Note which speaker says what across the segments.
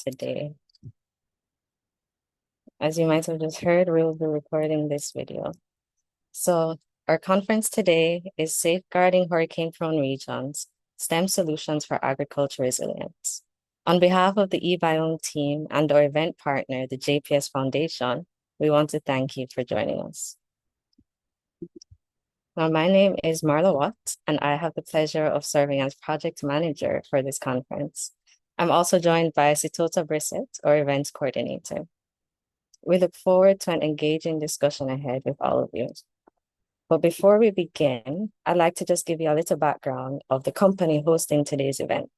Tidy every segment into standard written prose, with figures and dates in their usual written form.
Speaker 1: today. As you might have just heard, we'll be recording this video. So our conference today is Safeguarding Hurricane-Prone Regions, S.T.E.M Solutions for Agriculture Resilience. On behalf of the e-Biome team and our event partner, the JPS Foundation, we want to thank you for joining us. Now, my name is Marla Watt, and I have the pleasure of serving as project manager for this conference. I'm also joined by Sitota Brissett, our events coordinator. We look forward to an engaging discussion ahead with all of you. But before we begin, I'd like to just give you a little background of the company hosting today's event.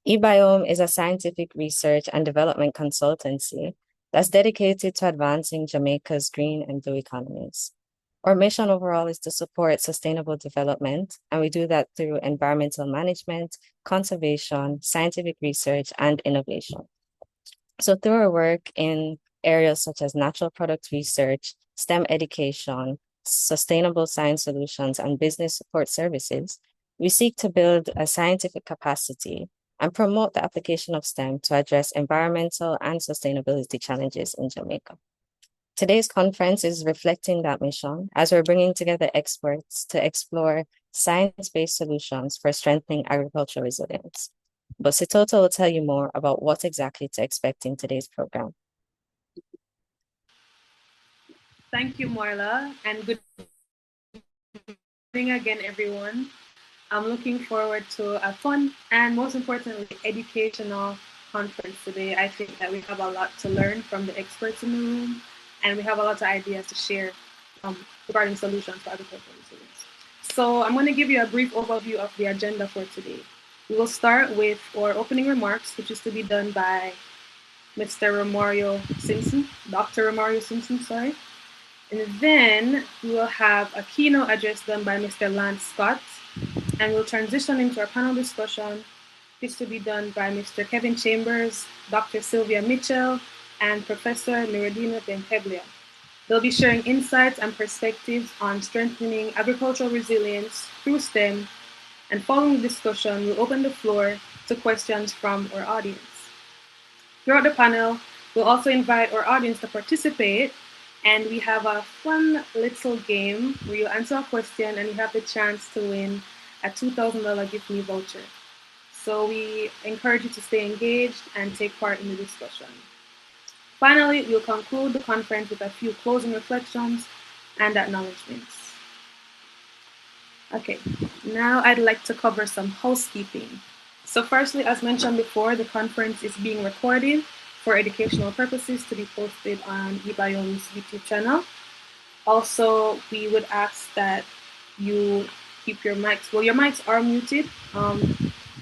Speaker 1: e-Biome is a scientific research and development consultancy that's dedicated to advancing Jamaica's green and blue economies. Our mission overall is to support sustainable development, and we do that through environmental management, conservation, scientific research, and innovation. So through our work in areas such as natural product research, S.T.E.M education, sustainable science solutions, and business support services, we seek to build a scientific capacity and promote the application of S.T.E.M to address environmental and sustainability challenges in Jamaica. Today's conference is reflecting that mission as we're bringing together experts to explore science-based solutions for strengthening agricultural resilience. But Sitota will tell you more about what exactly to expect in today's program.
Speaker 2: Thank you, Marla, and good morning again, everyone. I'm looking forward to a fun and, most importantly, educational conference today. I think that we have a lot to learn from the experts in the room, and we have a lot of ideas to share regarding solutions for agricultural resilience. So I'm going to give you a brief overview of the agenda for today. We will start with our opening remarks, which is to be done by Mr. Romario Simpson, Dr. Romario Simpson, sorry. And then we will have a keynote address done by Mr. Lance Scott, and we'll transition into our panel discussion. This to be done by Mr. Kevin Chambers, Dr. Sylvia Mitchell, and Professor Miradina Benteblia. They'll be sharing insights and perspectives on strengthening agricultural resilience through S.T.E.M, and following the discussion, we'll open the floor to questions from our audience. Throughout the panel, we'll also invite our audience to participate, and we have a fun little game where you answer a question and you have the chance to win a $2,000 gift me voucher. So we encourage you to stay engaged and take part in the discussion. Finally, we'll conclude the conference with a few closing reflections and acknowledgements. Okay, now I'd like to cover some housekeeping. So firstly, as mentioned before, the conference is being recorded for educational purposes to be posted on e-Biome's YouTube channel. Also, we would ask that you keep your mics, well, your mics are muted.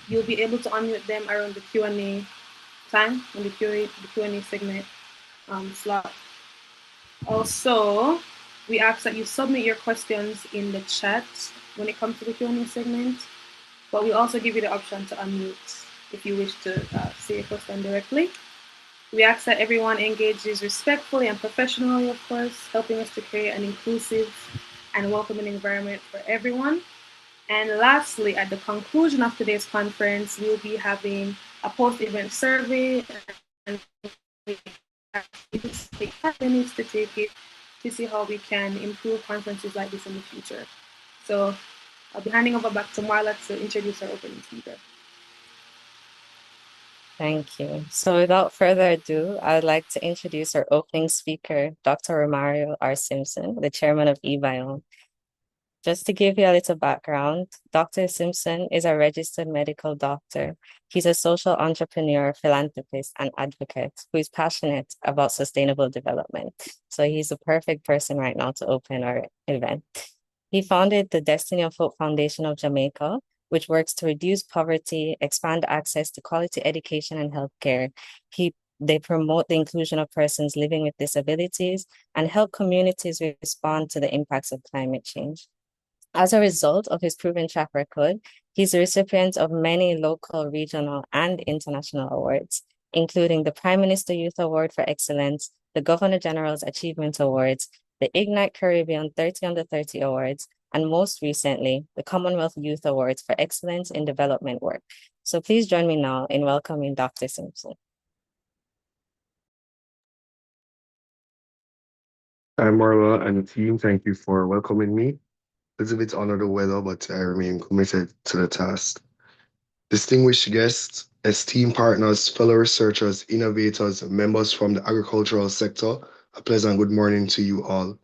Speaker 2: You'll be able to unmute them around the Q&A time, when the Q&A segment slot. Also, we ask that you submit your questions in the chat when it comes to the Q&A segment, but we also give you the option to unmute if you wish to say your question directly. We ask that everyone engages respectfully and professionally, of course, helping us to create an inclusive and welcoming environment for everyone. And lastly, at the conclusion of today's conference, we'll be having a post-event survey, and we take 5 minutes to take it to see how we can improve conferences like this in the future. So I'll be handing over back to Marla to introduce our opening speaker.
Speaker 1: Thank you. So without further ado, I would like to introduce our opening speaker, Dr. Romario R. Simpson, the chairman of e-Biome. Just to give you a little background, Dr. Simpson is a registered medical doctor. He's a social entrepreneur, philanthropist, and advocate who is passionate about sustainable development. So he's the perfect person right now to open our event. He founded the Destiny of Hope Foundation of Jamaica, which works to reduce poverty, expand access to quality education and healthcare. They promote the inclusion of persons living with disabilities and help communities respond to the impacts of climate change. As a result of his proven track record, he's the recipient of many local, regional, and international awards, including the Prime Minister Youth Award for Excellence, the Governor General's Achievement Awards, the Ignite Caribbean 30 Under 30 Awards, and most recently, the Commonwealth Youth Awards for Excellence in Development Work. So please join me now in welcoming Dr. Simpson.
Speaker 3: I'm Marla and the team. Thank you for welcoming me. It's a bit under the weather, but I remain committed to the task. Distinguished guests, esteemed partners, fellow researchers, innovators, members from the agricultural sector, a pleasant good morning to you all.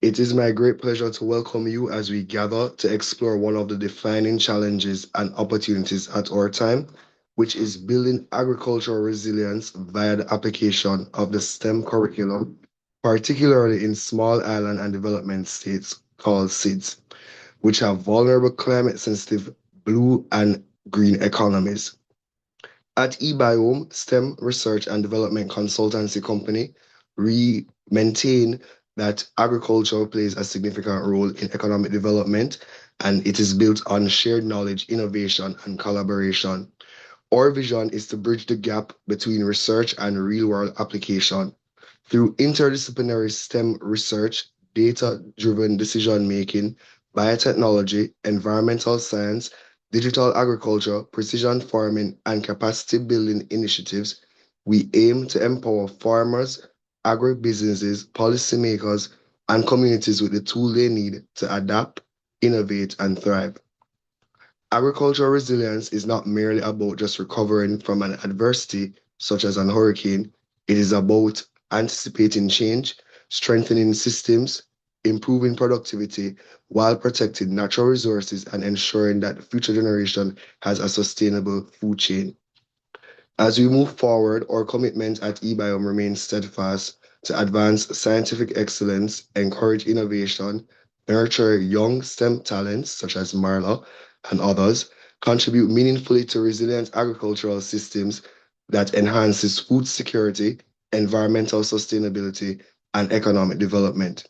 Speaker 3: It is my great pleasure to welcome you as we gather to explore one of the defining challenges and opportunities at our time, which is building agricultural resilience via the application of the STEM curriculum, particularly in small island and development states called SIDS, which have vulnerable climate sensitive blue and green economies. At e-Biome, STEM research and development consultancy company, we maintain that agriculture plays a significant role in economic development and it is built on shared knowledge, innovation, and collaboration. Our vision is to bridge the gap between research and real world application through interdisciplinary STEM research, data driven decision making, biotechnology, environmental science, digital agriculture, precision farming, and capacity building initiatives. We aim to empower farmers, agribusinesses, policymakers, and communities with the tool they need to adapt, innovate, and thrive. Agricultural resilience is not merely about just recovering from an adversity, such as an hurricane. It is about anticipating change, strengthening systems, improving productivity, while protecting natural resources and ensuring that the future generation has a sustainable food chain. As we move forward, our commitment at eBiome remains steadfast to advance scientific excellence, encourage innovation, nurture young STEM talents such as Marla and others, contribute meaningfully to resilient agricultural systems that enhances food security, environmental sustainability, and economic development.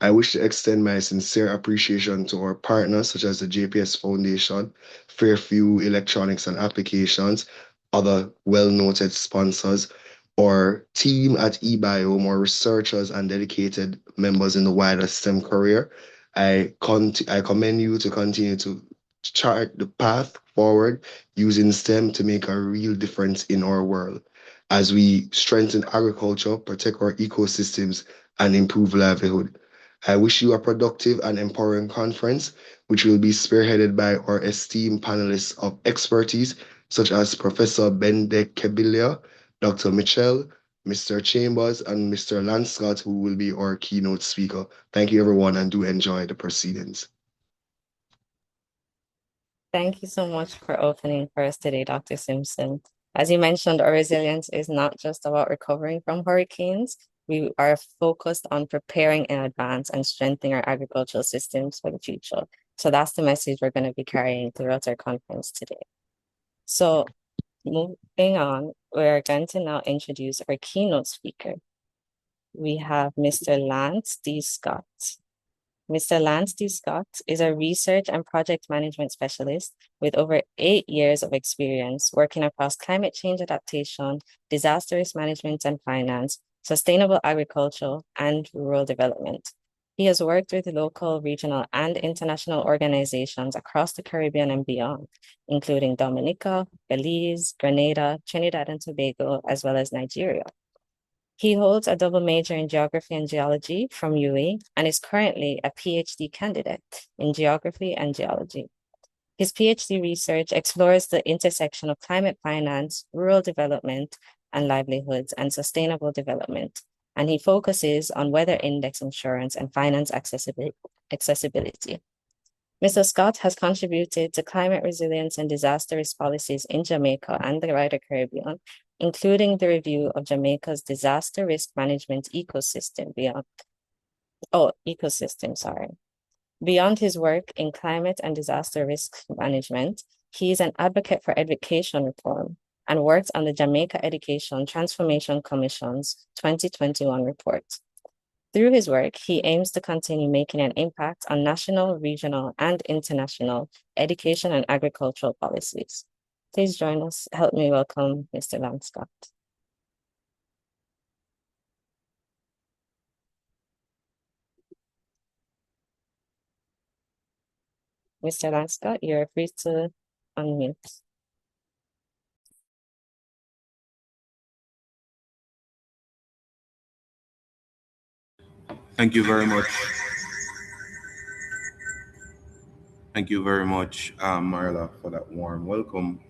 Speaker 3: I wish to extend my sincere appreciation to our partners such as the JPS Foundation, Fairview Electronics and Applications, other well-noted sponsors, our team at eBiome, our researchers and dedicated members in the wider STEM career. I commend you to continue to chart the path forward using STEM to make a real difference in our world as we strengthen agriculture, protect our ecosystems, and improve livelihood. I wish you a productive and empowering conference, which will be spearheaded by our esteemed panelists of expertise, such as Professor Bende Kebilia, Dr. Mitchell, Mr. Chambers, and Mr. Lanscott, who will be our keynote speaker. Thank you, everyone, and do enjoy the proceedings.
Speaker 1: Thank you so much for opening for us today, Dr. Simpson. As you mentioned, our resilience is not just about recovering from hurricanes. We are focused on preparing in advance and strengthening our agricultural systems for the future. So that's the message we're going to be carrying throughout our conference today. So moving on, we're going to now introduce our keynote speaker. We have Mr. Lance D. Scott. Mr. Lance D. Scott is a research and project management specialist with over 8 years of experience working across climate change adaptation, disaster risk management and finance, sustainable agriculture, and rural development. He has worked with local, regional, and international organizations across the Caribbean and beyond, including Dominica, Belize, Grenada, Trinidad and Tobago, as well as Nigeria. He holds a double major in geography and geology from UWI and is currently a PhD candidate in geography and geology. His PhD research explores the intersection of climate finance, rural development and livelihoods, and sustainable development, and he focuses on weather index insurance and finance accessibility. Mr. Scott has contributed to climate resilience and disaster risk policies in Jamaica and the wider Caribbean, including the review of Jamaica's disaster risk management ecosystem Beyond his work in climate and disaster risk management, he is an advocate for education reform and worked on the Jamaica Education Transformation Commission's 2021 report. Through his work, he aims to continue making an impact on national, regional, and international education and agricultural policies. Please join us. Help me welcome Mr. Lance Scott. Mr. Lance Scott, you're free to unmute.
Speaker 4: Thank you very much. Thank you very much, Marla, for that warm welcome.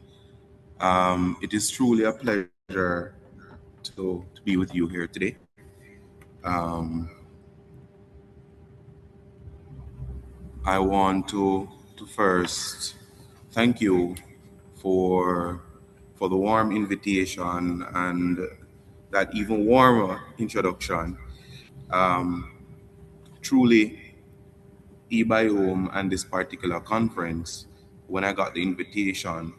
Speaker 4: It is truly a pleasure to be with you here today. Um, I want to first thank you for for the warm invitation and that even warmer introduction. Um, Truly, e-Biome and this particular conference, when I got the invitation,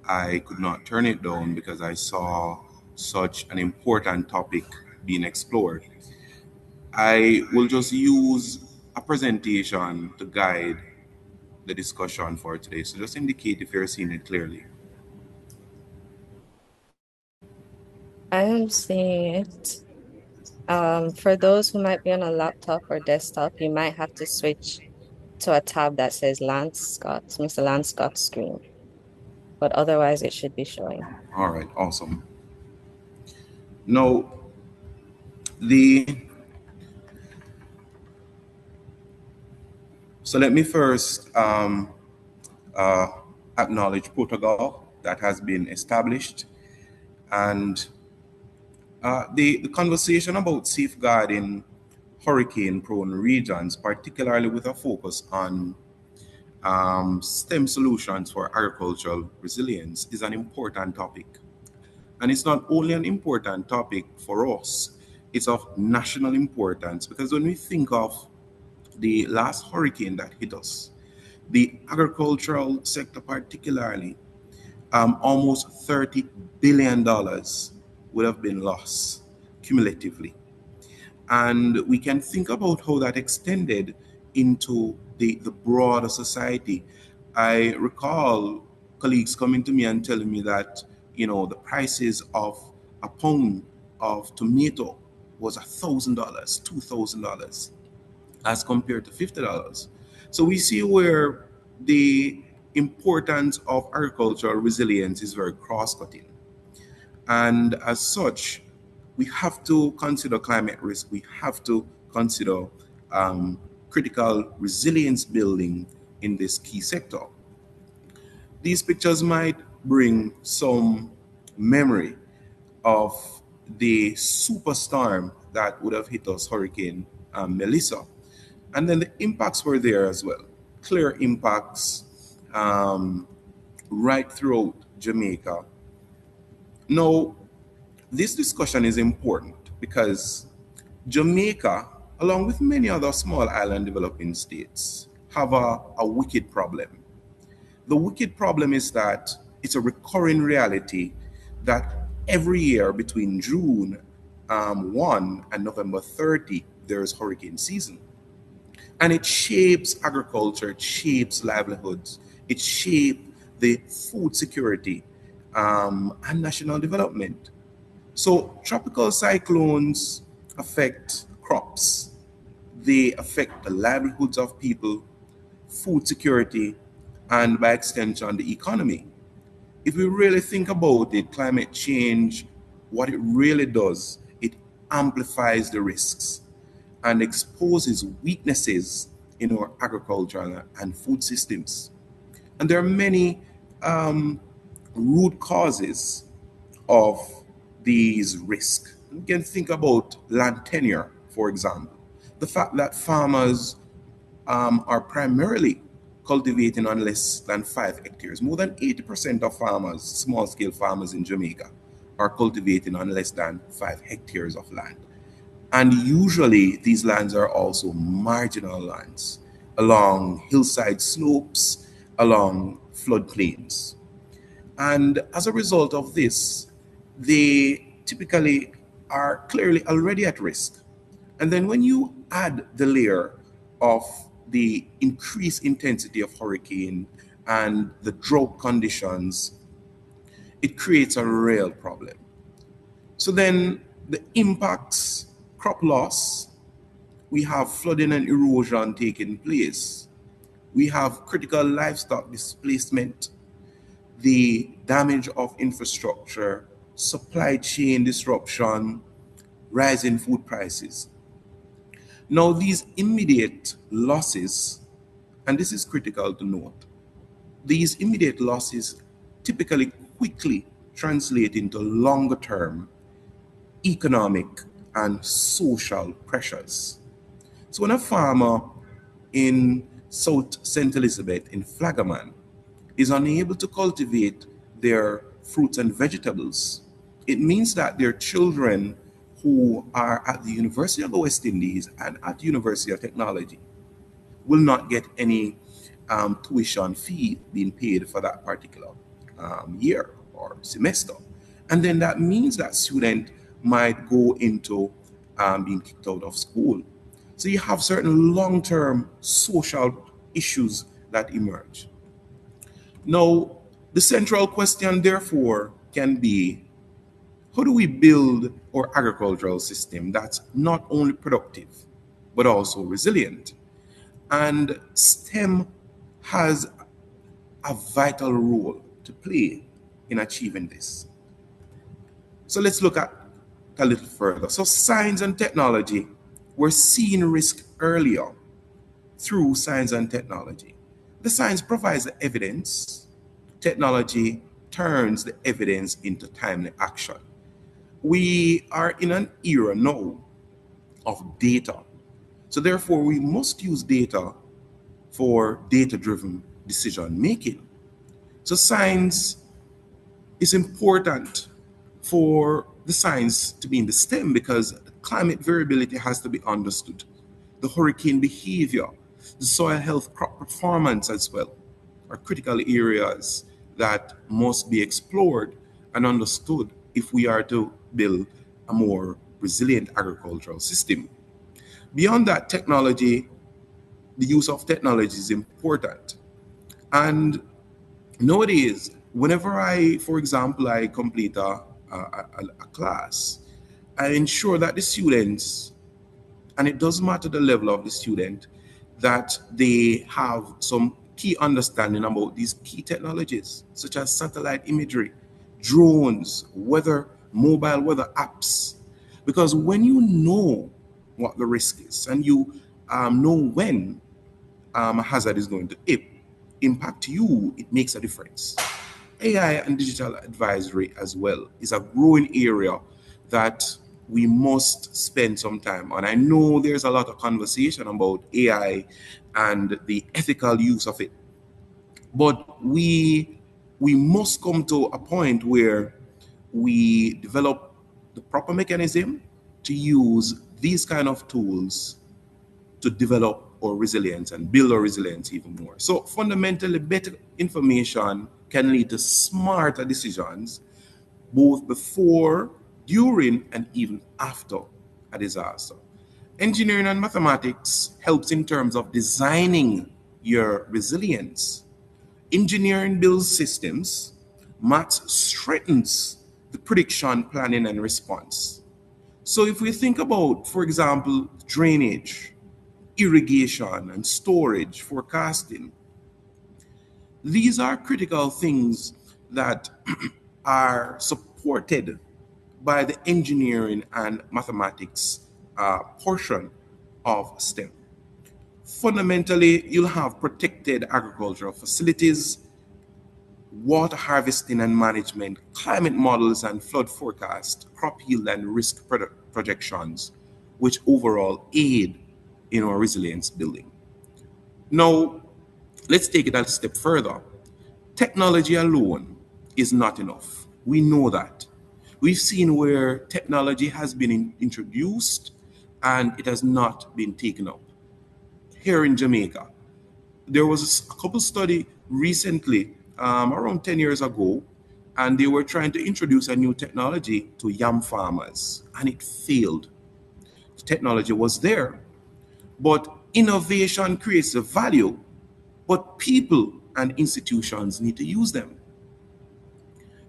Speaker 4: I could not turn it down because I saw such an important topic being explored. I will just use a presentation to guide the discussion for today. So just indicate if you're seeing it clearly.
Speaker 1: I am seeing it. For those who might be on a laptop or desktop, you might have to switch to a tab that says Mr. Lance Scott's screen, but otherwise it should be showing.
Speaker 4: All right, awesome. Now, the so let me first uh, acknowledge protocol that has been established and the conversation about safeguarding hurricane-prone regions, particularly with a focus on STEM solutions for agricultural resilience, is an important topic. And it's not only an important topic for us, it's of national importance because when we think of the last hurricane that hit us, the agricultural sector particularly, almost $30 billion would have been lost cumulatively. And we can think about how that extended into the broader society. I recall colleagues coming to me and telling me that, the prices of a pound of tomato was $1,000, $2,000 as compared to $50. So we see where the importance of agricultural resilience is very cross-cutting. And as such, we have to consider climate risk. We have to consider critical resilience building in this key sector. These pictures might bring some memory of the superstorm that would have hit us, Hurricane Melissa. And then the impacts were there as well. Clear impacts right throughout Jamaica. Now, this discussion is important because Jamaica, along with many other small island developing states, have a wicked problem. The wicked problem is that it's a recurring reality that every year between June 1 and November 30, there's hurricane season. And it shapes agriculture, it shapes livelihoods, it shapes the food security and national development. So tropical cyclones affect crops, they affect the livelihoods of people, food security, and by extension, the economy. If we really think about it, climate change, what it really does, it amplifies the risks and exposes weaknesses in our agricultural and food systems. And there are many root causes of these risks. You can think about land tenure, for example. The fact that farmers are primarily cultivating on less than 5 hectares. More than 80% of farmers, small scale farmers in Jamaica, are cultivating on less than 5 hectares of land. And usually these lands are also marginal lands along hillside slopes, along floodplains. And as a result of this, they typically are clearly already at risk. And then when you add the layer of the increased intensity of hurricane and the drought conditions, it creates a real problem. So then the impacts, crop loss, we have flooding and erosion taking place. We have critical livestock displacement, the damage of infrastructure, supply chain disruption, rising food prices. Now, these immediate losses, and this is critical to note, these immediate losses typically quickly translate into longer term economic and social pressures. So when a farmer in South St. Elizabeth in Flagaman is unable to cultivate their fruits and vegetables, it means that their children who are at the University of the West Indies and at the University of Technology will not get any tuition fee being paid for that particular year or semester. And then that means that student might go into being kicked out of school. So you have certain long-term social issues that emerge. Now, the central question, therefore, can be, how do we build our agricultural system that's not only productive, but also resilient? And STEM has a vital role to play in achieving this. So let's look at a little further. So science and technology, we're seeing risk earlier through science and technology. The science provides the evidence, technology turns the evidence into timely action. We are in an era now of data. So therefore, we must use data for data-driven decision making. So science is important for the science to be in the STEM because climate variability has to be understood. The hurricane behavior, the soil health, crop performance as well are critical areas that must be explored and understood if we are to build a more resilient agricultural system. Beyond that, technology, the use of technology is important. And nowadays, whenever for example, I complete a class, I ensure that the students, and it doesn't matter the level of the student, that they have some key understanding about these key technologies, such as satellite imagery, drones, mobile weather apps. Because when you know what the risk is and you know when a hazard is going to impact you, it makes a difference. AI and digital advisory as well is a growing area that we must spend some time on. I know there's a lot of conversation about AI and the ethical use of it, but we must come to a point where we develop the proper mechanism to use these kind of tools to develop our resilience and build our resilience even more. So fundamentally, better information can lead to smarter decisions both before, during, and even after a disaster. Engineering and mathematics helps in terms of designing your resilience. Engineering builds systems, maths strengthens the prediction, planning, and response. So if we think about, for example, drainage, irrigation, and storage, forecasting, these are critical things that are supported by the engineering and mathematics portion of STEM. Fundamentally, you'll have protected agricultural facilities, water harvesting and management, climate models and flood forecast, crop yield and risk projections, which overall aid in our resilience building. Now, let's take it a step further. Technology alone is not enough. We know that. We've seen where technology has been introduced and it has not been taken up. Here in Jamaica, there was a couple study recently, around 10 years ago, and they were trying to introduce a new technology to yam farmers, and it failed. The technology was there, but innovation creates the value, but people and institutions need to use them.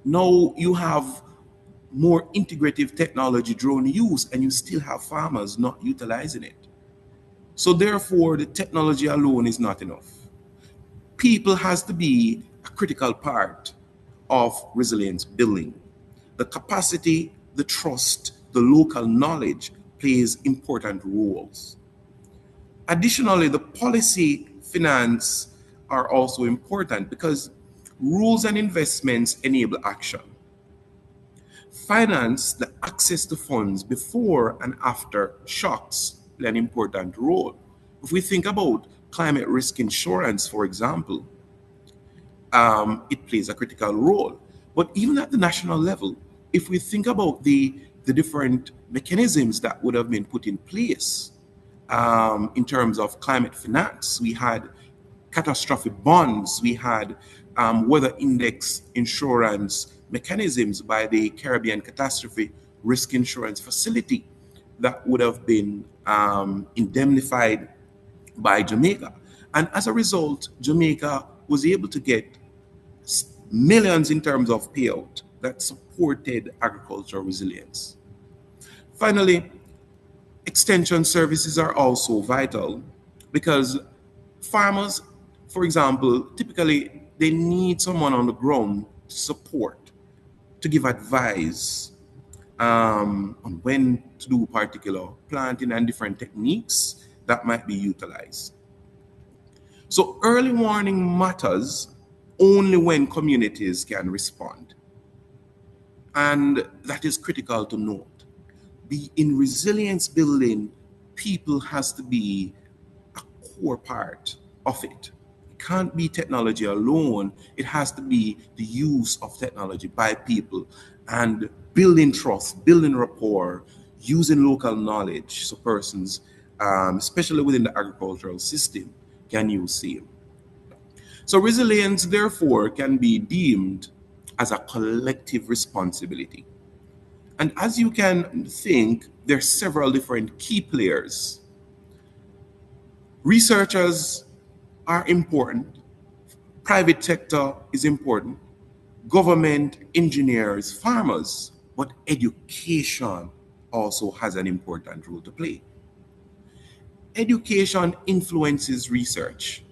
Speaker 4: Now you have more integrative technology drone use, and you still have farmers not utilizing it. So therefore, the technology alone is not enough. People has to be a critical part of resilience building. The capacity, the trust, the local knowledge plays important roles. Additionally, the policy finance are also important because rules and investments enable action. Finance, the access to funds before and after shocks, play an important role. If we think about climate risk insurance, for example, it plays a critical role. But even at the national level, if we think about the different mechanisms that would have been put in place in terms of climate finance, we had catastrophic bonds, we had weather index insurance mechanisms by the Caribbean Catastrophe Risk Insurance Facility that would have been indemnified by Jamaica. And as a result, Jamaica was able to get millions in terms of payout that supported agricultural resilience. Finally, extension services are also vital because farmers, for example, typically they need someone on the ground to support, to give advice on when to do particular planting and different techniques that might be utilized. So early warning matters only when communities can respond. And that is critical to note. In resilience building, people has to be a core part of it. It can't be technology alone. It has to be the use of technology by people and building trust, building rapport, using local knowledge so persons, especially within the agricultural system, can use STEAM. So resilience, therefore, can be deemed as a collective responsibility. And as you can think, there are several different key players. Researchers are important. Private sector is important. Government, engineers, farmers, but education also has an important role to play. Education influences research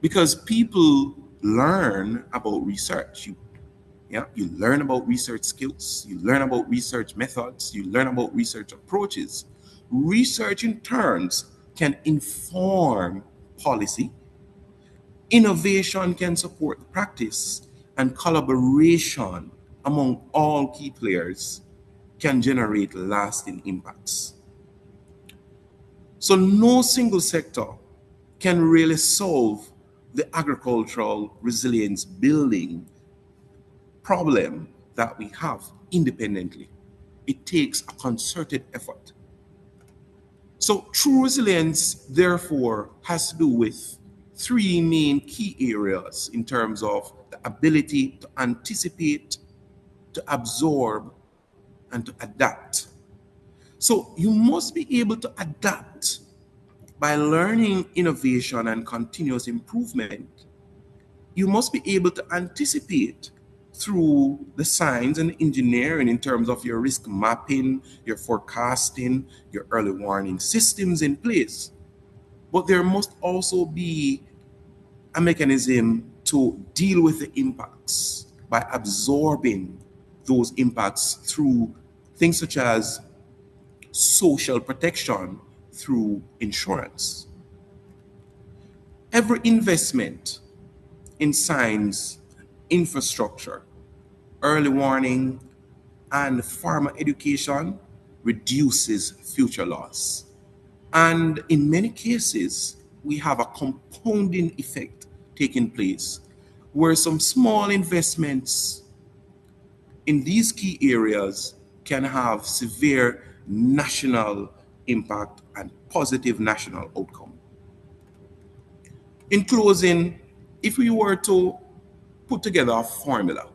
Speaker 4: because people learn about research. You learn about research skills, you learn about research methods, you learn about research approaches. Research in turns can inform policy. Innovation can support the practice, and collaboration among all key players can generate lasting impacts. So no single sector can really solve the agricultural resilience building problem that we have independently. It takes a concerted effort. So true resilience, therefore, has to do with three main key areas in terms of the ability to anticipate, to absorb, and to adapt. So you must be able to adapt by learning innovation and continuous improvement. You must be able to anticipate through the science and engineering in terms of your risk mapping, your forecasting, your early warning systems in place. But there must also be a mechanism to deal with the impacts by absorbing those impacts through things such as social protection through insurance. Every investment in science, infrastructure, early warning, and farmer education reduces future loss. And in many cases, we have a compounding effect taking place where some small investments in these key areas can have severe national impact and positive national outcome. In closing, if we were to put together a formula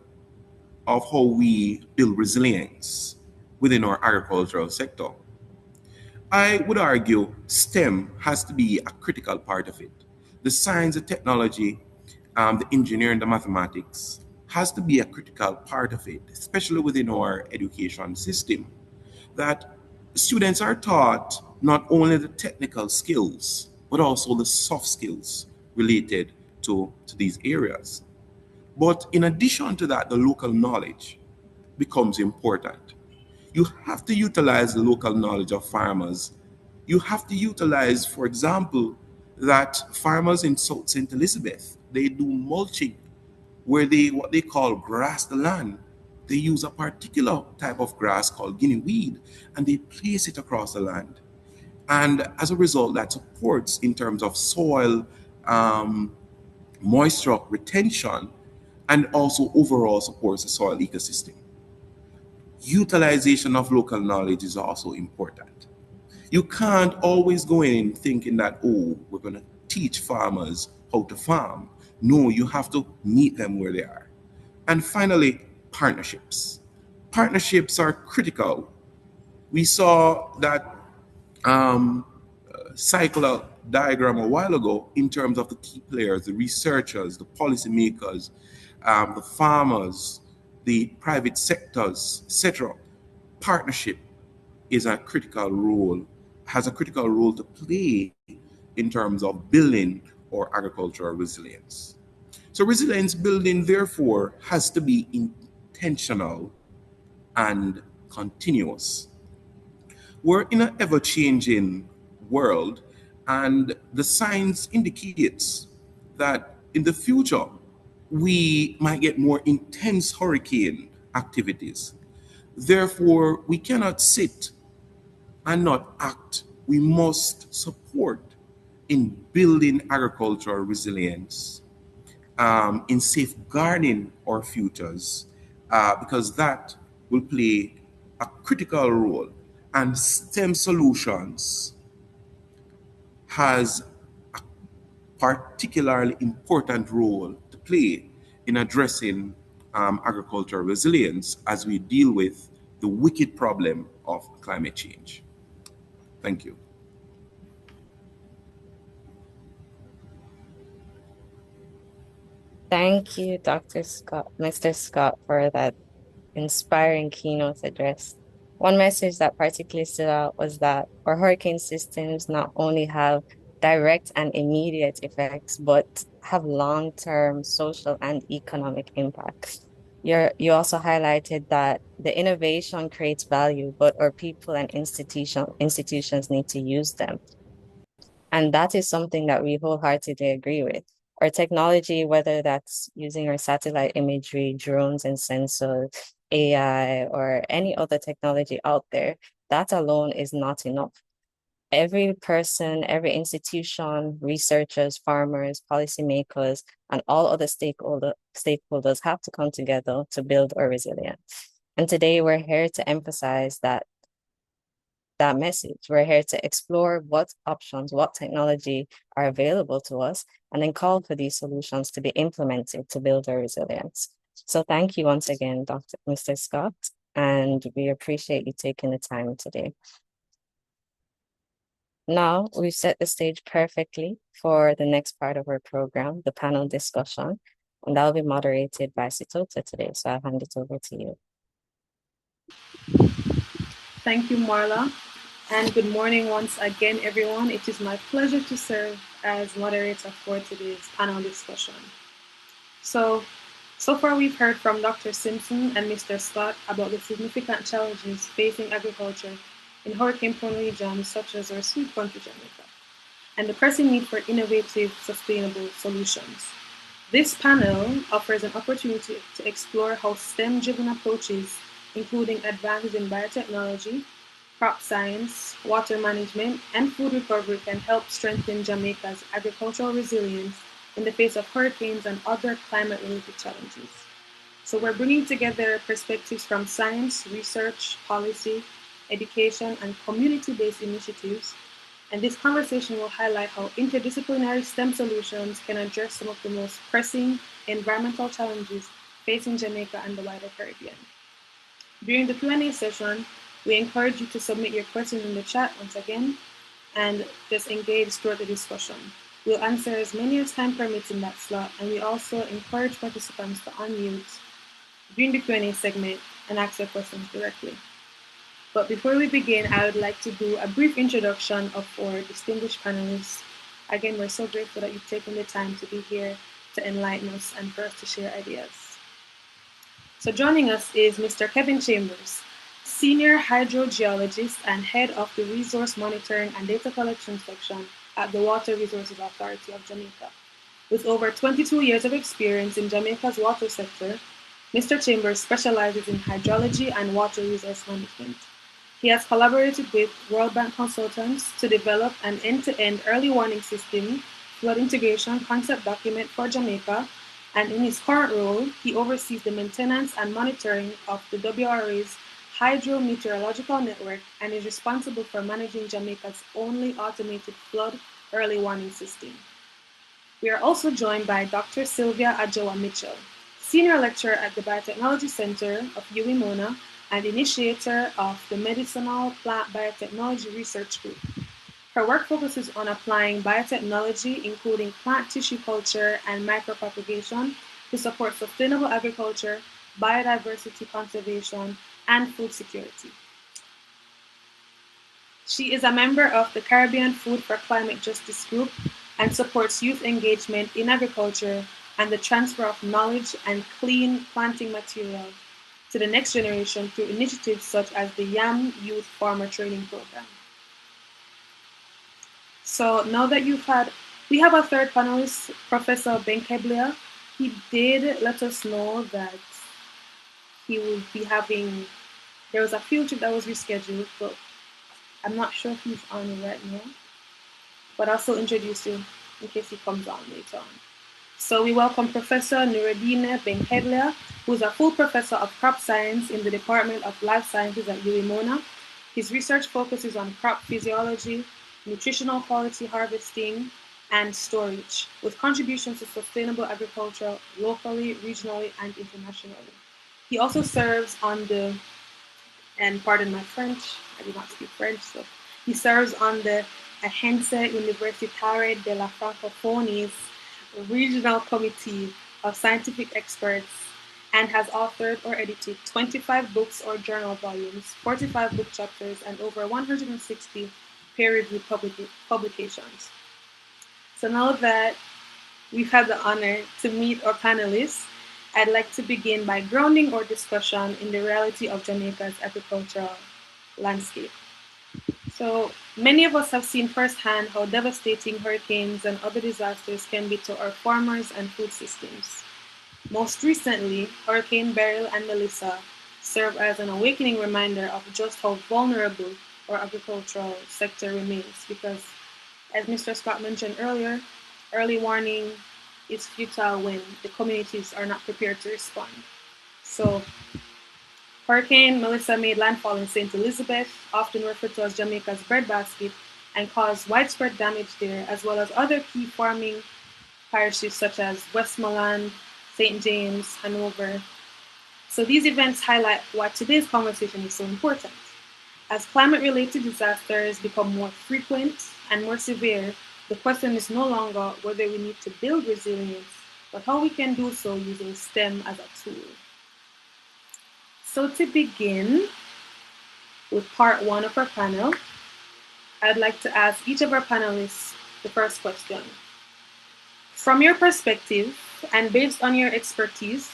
Speaker 4: of how we build resilience within our agricultural sector, I would argue STEM has to be a critical part of it. The science, the technology, the engineering, the mathematics has to be a critical part of it, especially within our education system. That students are taught not only the technical skills, but also the soft skills related to these areas. But in addition to that, the local knowledge becomes important. You have to utilize the local knowledge of farmers. You have to utilize, for example, that farmers in South St. Elizabeth, they do mulching where they what they call grass the land. They use a particular type of grass called guinea weed and they place it across the land. And as a result, that supports in terms of soil moisture retention and also overall supports the soil ecosystem. Utilization of local knowledge is also important. You can't always go in thinking that, oh, we're going to teach farmers how to farm. No, you have to meet them where they are. And finally, partnerships. Partnerships are critical. We saw that um, cycle diagram a while ago in terms of the key players, the researchers, the policymakers, the farmers, the private sectors, etc. Partnership is a critical role, has a critical role to play in terms of building our agricultural resilience. So resilience building, therefore, has to be intentional and continuous. We're in an ever-changing world, and the science indicates that in the future, we might get more intense hurricane activities. Therefore, we cannot sit and not act. We must support in building agricultural resilience, in safeguarding our futures, because that will play a critical role. And STEM solutions has a particularly important role to play in addressing agricultural resilience as we deal with the wicked problem of climate change. Thank you.
Speaker 1: Thank you, Dr. Scott, Mr. Scott, for that inspiring keynote address. One message that particularly stood out was that our hurricane systems not only have direct and immediate effects, but have long-term social and economic impacts. You also highlighted that the innovation creates value, but our people and institutions need to use them. And that is something that we wholeheartedly agree with. Our technology, whether that's using our satellite imagery, drones and sensors, AI, or any other technology out there, that alone is not enough. Every person, every institution, researchers, farmers, policymakers, and all other stakeholders have to come together to build our resilience. And today we're here to emphasize that message. We're here to explore what options, what technology are available to us, and then call for these solutions to be implemented to build our resilience. So thank you once again, Mr. Scott, and we appreciate you taking the time today. Now we've set the stage perfectly for the next part of our program, the panel discussion, and that will be moderated by Sitota today. So I'll hand it over to you.
Speaker 2: Thank you, Marla. And good morning once again, everyone. It is my pleasure to serve as moderator for today's panel discussion. So far we've heard from Dr. Simpson and Mr. Scott about the significant challenges facing agriculture in hurricane-prone regions such as our sweet country, Jamaica, and the pressing need for innovative, sustainable solutions. This panel offers an opportunity to explore how STEM-driven approaches, including advances in biotechnology, crop science, water management, and food recovery can help strengthen Jamaica's agricultural resilience in the face of hurricanes and other climate-related challenges. So we're bringing together perspectives from science, research, policy, education, and community-based initiatives. And this conversation will highlight how interdisciplinary STEM solutions can address some of the most pressing environmental challenges facing Jamaica and the wider Caribbean. During the Q&A session, we encourage you to submit your questions in the chat once again, and just engage throughout the discussion. We'll answer as many as time permits in that slot, and we also encourage participants to unmute during the Q&A segment and ask their questions directly. But before we begin, I would like to do a brief introduction of our distinguished panelists. Again, we're so grateful that you've taken the time to be here to enlighten us and for us to share ideas. So joining us is Mr. Kevin Chambers, Senior Hydrogeologist and Head of the Resource Monitoring and Data Collection Section at the Water Resources Authority of Jamaica. With over 22 years of experience in Jamaica's water sector, Mr. Chambers specializes in hydrology and water resource management. He has collaborated with World Bank consultants to develop an end-to-end early warning system, flood integration concept document for Jamaica, and in his current role, he oversees the maintenance and monitoring of the WRA's hydrometeorological network and is responsible for managing Jamaica's only automated flood early warning system. We are also joined by Dr. Sylvia Ajowa Mitchell, Senior Lecturer at the Biotechnology Center of e-Biome and initiator of the Medicinal Plant Biotechnology Research Group. Her work focuses on applying biotechnology, including plant tissue culture and micropropagation, to support sustainable agriculture, biodiversity conservation, and food security. She is a member of the Caribbean Food for Climate Justice Group and supports youth engagement in agriculture and the transfer of knowledge and clean planting materials to the next generation through initiatives such as the YAM Youth Farmer Training Program. So now that we have a third panelist, Professor Ben Keblia. He did let us know that he will be there was a field trip that was rescheduled, but I'm not sure if he's on right now, but I'll still introduce you in case he comes on later on. So we welcome Professor Nuruddin Ben Keblia, who is a full professor of crop science in the Department of Life Sciences at e-Biome. His research focuses on crop physiology, nutritional quality harvesting, and storage, with contributions to sustainable agriculture locally, regionally, and internationally. He also serves on the, and pardon my French, I do not speak French, so he serves on the Agence Universitaire de la Francophonie's Regional Committee of Scientific Experts and has authored or edited 25 books or journal volumes, 45 book chapters, and over 160 peer-reviewed publications. So now that we've had the honor to meet our panelists, I'd like to begin by grounding our discussion in the reality of Jamaica's agricultural landscape. So many of us have seen firsthand how devastating hurricanes and other disasters can be to our farmers and food systems. Most recently, Hurricane Beryl and Melissa serve as an awakening reminder of just how vulnerable our agricultural sector remains because, as Mr. Scott mentioned earlier, early warning is futile when the communities are not prepared to respond. So Hurricane Melissa made landfall in St. Elizabeth, often referred to as Jamaica's breadbasket, and caused widespread damage there, as well as other key farming parishes such as Westmoreland, St. James, Hanover. So these events highlight why today's conversation is so important. As climate-related disasters become more frequent and more severe, the question is no longer whether we need to build resilience, but how we can do so using STEM as a tool. So to begin with part one of our panel, I'd like to ask each of our panelists the first question. From your perspective and based on your expertise,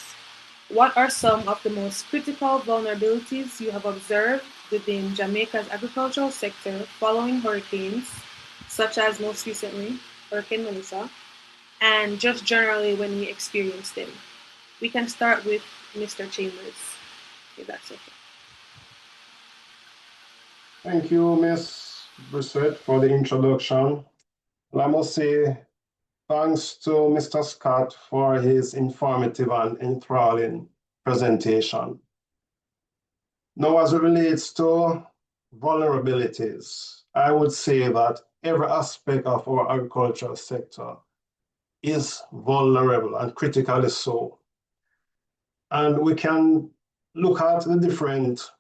Speaker 2: what are some of the most critical vulnerabilities you have observed within Jamaica's agricultural sector following hurricanes, such as most recently, Hurricane Melissa, and just generally when we experienced them? We can start with Mr. Chambers, if that's okay.
Speaker 5: Thank you, Ms. Brissett, for the introduction. And I must say, thanks to Mr. Scott for his informative and enthralling presentation. Now, as it relates to vulnerabilities, I would say that every aspect of our agricultural sector is vulnerable and critically so. And we can look at the different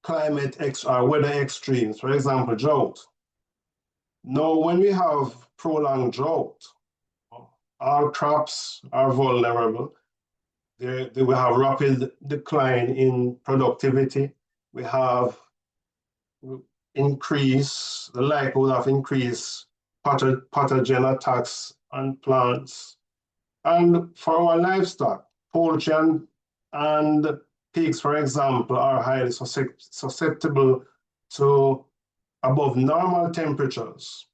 Speaker 5: climate or weather extremes, for example, drought. Now, when we have prolonged drought, our crops are vulnerable. They will have rapid decline in productivity. We have the likelihood of increased pathogen attacks on plants. And for our livestock, poultry and pigs, for example, are highly susceptible to above normal temperatures,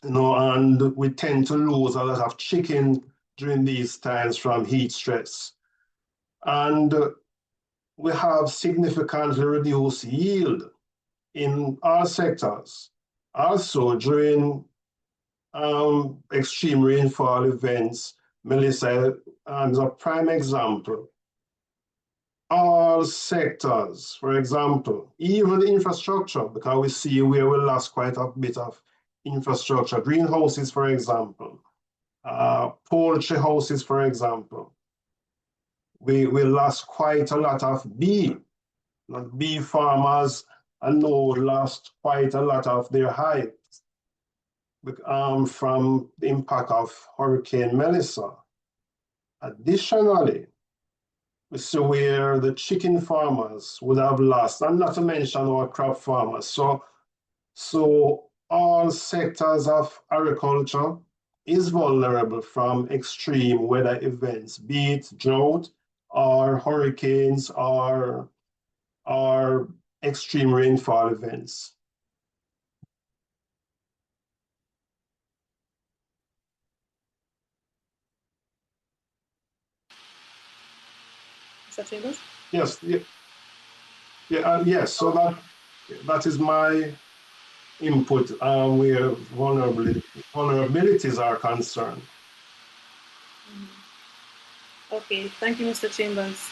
Speaker 5: and we tend to lose a lot of chicken during these times from heat stress. And we have significantly reduced yield in all sectors. Also, during extreme rainfall events, Melissa is a prime example. All sectors, for example, even infrastructure, because we see where we lost quite a bit of infrastructure, greenhouses, for example, poultry houses, for example. We lost quite a lot of bee farmers, and now lost quite a lot of their hives from the impact of Hurricane Melissa. Additionally, we see where the chicken farmers would have lost, and not to mention our crop farmers. So all sectors of agriculture is vulnerable from extreme weather events, be it drought or hurricanes or extreme rainfall events.
Speaker 2: Mr. Chambers?
Speaker 5: Yes, yes. So that is my input where vulnerabilities are concerned.
Speaker 2: Okay, thank you, Mr. Chambers.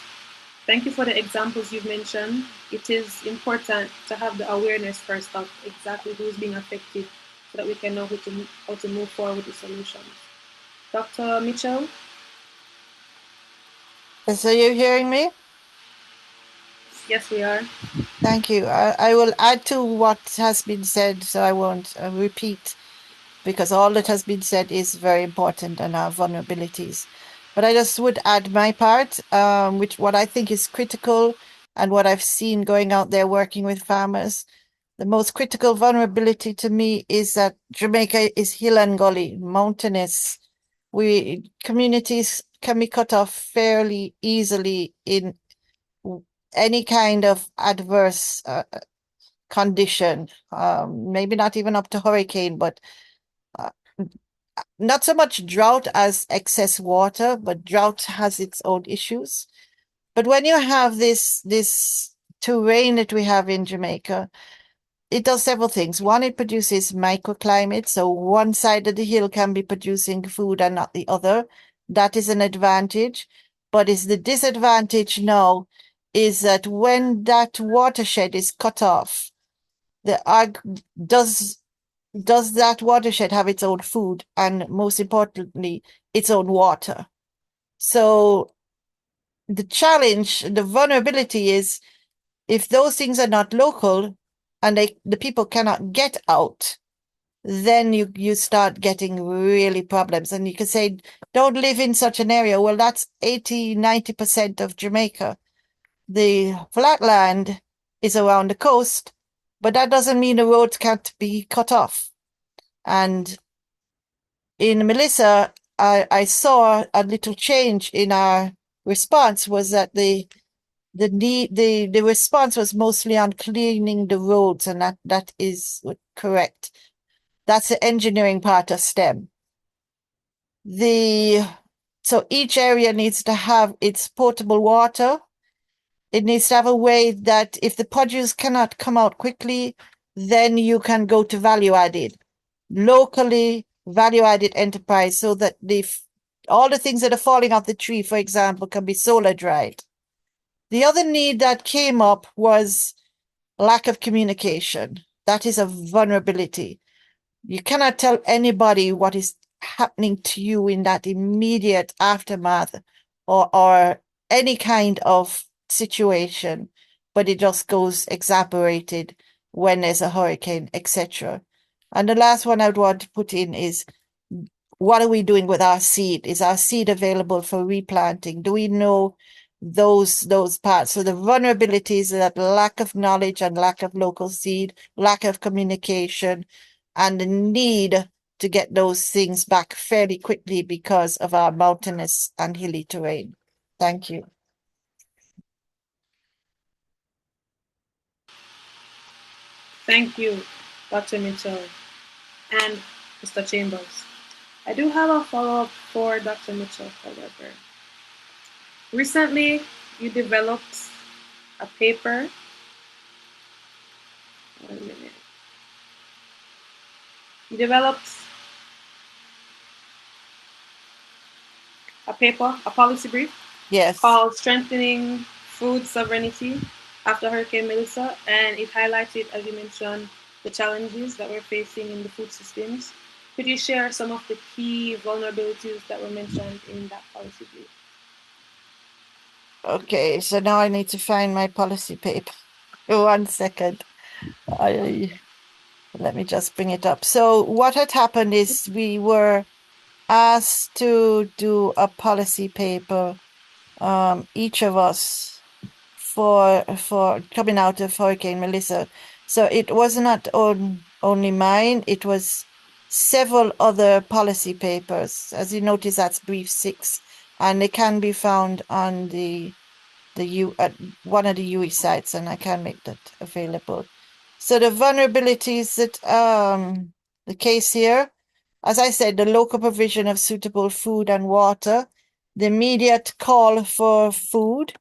Speaker 2: Thank you for the examples you've mentioned. It is important to have the awareness first of exactly who's being affected so that we can know how to move forward with the solutions. Dr. Mitchell?
Speaker 6: So you're hearing me?
Speaker 2: Yes, we are.
Speaker 6: Thank you. I will add to what has been said, so I won't repeat, because all that has been said is very important on our vulnerabilities. But I just would add my part, which what I think is critical and what I've seen going out there working with farmers. The most critical vulnerability to me is that Jamaica is hill and gully, mountainous. Communities can be cut off fairly easily in any kind of adverse condition, maybe not even up to hurricane, but not so much drought as excess water, but drought has its own issues. But when you have this terrain that we have in Jamaica, it does several things. One, it produces microclimate, so one side of the hill can be producing food and not the other. That is an advantage. But is the disadvantage now is that when that watershed is cut off, does that watershed have its own food and, most importantly, its own water? So the challenge, the vulnerability is if those things are not local and the people cannot get out, then you start getting really problems. And you can say, don't live in such an area. Well, that's 80-90% of Jamaica. The flatland is around the coast, but that doesn't mean the roads can't be cut off. And in Melissa, I saw a little change in our response was that the response was mostly on cleaning the roads, and that is correct. That's the engineering part of STEM. So each area needs to have its potable water. It needs to have a way that if the produce cannot come out quickly, then you can go to value added, locally value added enterprise, so that all the things that are falling off the tree, for example, can be solar dried. The other need that came up was lack of communication. That is a vulnerability. You cannot tell anybody what is happening to you in that immediate aftermath or any kind of situation, but it just goes evaporated when there's a hurricane, etc. And the last one I would want to put in is, what are we doing with our seed? Is our seed available for replanting? Do we know those parts? So the vulnerabilities are that lack of knowledge and lack of local seed, lack of communication, and the need to get those things back fairly quickly because of our mountainous and hilly terrain. Thank you.
Speaker 2: Thank you, Dr. Mitchell and Mr. Chambers. I do have a follow-up for Dr. Mitchell, however. Recently, you developed a paper. 1 minute. You developed a paper, a policy brief
Speaker 6: Yes.
Speaker 2: called Strengthening Food Sovereignty after Hurricane Melissa, and it highlighted, as you mentioned, the challenges that we're facing in the food systems. Could you share some of the key vulnerabilities that were mentioned in that policy brief?
Speaker 6: Okay, so now I need to find my policy paper. 1 second. Let me just bring it up. So what had happened is we were asked to do a policy paper, each of us, for coming out of Hurricane Melissa. So it was not only mine, it was several other policy papers. As you notice, that's brief 6, and they can be found on one of the UE sites, and I can make that available. So the vulnerabilities that the case here, as I said, the local provision of suitable food and water, the immediate call for food,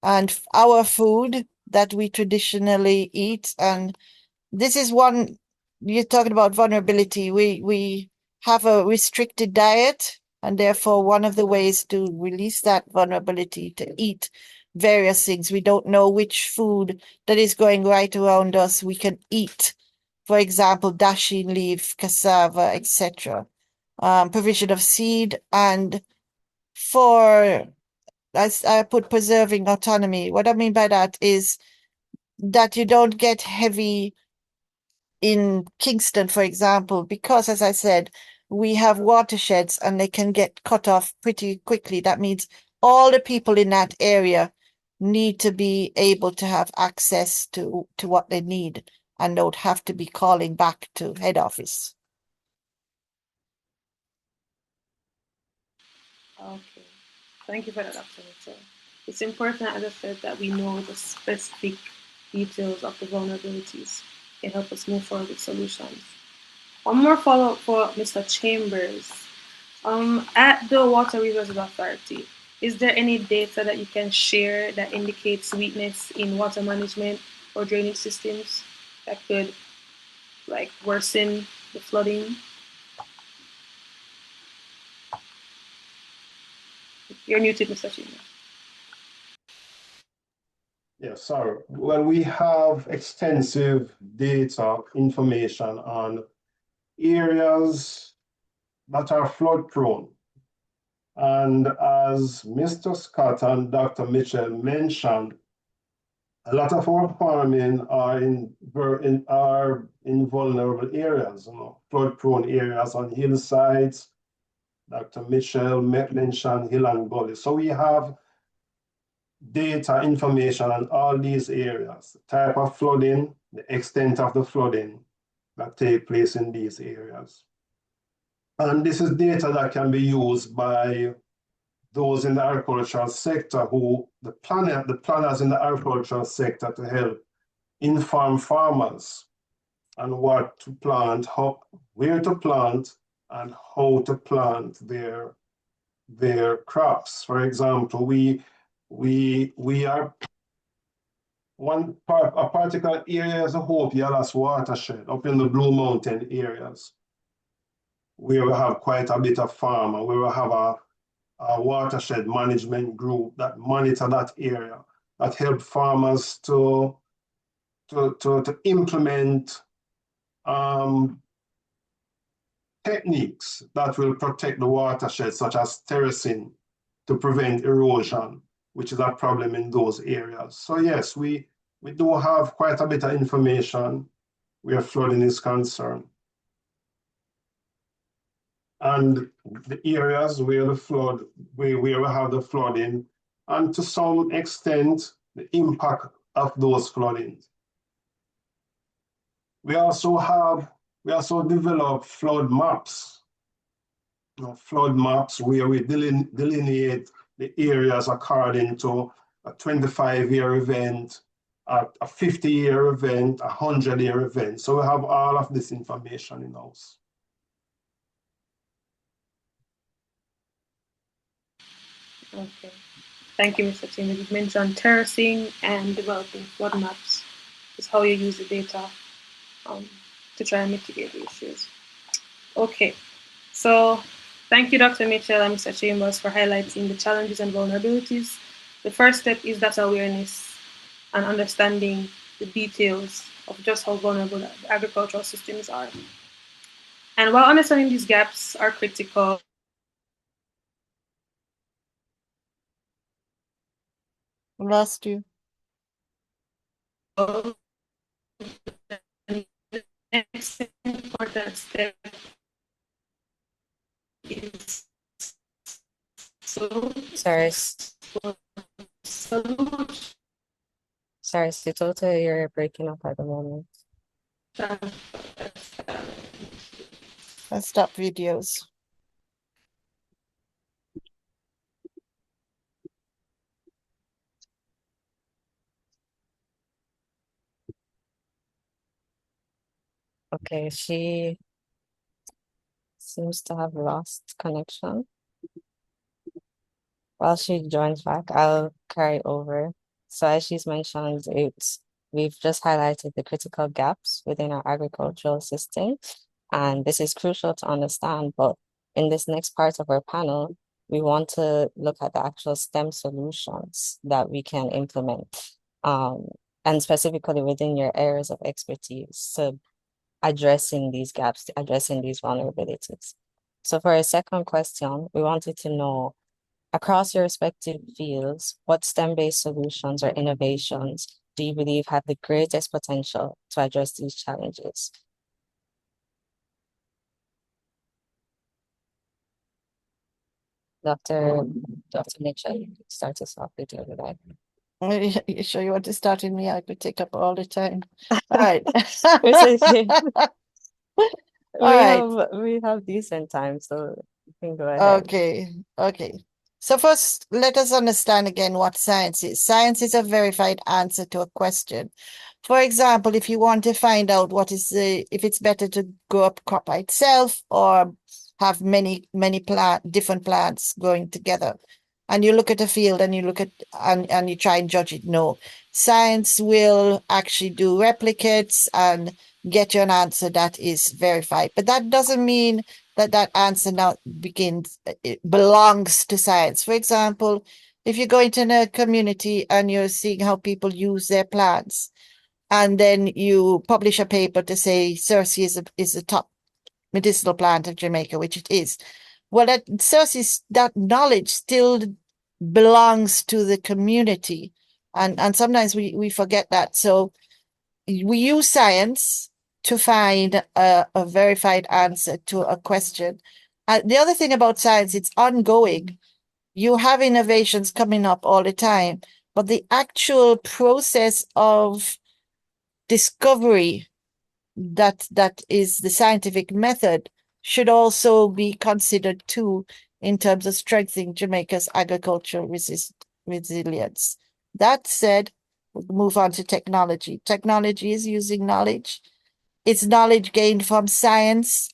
Speaker 6: and our food that we traditionally eat. And this is one, you're talking about vulnerability. We have a restricted diet, and therefore one of the ways to release that vulnerability to eat various things. We don't know which food that is going right around us we can eat. For example, dasheen leaf, cassava, etc. Provision of seed, and for, as I put, preserving autonomy. What I mean by that is that you don't get heavy in Kingston, for example, because, as I said, we have watersheds and they can get cut off pretty quickly. That means all the people in that area need to be able to have access to what they need and don't have to be calling back to head office.
Speaker 2: Okay, thank you for that, Dr. Mitchell. It's important, as I said, that we know the specific details of the vulnerabilities to help us move forward with solutions. One more follow-up for Mr. Chambers. At the Water Resources Authority, is there any data that you can share that indicates weakness in water management or drainage systems that could worsen the flooding? You're muted, Mr. Chambers.
Speaker 5: Yes, sorry. Well, we have extensive data information on areas that are flood prone. And as Mr. Scott and Dr. Mitchell mentioned, a lot of our farming are in vulnerable areas, flood prone areas on hillsides. Dr. Mitchell mentioned hill and gully. So we have data information on all these areas, the type of flooding, the extent of the flooding that take place in these areas. And this is data that can be used by those in the agricultural sector the planners in the agricultural sector, to help inform farmers on what to plant, where to plant, and how to plant their crops. For example, we are a particular area as a Hope Yalas watershed up in the Blue Mountain areas, where we have quite a bit of farm, and where we have a watershed management group that monitor that area, that help farmers to implement techniques that will protect the watershed, such as terracing, to prevent erosion, which is a problem in those areas. So yes, we do have quite a bit of information where flooding is concerned. And the areas where we have the flooding, and to some extent, the impact of those floodings. We also develop flood maps. Flood maps where we delineate the areas according to a 25-year event, a 50-year event, a 100-year event. So we have all of this information in-house.
Speaker 2: Okay. Thank you, Mr. Tim. You've mentioned terracing and developing flood maps. Is how you use the data to try and mitigate the issues. Okay. So thank you, Dr. Mitchell and Mr. Chambers, for highlighting the challenges and vulnerabilities. The first step is data awareness and understanding the details of just how vulnerable the agricultural systems are. And while understanding these gaps are critical,
Speaker 6: Lost you.
Speaker 2: the next important step is
Speaker 1: Sorry,
Speaker 2: solution.
Speaker 1: sorry, Situto, you're breaking up at the moment.
Speaker 6: Let's stop videos.
Speaker 1: Okay, she seems to have lost connection. While she joins back, I'll carry over. So as she's mentioned, we've just highlighted the critical gaps within our agricultural system, and this is crucial to understand. But in this next part of our panel, we want to look at the actual STEM solutions that we can implement, and specifically within your areas of expertise. So addressing these gaps, addressing these vulnerabilities. So for our second question, we wanted to know, across your respective fields, what STEM-based solutions or innovations do you believe have the greatest potential to address these challenges? Dr. Mitchell, you can start us off with your that.
Speaker 6: You sure you want to start with me? I could take up all the time. All right.
Speaker 1: It's okay.
Speaker 6: All right.
Speaker 1: We have decent time, so you can go ahead.
Speaker 6: Okay. So first, let us understand again what science is. Science is a verified answer to a question. For example, if you want to find out if it's better to grow up crop by itself or have many different plants growing together, and you look at a field and you look at and you try and judge it, no. Science will actually do replicates and get you an answer that is verified. But that doesn't mean that answer now it belongs to science. For example, if you go into a community and you're seeing how people use their plants, and then you publish a paper to say cerci is the top medicinal plant of Jamaica, which it is. Well, that knowledge still belongs to the community. And sometimes we forget that. So we use science to find a verified answer to a question. The other thing about science, it's ongoing. You have innovations coming up all the time, but the actual process of discovery that is the scientific method should also be considered too in terms of strengthening Jamaica's agricultural resilience. That said, we'll move on to technology. Technology is using knowledge. It's knowledge gained from science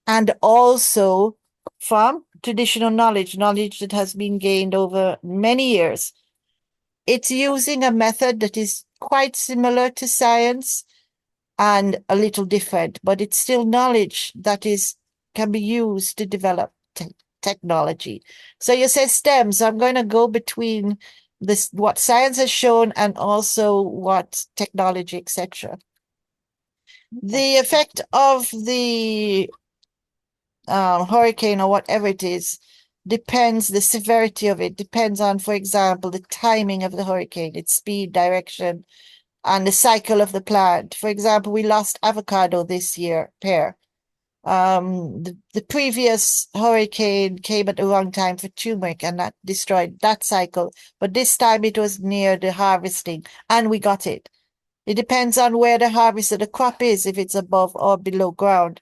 Speaker 6: and also from traditional knowledge that has been gained over many years. It's using a method that is quite similar to science and a little different, but it's still knowledge that can be used to develop technology. So you say STEM, so I'm going to go between what science has shown and also what technology, etc. The effect of the hurricane or whatever it is depends, the severity of it depends on, for example, the timing of the hurricane, its speed, direction, and the cycle of the plant. For example, we lost avocado this year, pear. The previous hurricane came at the wrong time for turmeric and that destroyed that cycle. But this time it was near the harvesting and we got it. It depends on where the harvest of the crop is, if it's above or below ground.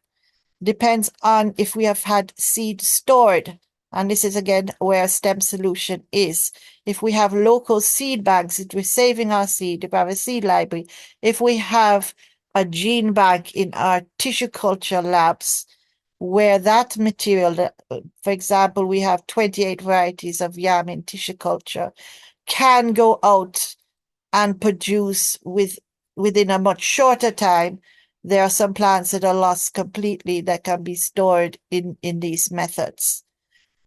Speaker 6: Depends on if we have had seed stored And this is again where a STEM solution is. If we have local seed banks, if we're saving our seed, if we have a seed library, if we have a gene bank in our tissue culture labs, where that material, for example, we have 28 varieties of yam in tissue culture, can go out and produce within a much shorter time. There are some plants that are lost completely that can be stored in these methods.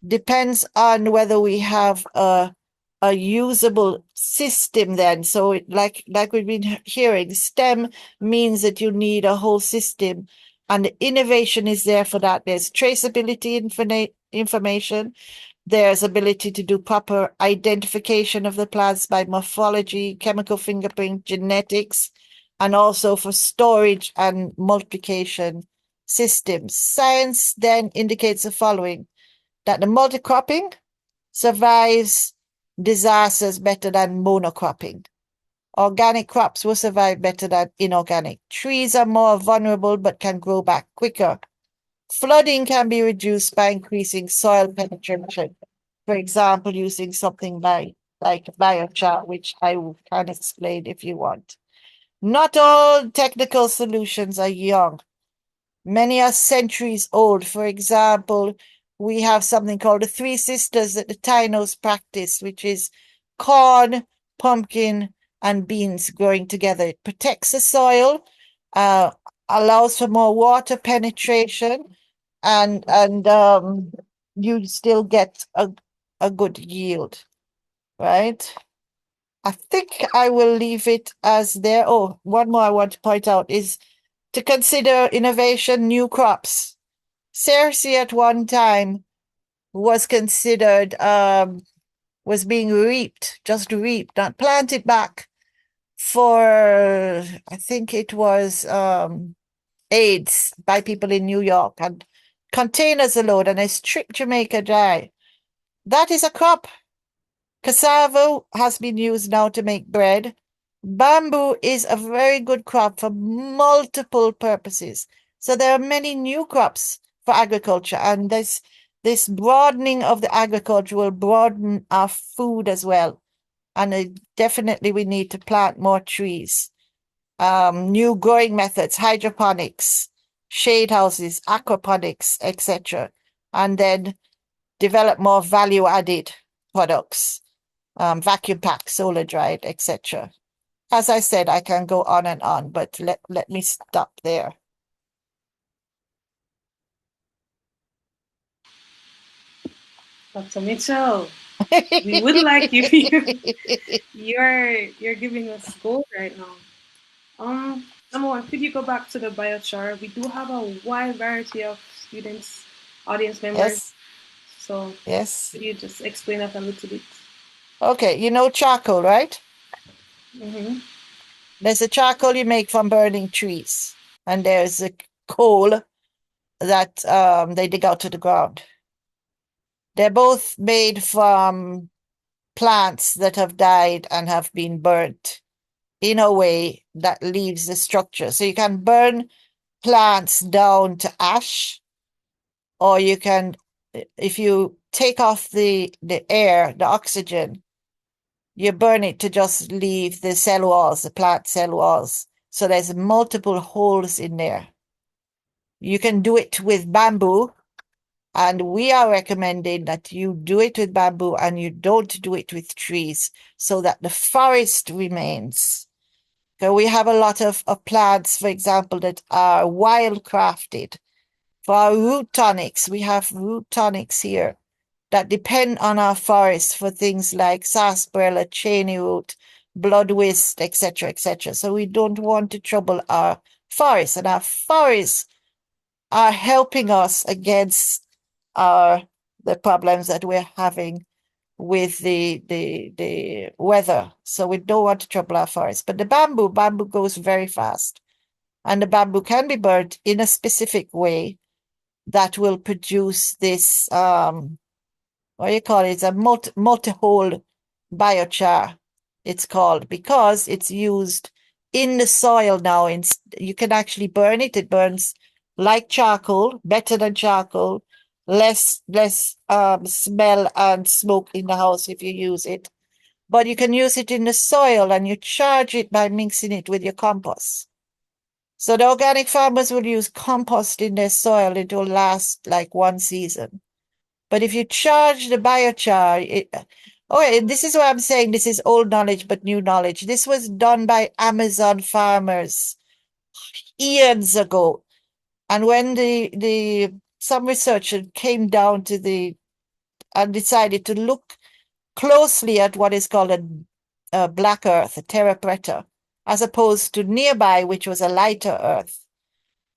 Speaker 6: Depends on whether we have a usable system then. So like we've been hearing, STEM means that you need a whole system, and the innovation is there for that. There's traceability information. There's ability to do proper identification of the plants by morphology, chemical fingerprint, genetics, and also for storage and multiplication systems. Science then indicates the following: that the multi-cropping survives disasters better than monocropping. Organic crops will survive better than inorganic. Trees are more vulnerable but can grow back quicker. Flooding can be reduced by increasing soil penetration. For example, using something like biochar, which I can explain if you want. Not all technical solutions are young. Many are centuries old. For example, we have something called the Three Sisters that the Tainos practice, which is corn, pumpkin, and beans growing together. It protects the soil, allows for more water penetration, and you still get a good yield, right? I think I will leave it as there. Oh, one more I want to point out is to consider innovation, new crops. Cersei at one time was considered, was being reaped, just reaped, not planted back for, I think it was AIDS by people in New York, and containers a load, and they stripped Jamaica dry. That is a crop. Cassava has been used now to make bread. Bamboo is a very good crop for multiple purposes. So there are many new crops for agriculture, and this broadening of the agriculture will broaden our food as well. And definitely we need to plant more trees. New growing methods, hydroponics, shade houses, aquaponics, etc. And then develop more value-added products, vacuum packed, solar dried, etc. As I said, I can go on and on, but let me stop there.
Speaker 2: Dr. Mitchell, we would like you. You're giving us gold right now. Number one, could you go back to the biochar? We do have a wide variety of students, audience members.
Speaker 6: Yes.
Speaker 2: So
Speaker 6: Yes.
Speaker 2: could you just explain that a little bit?
Speaker 6: Okay, you know charcoal, right?
Speaker 2: Mm-hmm.
Speaker 6: There's a charcoal you make from burning trees, and there's a coal that they dig out of the ground. They're both made from plants that have died and have been burnt in a way that leaves the structure. So you can burn plants down to ash, or you can, if you take off the air, the oxygen, you burn it to just leave the cell walls, the plant cell walls. So there's multiple holes in there. You can do it with bamboo, and we are recommending that you do it with bamboo and you don't do it with trees so that the forest remains. So we have a lot of plants, for example, that are wildcrafted. For our root tonics, we have root tonics here that depend on our forests for things like sarsaparilla, cheney root, bloodwist, etc., etc. So we don't want to trouble our forests, and our forests are helping us against the problems that we're having with the weather. So we don't want to trouble our forests. But the bamboo goes very fast, and the bamboo can be burnt in a specific way that will produce this what you call it? It's a multi-hole biochar, it's called, because it's used in the soil now. You can actually burn it. It burns like charcoal, better than charcoal, less smell and smoke in the house if you use it. But you can use it in the soil, and you charge it by mixing it with your compost. So the organic farmers will use compost in their soil. It will last like one season. But if you charge the biochar, this is why I'm saying this is old knowledge but new knowledge. This was done by Amazon farmers eons ago. And when some researcher came down to and decided to look closely at what is called a black earth, a terra preta, as opposed to nearby, which was a lighter earth,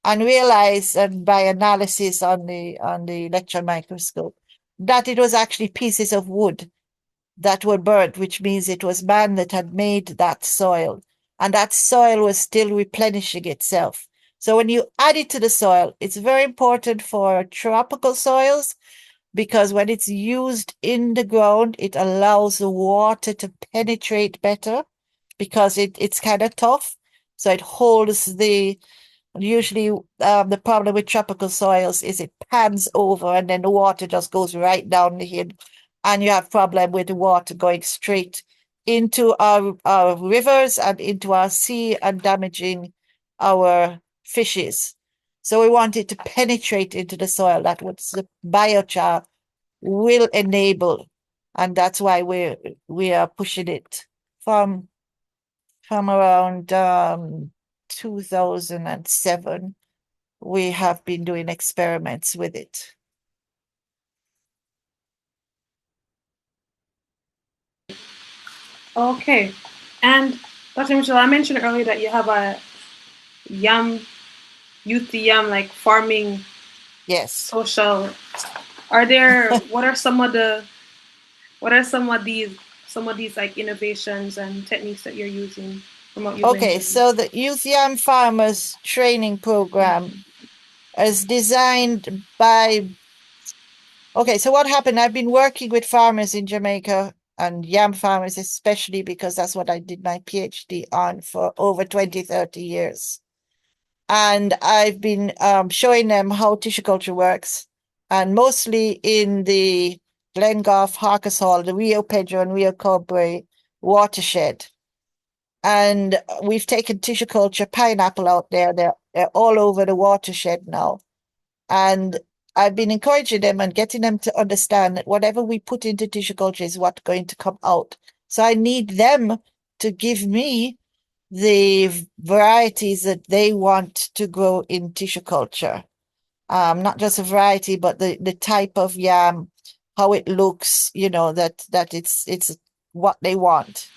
Speaker 6: and realized, and by analysis on the electron microscope, that it was actually pieces of wood that were burnt, which means it was man that had made that soil, and that soil was still replenishing itself. So when you add it to the soil, it's very important for tropical soils, because when it's used in the ground, it allows the water to penetrate better, because it's kind of tough. So it holds usually the problem with tropical soils is it pans over and then the water just goes right down the hill. And you have problem with the water going straight into our rivers and into our sea and damaging our fishes. So we want it to penetrate into the soil. That what the biochar will enable. And that's why we are pushing it from around 2007. We have been doing experiments with it.
Speaker 2: Okay. And Dr. Michelle, I mentioned earlier that you have a youth yam like farming
Speaker 6: Yes.
Speaker 2: social. Are there what are some of these like innovations and techniques that you're using from what you've
Speaker 6: Okay,
Speaker 2: mentioned?
Speaker 6: so the Youth Yam Farmers Training Program is designed by. Okay, so what happened? I've been working with farmers in Jamaica, and yam farmers especially, because that's what I did my PhD on for over 20, 30 years. And I've been showing them how tissue culture works, and mostly in the Glengarth, Harkesall, the Rio Pedro and Rio Cobre watershed. And we've taken tissue culture pineapple out there. They're all over the watershed now. And I've been encouraging them and getting them to understand that whatever we put into tissue culture is what's going to come out. So I need them to give me the varieties that they want to grow in tissue culture. Not just a variety, but the type of yam, how it looks, that it's what they want.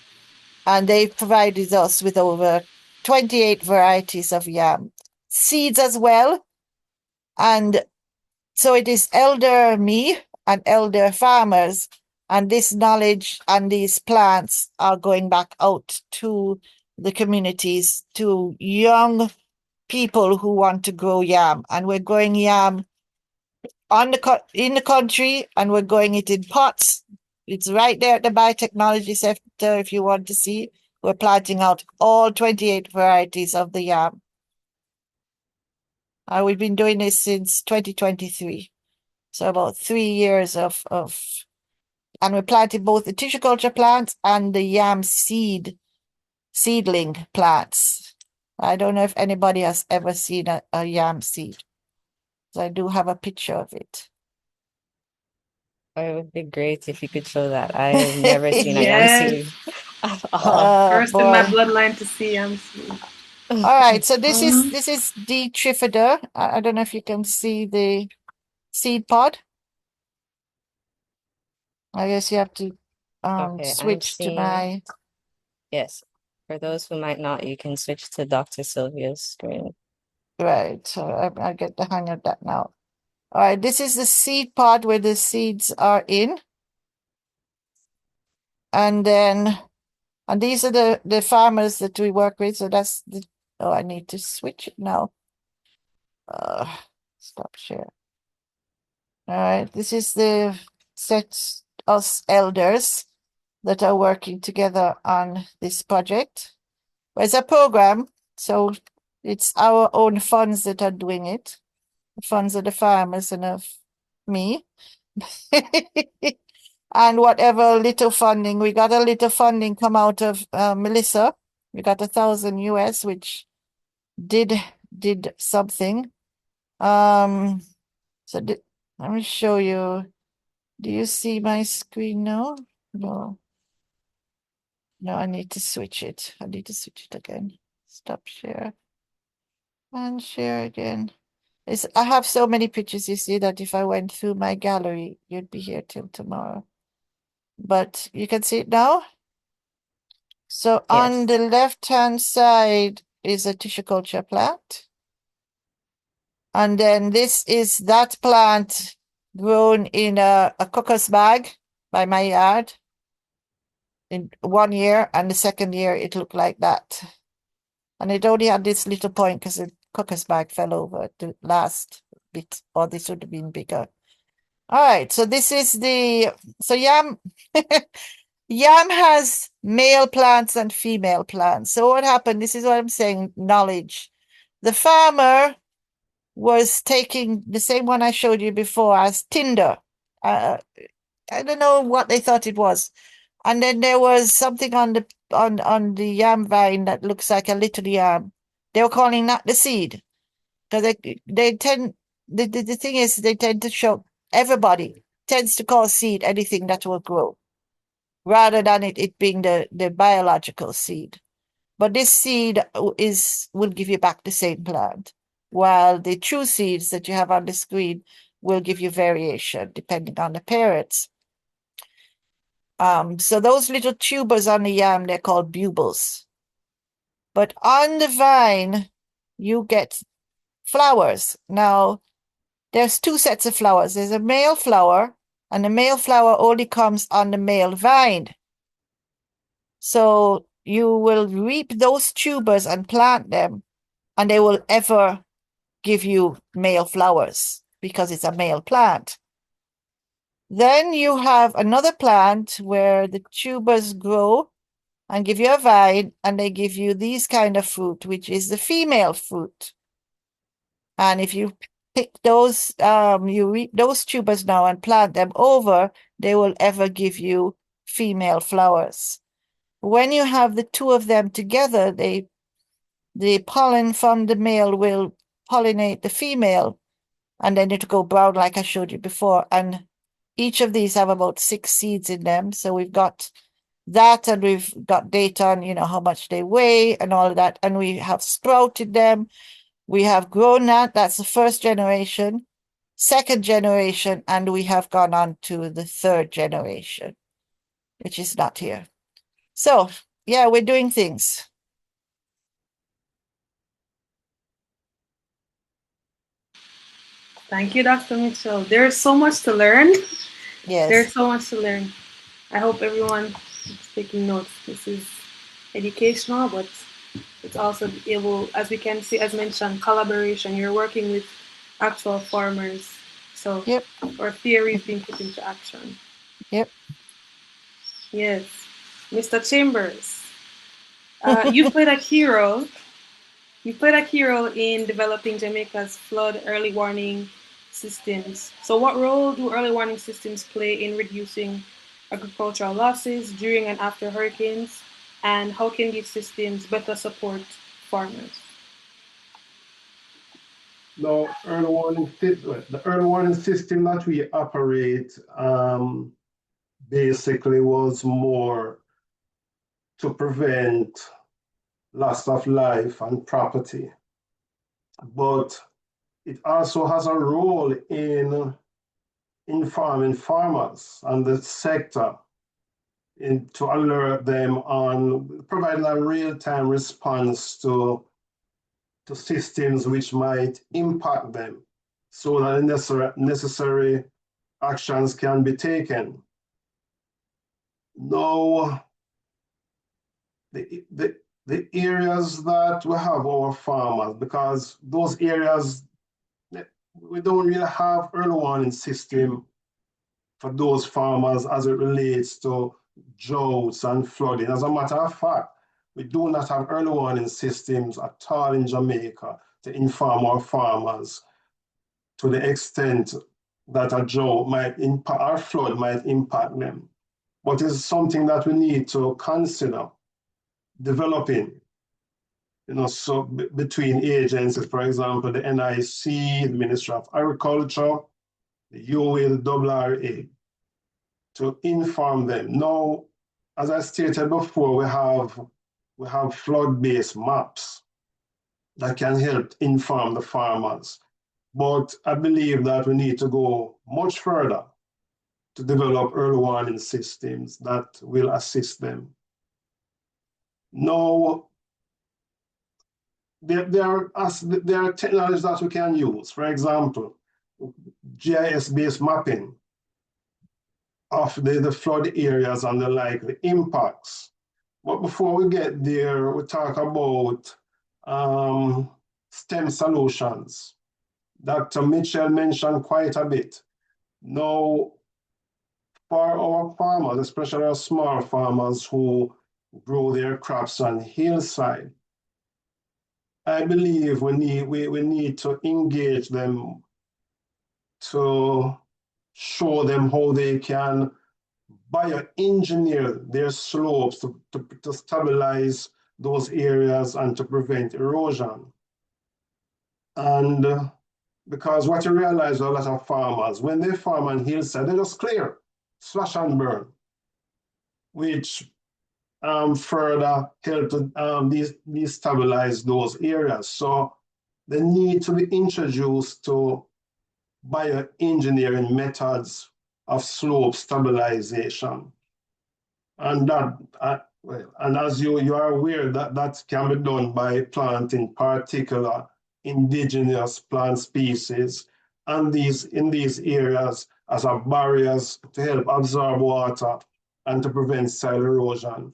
Speaker 6: And they provided us with over 28 varieties of yam. Seeds as well. And so it is elder me and elder farmers, and this knowledge and these plants are going back out to the communities, to young people who want to grow yam. And we're growing yam in the country, and we're growing it in pots. It's right there at the biotechnology center if you want to see. We're planting out all 28 varieties of the yam. We've been doing this since 2023. So about 3 years and we're planting both the tissue culture plants and the yam seedling plants. I don't know if anybody has ever seen a yam seed. So I do have a picture of it.
Speaker 1: It would be great if you could show that. I've never seen a yam
Speaker 2: Yes.
Speaker 1: seed at all.
Speaker 2: First in my bloodline to see yam seed.
Speaker 6: All right, so this is D. trifida. I don't know if you can see the seed pod. I guess you have to
Speaker 1: Okay,
Speaker 6: switch to my.
Speaker 1: Yes, for those who might not, you can switch to Dr. Sylvia's screen.
Speaker 6: Right, so I get the hang of that now. All right, this is the seed pod where the seeds are in. And these are the farmers that we work with. So that's I need to switch it now. Stop share. All right, this is the us elders that are working together on this project. Well, it's a program, so it's our own funds that are doing it. The funds of the farmers and of me. And whatever little funding, we got a little funding come out of Melissa. We got 1,000 US, which did something. So let me show you. Do you see my screen now? No. No, I need to switch it. I need to switch it again. Stop share. And share again. I have so many pictures, you see, that if I went through my gallery, you'd be here till tomorrow. But you can see it now. So on
Speaker 1: Yes.
Speaker 6: the left-hand side is a tissue culture plant. And then this is that plant grown in a cocos bag by my yard in 1 year, and the second year it looked like that. And it only had this little point because the cocos bag fell over the last bit, or this would have been bigger. All right, so this is so yam yam has male plants and female plants. So what happened, this is what I'm saying, knowledge. The farmer was taking the same one I showed you before as tinder. I don't know what they thought it was. And then there was something on the yam vine that looks like a little yam. They were calling that the seed. Because they tend the thing is they tend to show everybody tends to call seed anything that will grow, rather than it being the biological seed. But this seed will give you back the same plant, while the true seeds that you have on the screen will give you variation depending on the parents. So those little tubers on the yam, they're called bulbs. But on the vine, you get flowers. Now, there's two sets of flowers. There's a male flower, and the male flower only comes on the male vine. So you will reap those tubers and plant them, and they will ever give you male flowers because it's a male plant. Then you have another plant where the tubers grow and give you a vine, and they give you these kind of fruit, which is the female fruit. And if you pick those, you reap those tubers now and plant them over, they will ever give you female flowers. When you have the two of them together, the pollen from the male will pollinate the female, and then it'll go brown like I showed you before. And each of these have about 6 seeds in them. So we've got that, and we've got data on, how much they weigh and all of that. And we have sprouted them. We have grown that. That's the first generation, second generation, and we have gone on to the third generation, which is not here. So, yeah, we're doing things.
Speaker 2: Thank you, Dr. Mitchell. There's so much to learn.
Speaker 6: Yes.
Speaker 2: There's so much to learn. I hope everyone is taking notes. This is educational, but it's also able, as we can see, as mentioned, collaboration. You're working with actual farmers. So
Speaker 6: Yep.
Speaker 2: our theory is being put into action.
Speaker 6: Yep.
Speaker 2: Yes. Mr. Chambers, you played a key role. You played a key role in developing Jamaica's flood early warning systems. So what role do early warning systems play in reducing agricultural losses during and after hurricanes? And how can these systems better support farmers?
Speaker 5: Now, the early warning system that we operate basically was more to prevent loss of life and property. But it also has a role in informing farmers and the sector to alert them on providing a real-time response to systems which might impact them so that necessary actions can be taken. Now, the areas that we have our farmers, because those areas, we don't really have early warning system for those farmers as it relates to droughts and flooding. As a matter of fact, we do not have early warning systems at all in Jamaica to inform our farmers to the extent that a drought might impact or flood might impact them. But it's something that we need to consider developing, so between agencies, for example, the NIC, the Ministry of Agriculture, the UA, the RRA, to inform them. Now, as I stated before, we have flood-based maps that can help inform the farmers. But I believe that we need to go much further to develop early warning systems that will assist them. Now, there are technologies that we can use. For example, GIS-based mapping of the flood areas and the likely impacts. But before we get there, we talk about S.T.E.M solutions. Dr. Mitchell mentioned quite a bit. Now, for our farmers, especially our small farmers who grow their crops on hillside, I believe we need to engage them to show them how they can bioengineer their slopes to stabilize those areas and to prevent erosion. And because what you realize, a lot of farmers, when they farm on hillside, they just clear, slash and burn, which further help to destabilize those areas. So they need to be introduced to bioengineering methods of slope stabilization. And and as you are aware, that can be done by planting particular indigenous plant species and in these areas as a barriers to help absorb water and to prevent soil erosion.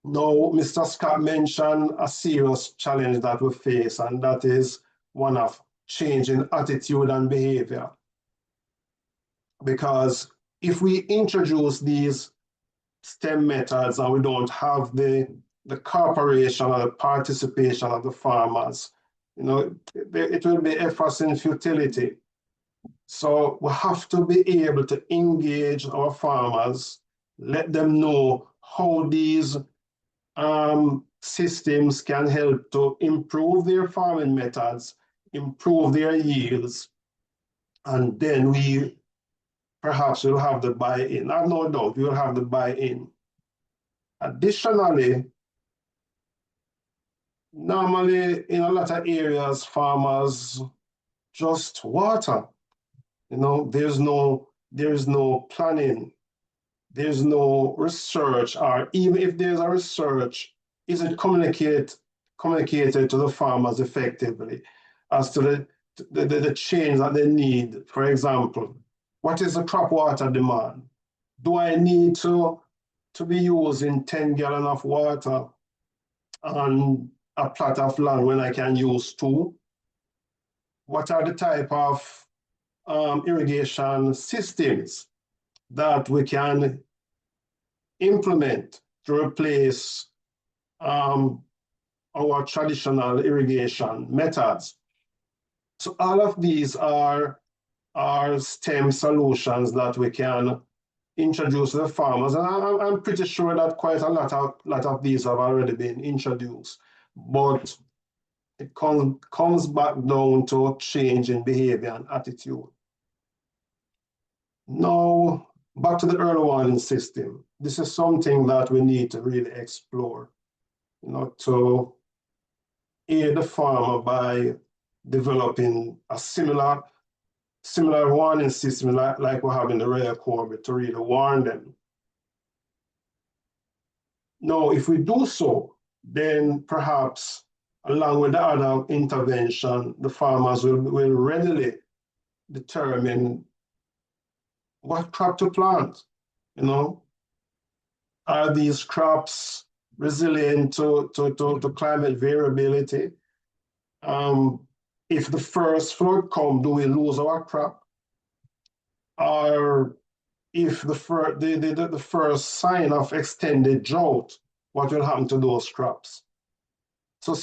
Speaker 5: Now, Mr. Scott mentioned a serious challenge that we face, and that is one of changing attitude and behavior. Because if we introduce these S.T.E.M methods and we don't have the cooperation or the participation of the farmers, it will be efforts in futility. So we have to be able to engage our farmers, let them know how these systems can help to improve their farming methods, improve their yields, and then we perhaps will have the buy-in. I have no doubt we will have the buy-in. Additionally, normally in a lot of areas, farmers just water. There's no planning, there's no research, or even if there's a research, is it communicated to the farmers effectively as to the change that they need? For example, what is the crop water demand? Do I need to be using 10 gallons of water on a plot of land when I can use 2? What are the type of irrigation systems that we can implement to replace our traditional irrigation methods? So all of these are S.T.E.M solutions that we can introduce to the farmers, and I'm pretty sure that quite a lot of these have already been introduced, but it comes back down to change in behavior and attitude. Now, back to the early warning system. This is something that we need to really explore, to aid the farmer by developing a similar warning system like we have in the Royal Corps to really warn them. Now, if we do so, then perhaps along with the other intervention, the farmers will readily determine what crop to plant. Are these crops resilient to climate variability? If the first flood comes, do we lose our crop? Or if the first sign of extended drought, what will happen to those crops? So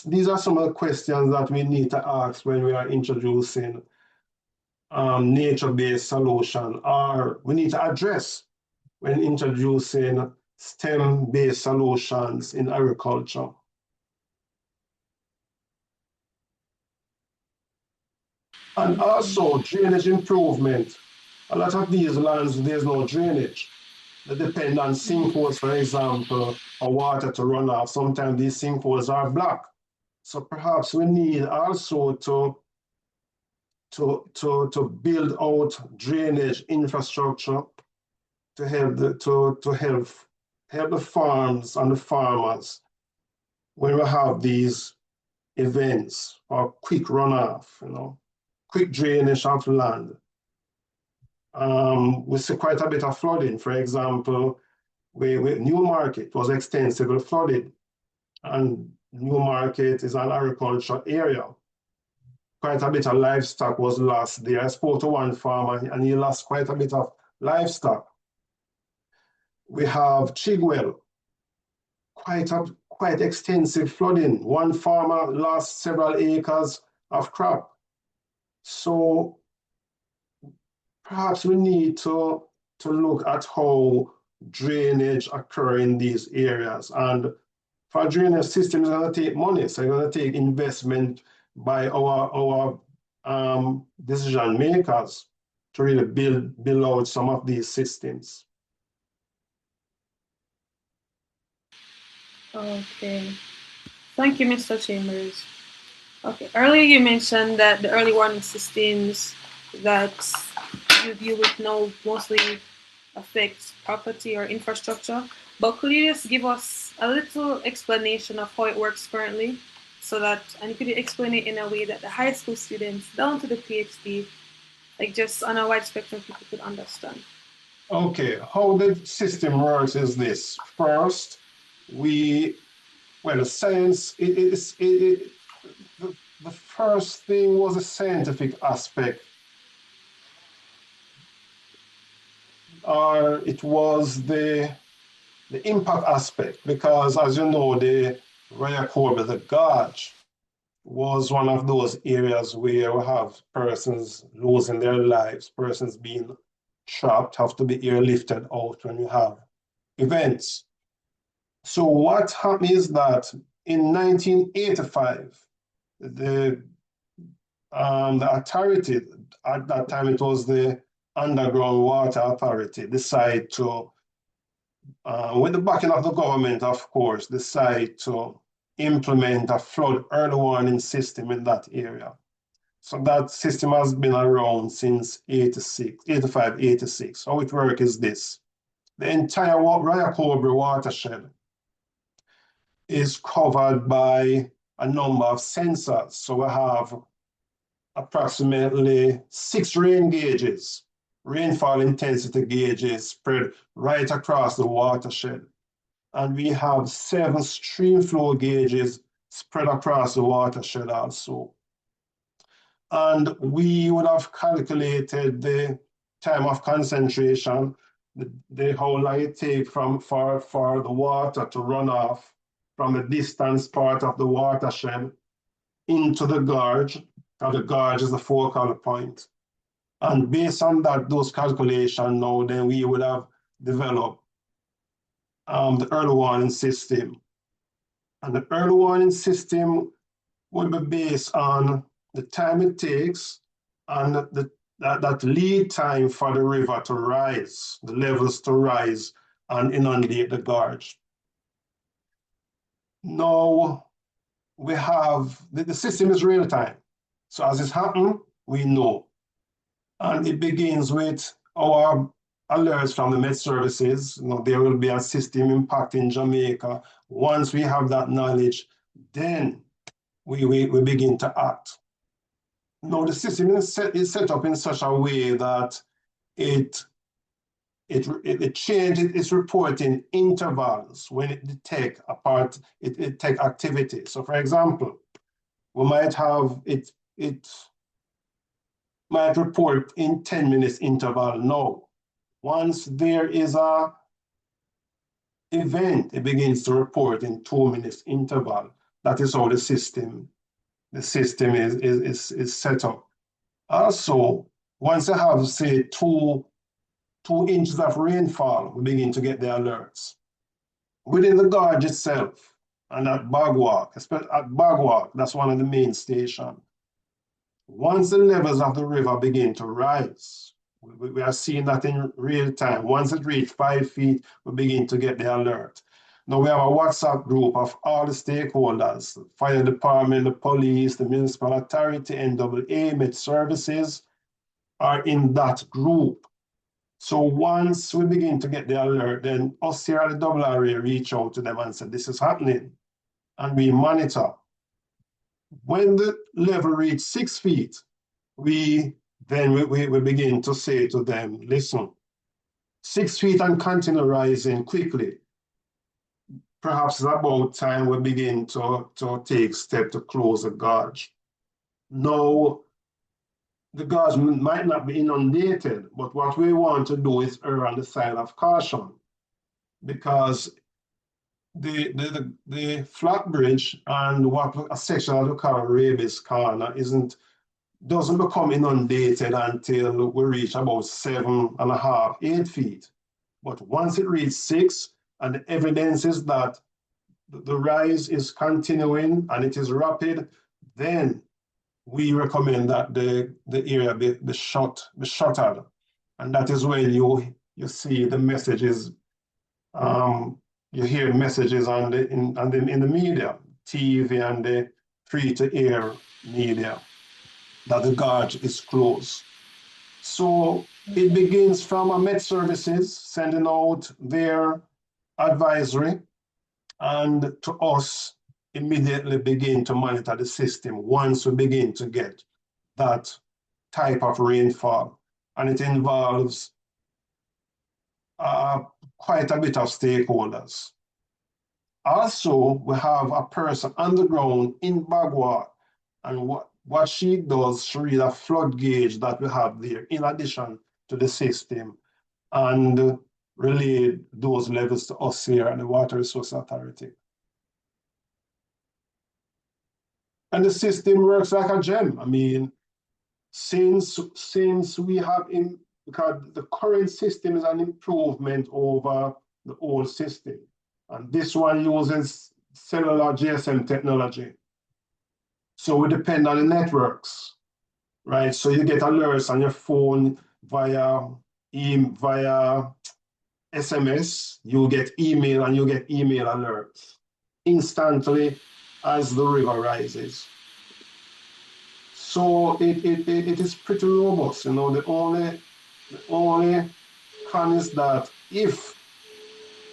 Speaker 5: these are some of the questions that we need to ask when we are introducing nature-based solution, or we need to address when introducing STEM-based solutions in agriculture. And also drainage improvement. A lot of these lands, there's no drainage. They depend on sinkholes, for example, for water to run off. Sometimes these sinkholes are blocked. So perhaps we need also to build out drainage infrastructure to help the farms and the farmers when we have these events or quick runoff, quick drainage of land. We see quite a bit of flooding. For example, Newmarket was extensively flooded, and Newmarket is an agricultural area. Quite a bit of livestock was lost there. I spoke to one farmer and he lost quite a bit of livestock. We have Chigwell, quite extensive flooding. One farmer lost several acres of crop. So perhaps we need to look at how drainage occur in these areas. And for a drainage system, it's going to take money. So it's going to take investment by our decision makers to really build out some of these systems.
Speaker 2: Okay. Thank you, Mr. Chambers. Okay. Earlier you mentioned that the early warning systems that you deal with now mostly affect property or infrastructure, but could you just give us a little explanation of how it works currently? And could you explain it in a way that the high school students down to the PhD, like just on a wide spectrum, people could understand?
Speaker 5: Okay, how the system works is this. First, science, the first thing was a scientific aspect, or it was the impact aspect, because as you know, the Rayakobe, the gorge, was one of those areas where we have persons losing their lives, persons being trapped, have to be airlifted out when you have events. So what happened is that in 1985, the authority, at that time it was the Underground Water Authority, decided to, with the backing of the government, of course, decide to implement a flood early warning system in that area. So that system has been around since 85, 86. How it works is this. The entire Rayakobe watershed is covered by a number of sensors. So we have approximately 6 rain gauges, rainfall intensity gauges spread right across the watershed. And we have 7 stream flow gauges spread across the watershed also. And we would have calculated the time of concentration, how long it takes for the water to run off from the distance part of the watershed into the gorge. Now the gorge is the focal point. And based on those calculations now, then we would have developed the early warning system. And the early warning system will be based on the time it takes and that lead time for the river to rise, the levels to rise and inundate the gorge. Now, we have, the system is real time. So as it's happened, we know. And it begins with our alerts from the Met Services. There will be a system impact in Jamaica. Once we have that knowledge, then we begin to act. Now, the system is set up in such a way that it changes its reporting intervals when it detects it take activity. So, for example, we might have it might report in 10 minutes interval now. Once there is a event, it begins to report in 2 minutes interval. That is how the system is set up. Also, Once you have, say, 2 inches of rainfall, we begin to get the alerts. Within the gorge itself, and at Bagwalk, especially at Bagwalk, that's one of the main stations. Once the levels of the river begin to rise, we are seeing that in real time. Once it reaches 5 feet, we begin to get the alert. Now we have a WhatsApp group of all the stakeholders, the fire department, the police, the municipal authority, NAA, Met Services are in that group. So once we begin to get the alert, then us here at the RRA reach out to them and say, this is happening. And we monitor. When the level reaches 6 feet, we begin to say to them, listen, 6 feet and continue rising quickly. Perhaps it's about time we begin to take steps to close the gorge. Now, the gorge might not be inundated, but what we want to do is err on the side of caution, because the flat bridge and what a section of the car Rabies Corner doesn't become inundated until we reach about 7.5, 8 feet. But once it reaches 6, and the evidence is that the rise is continuing and it is rapid, then we recommend that the area be shuttered. And that is when you see the messages, you hear messages in the media, TV and the free-to-air media, that the gorge is closed. So it begins from a Met Services sending out their advisory, and to us immediately begin to monitor the system once we begin to get that type of rainfall. And it involves quite a bit of stakeholders. Also, we have a person on the ground in Bagua, and what she does, she reads a flood gauge that we have there in addition to the system, and relay those levels to us here at the Water Resource Authority. And the system works like a gem. I mean, since we have, because the current system is an improvement over the old system. And this one uses cellular GSM technology. So we depend on the networks, right? So you get alerts on your phone via SMS, you get email, and you get email alerts instantly as the river rises. So it is pretty robust. You know, the only con is that if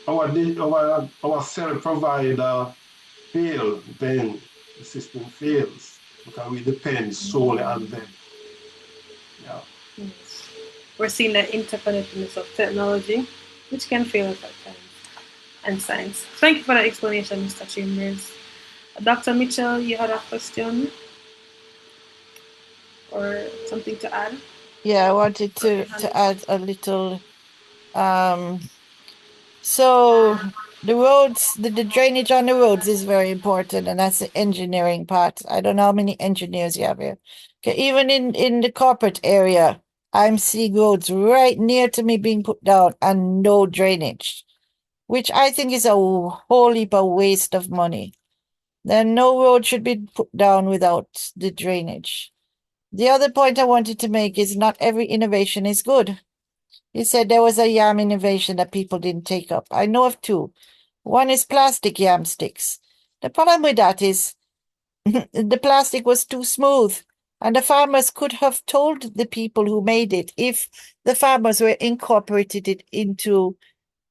Speaker 5: our cell provider fail, then the system fails, because we depend solely on them. Yeah.
Speaker 2: Yes. We're seeing the interconnectedness of technology, which can fail us at times, and science. Thank you for that explanation, Mr. Chambers. Dr. Mitchell, you had a question or something to add?
Speaker 6: Yeah, I wanted to add a little. So the roads, the drainage on the roads is very important, and that's the engineering part. I don't know how many engineers you have here. Okay, even in the corporate area, I'm seeing roads right near to me being put down and no drainage, which I think is a whole heap of waste of money. Then no road should be put down without the drainage. The other point I wanted to make is not every innovation is good. You said there was a yam innovation that people didn't take up. I know of 2. One is plastic yam sticks. The problem with that is the plastic was too smooth, and the farmers could have told the people who made it if the farmers were incorporated it into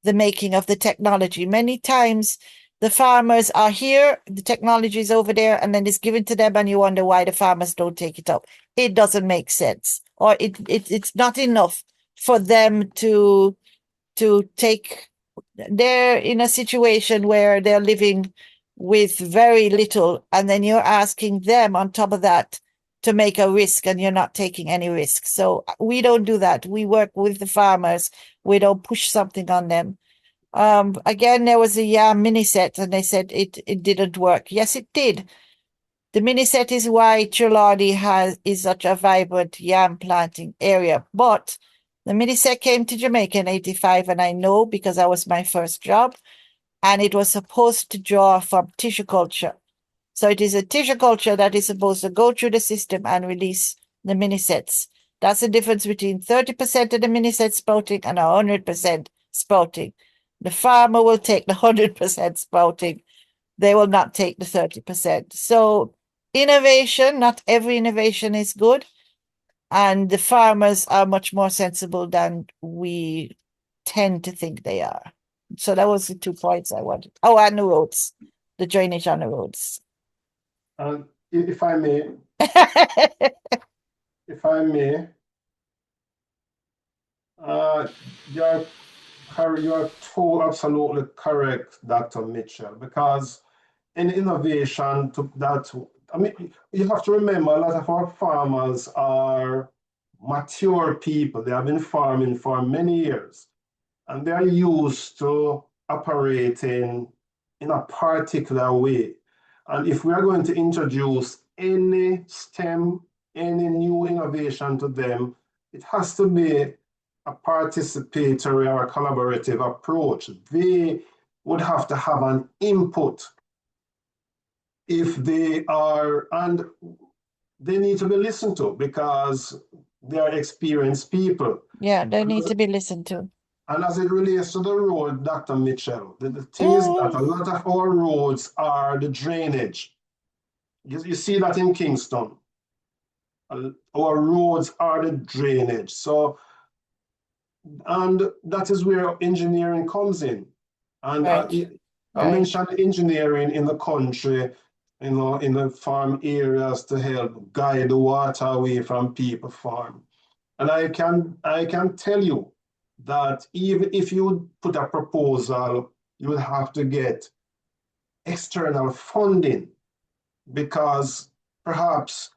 Speaker 6: the making of the technology. Many times the farmers are here, the technology is over there, and then it's given to them, and you wonder why the farmers don't take it up. It doesn't make sense, or it's not enough for them to take. They're in a situation where they're living with very little, and then you're asking them on top of that to make a risk, and you're not taking any risk. So we don't do that. We work with the farmers. We don't push something on them. Again, there was a yam mini set, and they said it didn't work. Yes, it did. The Miniset is why Trelawney is such a vibrant yam planting area. But the Miniset came to Jamaica in 85, and I know because that was my first job, and it was supposed to draw from tissue culture. So it is a tissue culture that is supposed to go through the system and release the Minisets. That's the difference between 30% of the Miniset sprouting and 100% sprouting. The farmer will take the 100% sprouting. They will not take the 30%. So innovation, not every innovation is good. And the farmers are much more sensible than we tend to think they are. So that was the 2 points I wanted. Oh, and the roads, the drainage on the roads.
Speaker 5: If I may, you're absolutely correct, Dr. Mitchell, because in innovation you have to remember a lot of our farmers are mature people. They have been farming for many years, and they're used to operating in a particular way. And if we are going to introduce any STEM, any new innovation to them, it has to be a participatory or a collaborative approach. They would have to have an input if they are, and they need to be listened to because they are experienced people.
Speaker 6: Yeah, they need to be listened to.
Speaker 5: And as it relates to the road, Dr. Mitchell, the thing is that a lot of our roads are the drainage. You see that in Kingston. Our roads are the drainage. So, and that is where engineering comes in. And
Speaker 6: Right.
Speaker 5: I mentioned engineering in the country, in the farm areas to help guide the water away from people farm. And I can tell you that even if you put a proposal, you will have to get external funding because perhaps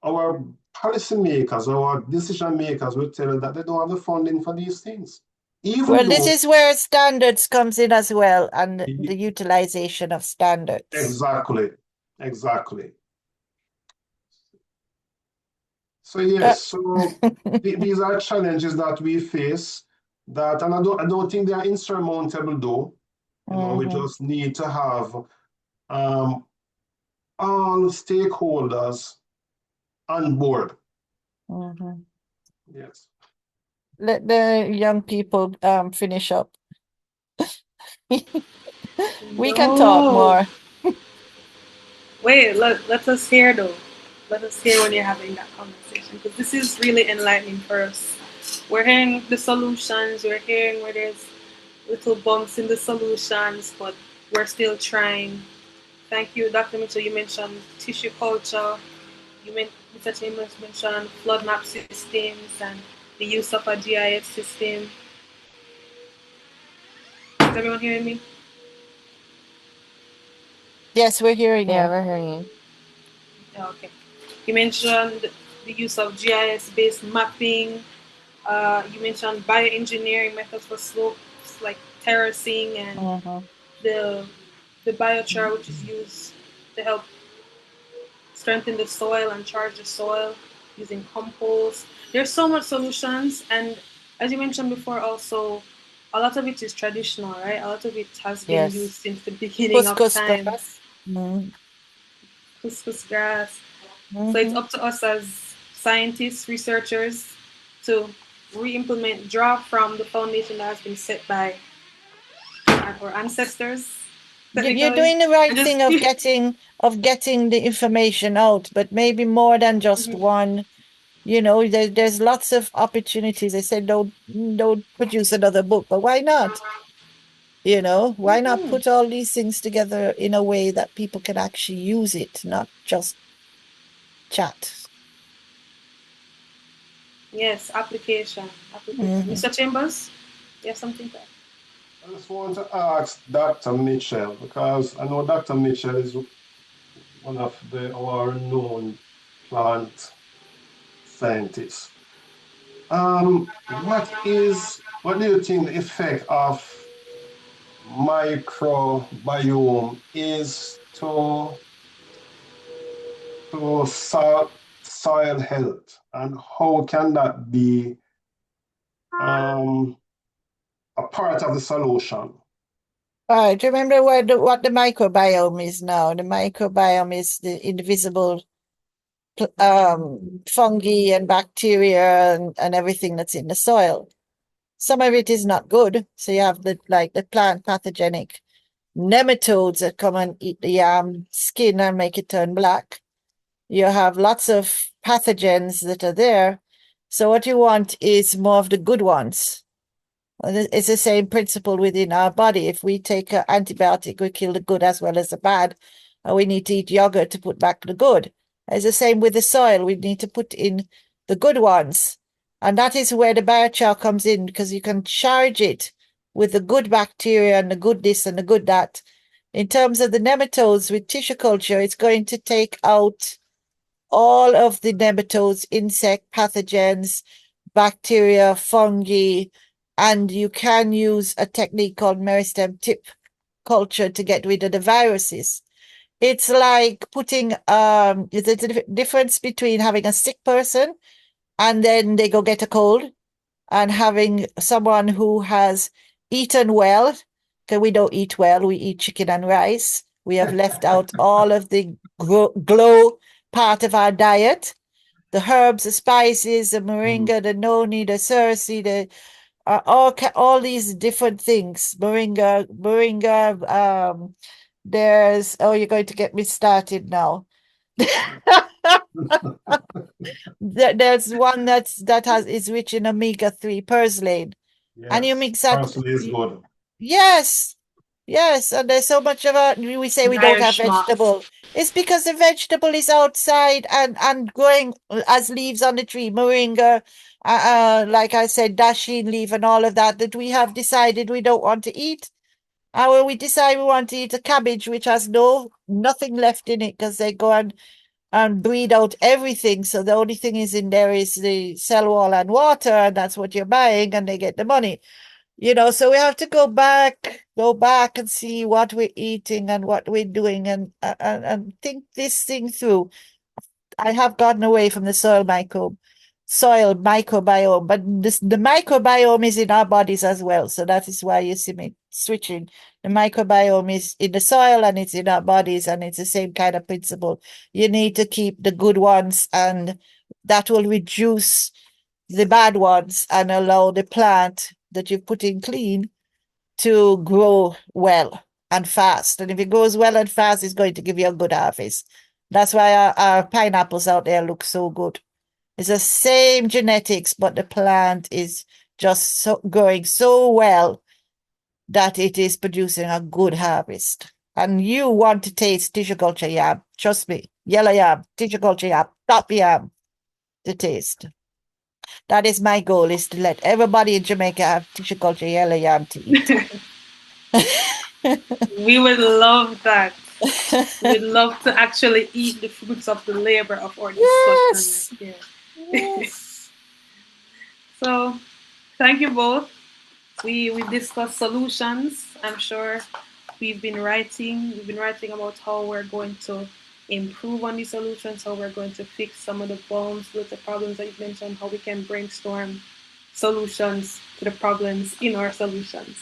Speaker 5: our policymakers, our decision makers will tell you that they don't have the funding for these things.
Speaker 6: Well, this is where standards comes in as well, and the utilization of standards.
Speaker 5: Exactly. So yes, so these are challenges that we face that, and I don't think they are insurmountable though. We just need to have all stakeholders on board. Yes.
Speaker 6: Let the young people finish up. We can talk more.
Speaker 2: Wait, let us hear though. Let us hear when you're having that conversation because this is really enlightening for us. We're hearing the solutions, we're hearing where there's little bumps in the solutions, but we're still trying. Thank you, Dr. Mitchell. You mentioned tissue culture. Mr. Chambers mentioned flood map systems and the use of a GIS system. Is everyone hearing me?
Speaker 6: Yes, we're hearing you.
Speaker 1: Yeah, we're hearing you.
Speaker 2: Okay. You mentioned the use of GIS-based mapping. You mentioned bioengineering methods for slopes like terracing and the biochar, which is used to help strengthen the soil and charge the soil using compost. There's so much solutions, and as you mentioned before, also a lot of it is traditional, right? A lot of it has been used since the beginning of time. Couscous grass. So it's up to us as scientists, researchers, to re-implement, draw from the foundation that has been set by our ancestors.
Speaker 6: You're doing the right thing of getting the information out, but maybe more than just one. There's lots of opportunities. I said don't produce another book, but why not? Why not put all these things together in a way that people can actually use it, not just chat.
Speaker 2: Yes, application. Mr. Chambers, you have something to add?
Speaker 5: I just want to ask Dr. Mitchell, because I know Dr. Mitchell is one of our known plant scientists. What do you think the effect of microbiome is to to soil health, and how can that be a part of the solution?
Speaker 6: All right, remember what the microbiome is now. The microbiome is the invisible fungi and bacteria and everything that's in the soil. Some of it is not good. So you have the plant pathogenic nematodes that come and eat the yam skin and make it turn black. You have lots of pathogens that are there. So what you want is more of the good ones. It's the same principle within our body. If we take an antibiotic, we kill the good as well as the bad. And we need to eat yogurt to put back the good. It's the same with the soil. We need to put in the good ones. And that is where the biochar comes in, because you can charge it with the good bacteria and the good this and the good that. In terms of the nematodes with tissue culture, it's going to take out all of the nematodes, insect pathogens, bacteria, fungi, and you can use a technique called meristem tip culture to get rid of the viruses. It's like putting there's a difference between having a sick person and then they go get a cold, and having someone who has eaten well, because we don't eat well, we eat chicken and rice. We have left out all of the glow part of our diet. The herbs, the spices, the moringa, the noni, the cerci, the all these different things. Moringa, there's you're going to get me started now. There's one is rich in omega-3 purslane.
Speaker 5: Yes,
Speaker 6: And you mix that.
Speaker 5: parsley is good.
Speaker 6: Yes. Yes, and there's so much of we say we don't have vegetable. It's because the vegetable is outside and growing as leaves on the tree, moringa, like I said, dasheen leaf and all of that we have decided we don't want to eat. And when we decide we want to eat a cabbage, which has nothing left in it because they go and breed out everything. So the only thing is in there is the cell wall and water, and that's what you're buying, and they get the money. So we have to go back and see what we're eating and what we're doing and think this thing through. I have gotten away from the soil microbiome, but the microbiome is in our bodies as well. So that is why you see me switching. The microbiome is in the soil and it's in our bodies, and it's the same kind of principle. You need to keep the good ones, and that will reduce the bad ones and allow the plant that you put in clean to grow well and fast. And if it grows well and fast, it's going to give you a good harvest. That's why our pineapples out there look so good. It's the same genetics, but the plant is just growing so well that it is producing a good harvest. And you want to taste tissue culture yam. Trust me. Yellow yam, tissue culture yam, top yam to taste. That is my goal, is to let everybody in Jamaica have tissue culture yellow yam to eat.
Speaker 2: We would love that. We'd love to actually eat the fruits of the labor of our discussion.
Speaker 6: Yes. Yes.
Speaker 2: So, thank you both. We discussed solutions. I'm sure we've been writing about how we're going to improve on these solutions, how we're going to fix some of the bones with the problems that you've mentioned, how we can brainstorm solutions to the problems in our solutions.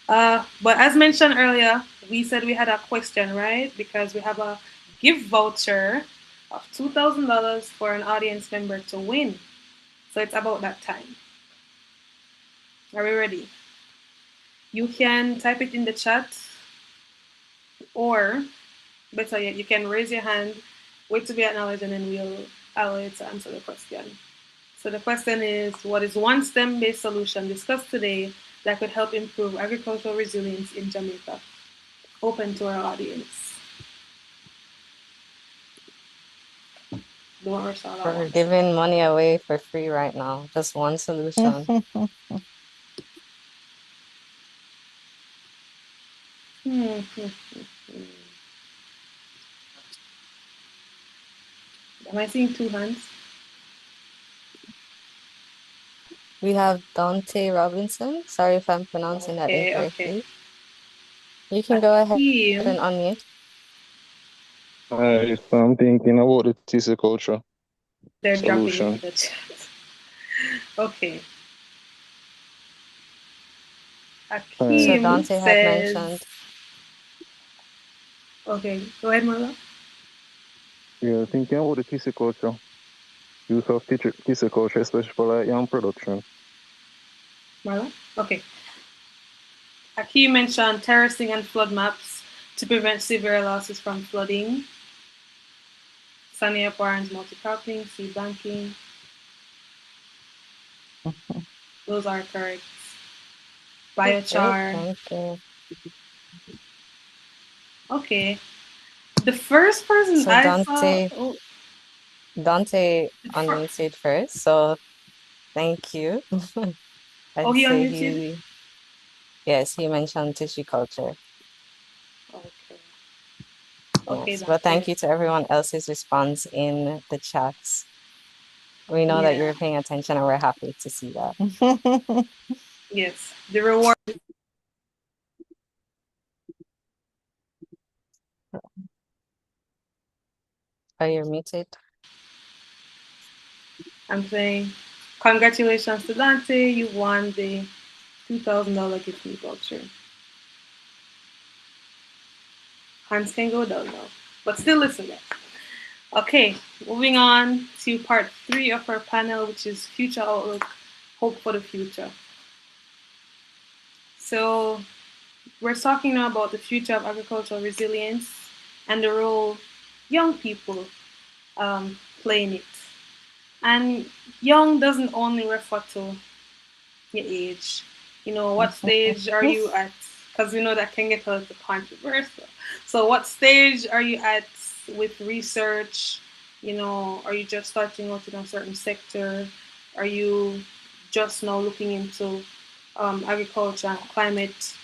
Speaker 2: But as mentioned earlier, we said we had a question, right? Because we have a gift voucher of $2,000 for an audience member to win. So it's about that time. Are we ready? You can type it in the chat, or better yet, you can raise your hand, wait to be acknowledged, and then we'll allow you to answer the question. So the question is, what is one STEM-based solution discussed today that could help improve agricultural resilience in Jamaica? Open to our audience.
Speaker 1: We're giving money away for free right now. Just one solution.
Speaker 2: Am I seeing two hands?
Speaker 1: We have Dante Robinson. Sorry if I'm pronouncing that incorrectly.
Speaker 2: Okay.
Speaker 1: You can go ahead and unmute.
Speaker 7: So I'm thinking about the tissueculture
Speaker 2: They're dropping into
Speaker 7: solution.
Speaker 2: the chat. Okay.
Speaker 1: So
Speaker 2: Akeem
Speaker 1: Dante had
Speaker 2: says,
Speaker 1: mentioned,
Speaker 2: okay, go ahead, Marla.
Speaker 7: Yeah, thinking about the tissueculture, use of tissueculture, especially for like young production.
Speaker 2: Marla? Okay. Akeem mentioned terracing and flood maps to prevent severe losses from flooding. Sunny Barnes multi-cropping, seed banking. Those are correct.
Speaker 1: great,
Speaker 2: Biochar.
Speaker 1: thank you.
Speaker 2: Okay. The first person
Speaker 1: So
Speaker 2: I saw.
Speaker 1: Dante unmuted first, so thank you. I'd
Speaker 2: He
Speaker 1: say
Speaker 2: unmuted?
Speaker 1: yes, he mentioned tissue culture.
Speaker 2: Okay. Okay,
Speaker 1: Yes, but
Speaker 2: Dante.
Speaker 1: thank you to everyone else's response in the chats. We know that
Speaker 2: Yeah.
Speaker 1: you're paying attention and we're happy to see that.
Speaker 2: Yes. The reward.
Speaker 1: Are you muted?
Speaker 2: I'm saying, congratulations to Dante. You won the $2,000 gift voucher. Hands can go down now. But still listen there. Okay, moving on to part 3 of our panel, which is Future Outlook, Hope for the Future. So we're talking now about the future of agricultural resilience and the role young people play in it. And young doesn't only refer to your age. You know, what stage are you at? Because we know that can get a little controversial. So, what stage are you at with research? You know, are you just starting out in a certain sector? Are you just now looking into agriculture and climate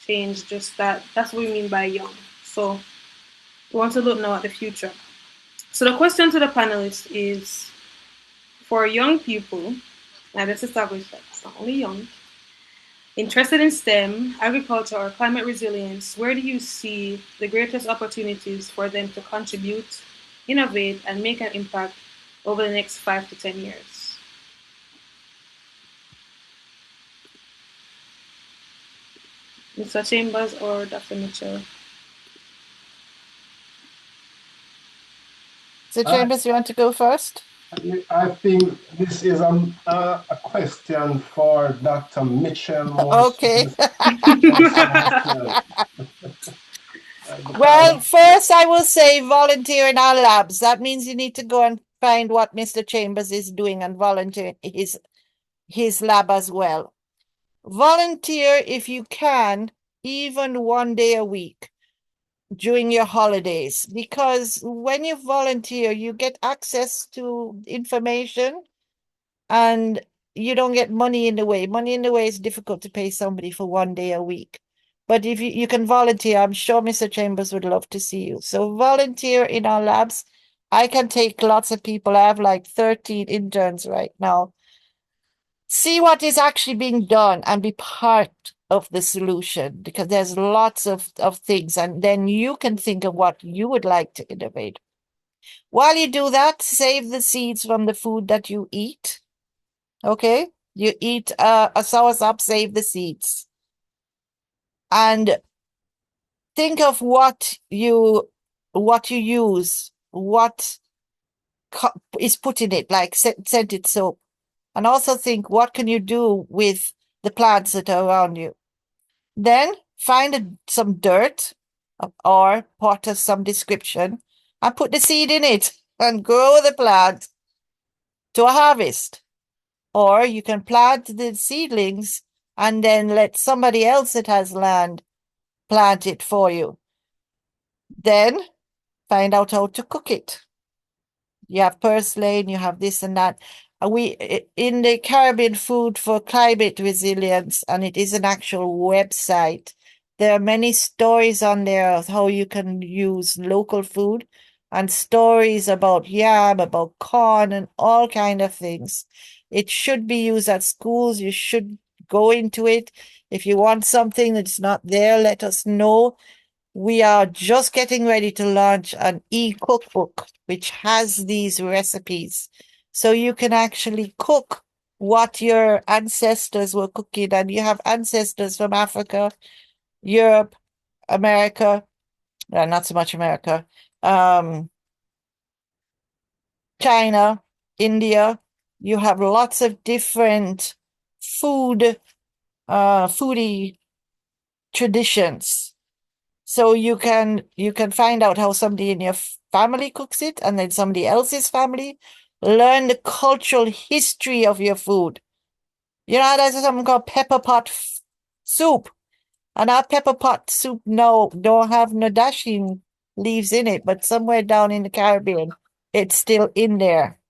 Speaker 2: change? Just that. That's what we mean by young. So, we want to look now at the future. So, the question to the panelists is for young people, now let's establish that it's not only young, interested in STEM, agriculture, or climate resilience, where do you see the greatest opportunities for them to contribute, innovate, and make an impact over the next 5 to 10 years? Mr. Chambers or Dr. Mitchell?
Speaker 6: So Chambers, you want to go first?
Speaker 5: I think this is a question for Dr. Mitchell more
Speaker 6: Okay.
Speaker 5: than myself.
Speaker 6: Well, first I will say volunteer in our labs. That means you need to go and find what Mr. Chambers is doing and volunteer in his lab as well. Volunteer if you can, even 1 day a week during your holidays, because when you volunteer, you get access to information and you don't get money in the way. Money in the way is difficult to pay somebody for 1 day a week. But if you can volunteer, I'm sure Mr. Chambers would love to see you. So volunteer in our labs. I can take lots of people. I have like 13 interns right now. See what is actually being done and be part of the solution, because there's lots of things, and then you can think of what you would like to innovate. While you do that, save the seeds from the food that you eat. Okay? You eat a soursop, save the seeds. And think of what you use, what is put in it, like scented soap. And also think, what can you do with the plants that are around you? Then find some dirt or pot of some description and put the seed in it and grow the plant to a harvest. Or you can plant the seedlings and then let somebody else that has land plant it for you. Then find out how to cook it. You have purslane, you have this and that. We in the Caribbean Food for Climate Resilience, and it is an actual website. There are many stories on there of how you can use local food and stories about yam, about corn, and all kind of things. It should be used at schools. You should go into it. If you want something that's not there, let us know. we are just getting ready to launch an e-cookbook, which has these recipes. So you can actually cook what your ancestors were cooking, and you have ancestors from Africa, Europe, America, not so much America, China, India. You have lots of different foodie traditions. So you can find out how somebody in your family cooks it, and then somebody else's family. Learn the cultural history of your food. You know, there's something called pepper pot soup. And our pepper pot soup now don't have no dashing leaves in it, but somewhere down in the Caribbean, it's still in there.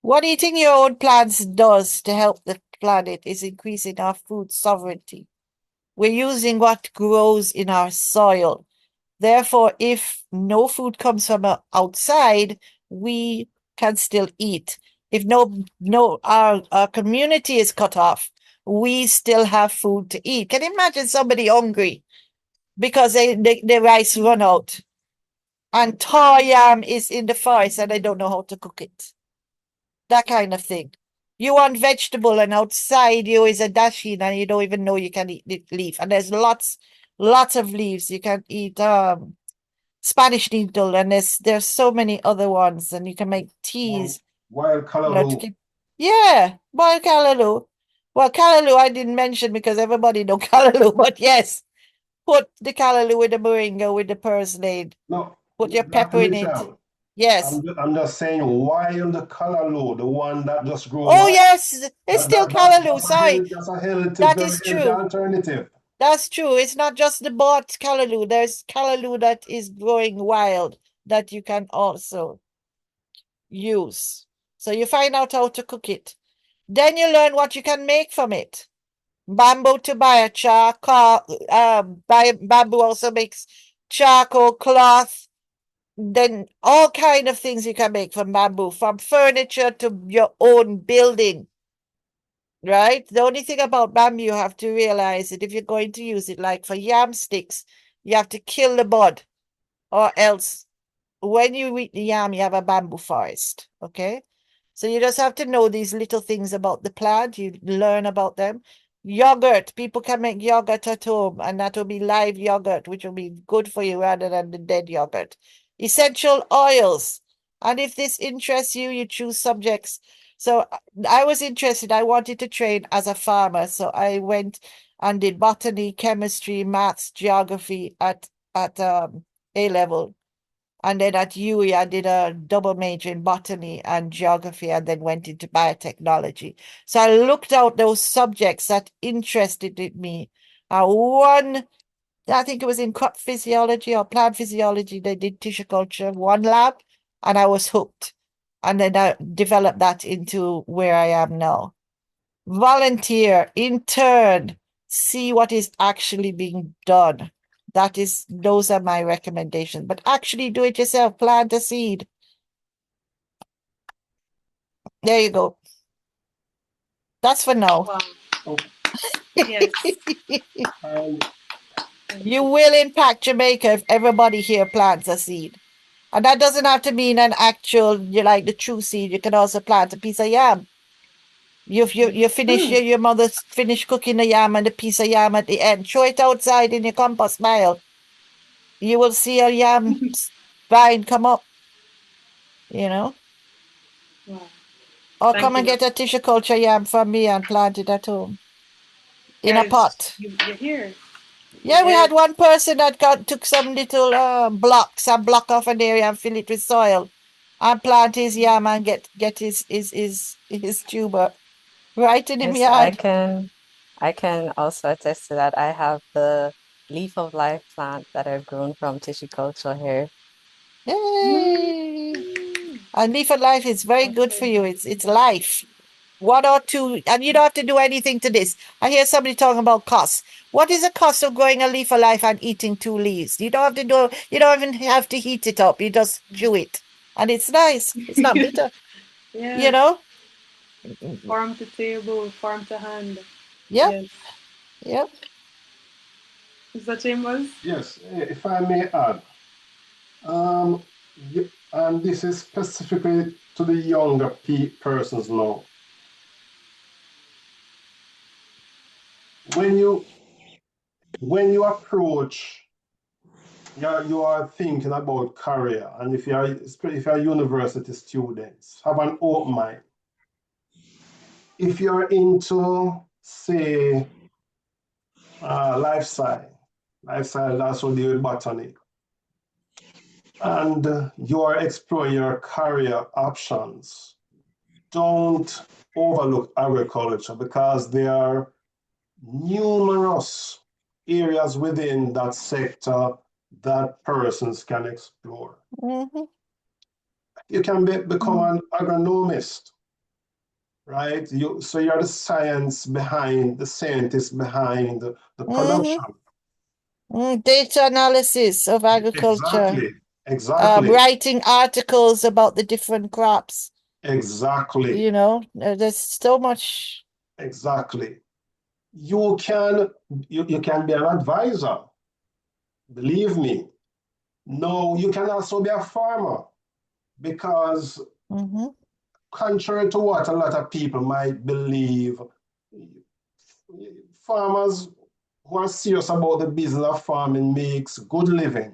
Speaker 6: What eating your own plants does to help the planet is increasing our food sovereignty. We're using what grows in our soil. Therefore, if no food comes from outside, we can still eat. If our community is cut off, we still have food to eat. Can you imagine somebody hungry because the rice run out and tar yam is in the forest and they don't know how to cook it? That kind of thing. You want vegetable and outside you is a dasheen and you don't even know you can eat the leaf. And there's lots of leaves. You can eat Spanish needle, and there's so many other ones, and you can make teas.
Speaker 5: Wild callaloo.
Speaker 6: Yeah, boiled callaloo. Well, callaloo I didn't mention because everybody know callaloo, but yes, put the callaloo with the moringa with the purslane.
Speaker 5: No,
Speaker 6: Put your
Speaker 5: Dr.
Speaker 6: pepper in it.
Speaker 5: Michelle,
Speaker 6: Yes.
Speaker 5: I'm just saying wild callaloo, the one that just grow
Speaker 6: Oh
Speaker 5: wild.
Speaker 6: yes, it's still callaloo. Sorry,
Speaker 5: That's a healthy,
Speaker 6: that
Speaker 5: very
Speaker 6: is
Speaker 5: healthy
Speaker 6: true.
Speaker 5: alternative.
Speaker 6: That's true. It's not just the bought callaloo. There's callaloo that is growing wild that you can also use. So you find out how to cook it. Then you learn what you can make from it. Bamboo to biochar, bamboo also makes charcoal, cloth, then all kind of things you can make from bamboo, from furniture to your own building. Right? The only thing about bamboo you have to realize that if you're going to use it, like for yam sticks, you have to kill the bud, or else when you eat the yam, you have a bamboo forest. Okay? So you just have to know these little things about the plant. You learn about them. Yogurt, people can make yogurt at home, and that will be live yogurt, which will be good for you rather than the dead yogurt. Essential oils. And if this interests you, you choose subjects. So I was interested. I wanted to train as a farmer. So I went and did botany, chemistry, maths, geography at A level. And then at UE, I did a double major in botany and geography, and then went into biotechnology. So I looked out those subjects that interested me. One, I think it was in crop physiology or plant physiology, they did tissue culture, one lab, and I was hooked. And then I developed that into where I am now. Volunteer, intern, see what is actually being done. Those are my recommendations. But actually do it yourself. Plant a seed. There you go. That's for now.
Speaker 2: Wow.
Speaker 5: Oh,
Speaker 2: Yes.
Speaker 6: You will impact Jamaica if everybody here plants a seed. And that doesn't have to mean an actual, like the true seed. You can also plant a piece of yam. You finish your mother's finished cooking the yam and the piece of yam at the end. Throw it outside in your compost pile. You will see a yam vine come up, you know.
Speaker 2: Wow.
Speaker 6: Or
Speaker 2: Thank
Speaker 6: come
Speaker 2: you,
Speaker 6: and get a tissue culture yam from me and plant it at home in a
Speaker 2: guys.
Speaker 6: pot.
Speaker 2: You're here.
Speaker 6: Yeah, we
Speaker 2: Yes.
Speaker 6: had one person that took some little blocks and block off an area and fill it with soil and plant his yam and get his tuber right in him
Speaker 1: Yes, I
Speaker 6: yard.
Speaker 1: can also attest to that. I have the leaf of life plant that I've grown from tissue culture here.
Speaker 6: Yay! And leaf of life is very good for you. It's life. One or two, and you don't have to do anything to this. I hear somebody talking about cost. What is the cost of growing a leaf of life and eating 2 leaves? You don't even have to heat it up. You just chew it. And it's nice. It's not bitter. You
Speaker 2: Yes.
Speaker 6: know?
Speaker 2: Farm to table, farm to hand.
Speaker 6: Yep,
Speaker 2: Yes.
Speaker 6: yep.
Speaker 2: Mr. Chambers?
Speaker 5: Yes, if I may add, um, and this is specifically to the younger persons now. When you approach, you are thinking about career, and if you're university students, have an open mind. If you're into, say, lifestyle also deal with botany, and you are exploring your career options, don't overlook agriculture because there are numerous areas within that sector that persons can explore.
Speaker 6: Mm-hmm.
Speaker 5: You can become an agronomist, right? So you're the scientist behind the
Speaker 6: Mm-hmm.
Speaker 5: production.
Speaker 6: Data analysis of agriculture,
Speaker 5: Exactly,
Speaker 6: writing articles about the different crops.
Speaker 5: exactly,
Speaker 6: There's so much.
Speaker 5: exactly. You can be an advisor, believe me. No, you can also be a farmer because
Speaker 6: Mm-hmm.
Speaker 5: contrary to what a lot of people might believe, farmers who are serious about the business of farming makes good living.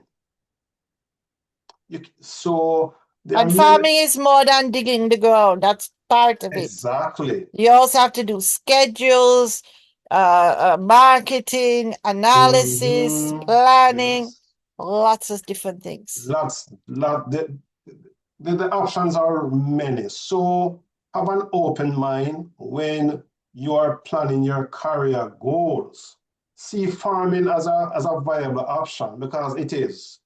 Speaker 5: So there are
Speaker 6: And
Speaker 5: many.
Speaker 6: farming is more than digging the ground. That's part of it.
Speaker 5: Exactly.
Speaker 6: You also have to do schedules, marketing, analysis, planning,
Speaker 5: Yes.
Speaker 6: lots of different things.
Speaker 5: The options are many. So have an open mind when you are planning your career goals. See farming as a viable option because it is.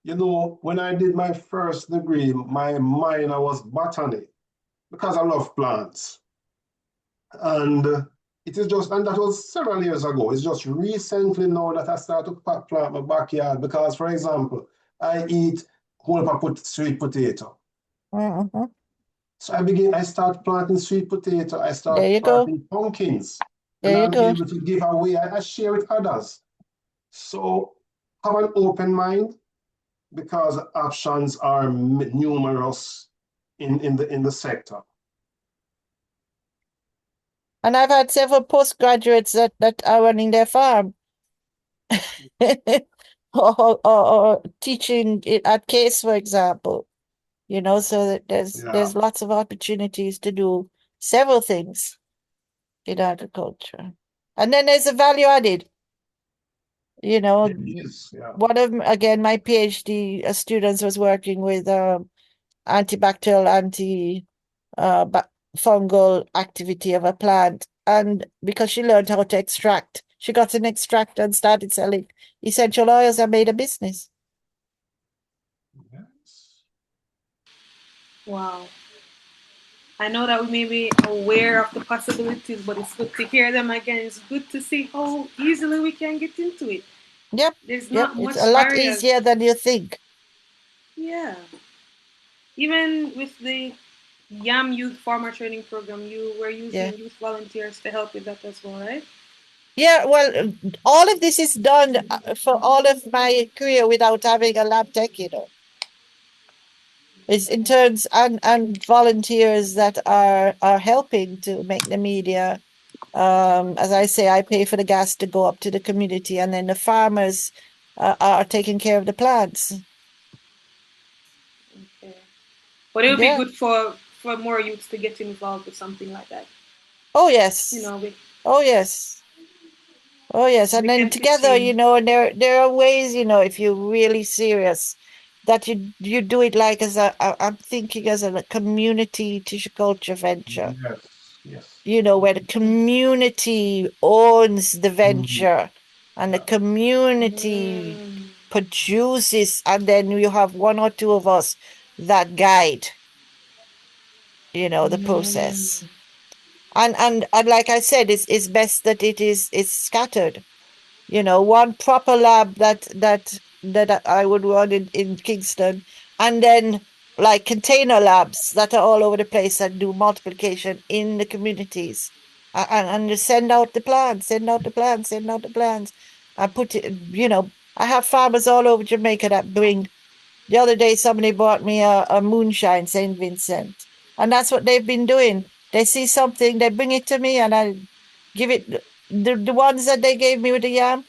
Speaker 5: When I did my first degree, my minor was botany because I love plants. And that was several years ago. It's just recently now that I started to plant my backyard because, for example, I eat whole sweet potato.
Speaker 6: Mm-hmm.
Speaker 5: So I start planting sweet potato, I
Speaker 6: There
Speaker 5: start
Speaker 6: you go.
Speaker 5: planting pumpkins, and
Speaker 6: There you
Speaker 5: I'm
Speaker 6: go.
Speaker 5: able to give away, I share with others. So have an open mind because options are numerous in the sector.
Speaker 6: And I've had several postgraduates that are running their farm or teaching it at Case, for example. So that there's
Speaker 5: Yeah.
Speaker 6: lots of opportunities to do several things in agriculture. And then there's a value added.
Speaker 5: It is, yeah.
Speaker 6: One of again my PhD students was working with antibacterial, fungal activity of a plant, and because she learned how to extract, she got an extractor and started selling essential oils and made a business.
Speaker 5: Yes.
Speaker 2: Wow. I know that we may be aware of the possibilities, but it's good to hear them again. It's good to see how easily we can get into it.
Speaker 6: Yep.
Speaker 2: There's
Speaker 6: Yep.
Speaker 2: not
Speaker 6: It's
Speaker 2: much
Speaker 6: a lot
Speaker 2: barriers.
Speaker 6: easier than you think.
Speaker 2: Yeah. Even with the YAM Youth Farmer Training Program, you were using youth volunteers to help with that as well, right?
Speaker 6: Yeah, well, all of this is done for all of my career without having a lab tech. It's interns and volunteers that are helping to make the media. As I say, I pay for the gas to go up to the community, and then the farmers are taking care of the plants.
Speaker 2: Okay. But it would be
Speaker 6: Yeah.
Speaker 2: good for more youths to get involved with something like that.
Speaker 6: Oh yes. Oh yes. Oh yes. And then together, and there are ways, if you're really serious, that you do it like I'm thinking as a community tissue culture venture.
Speaker 5: Yes.
Speaker 6: Where the community owns the venture and the community produces, and then you have one or two of us that guide, the process. And like I said, it's best that it's scattered. One proper lab that I would run in Kingston, and then like container labs that are all over the place that do multiplication in the communities, and just send out the plans. I put it, I have farmers all over Jamaica that bring. The other day, somebody bought me a moonshine St. Vincent, and that's what they've been doing. They see something, they bring it to me, and I give it. The ones that they gave me with the yam,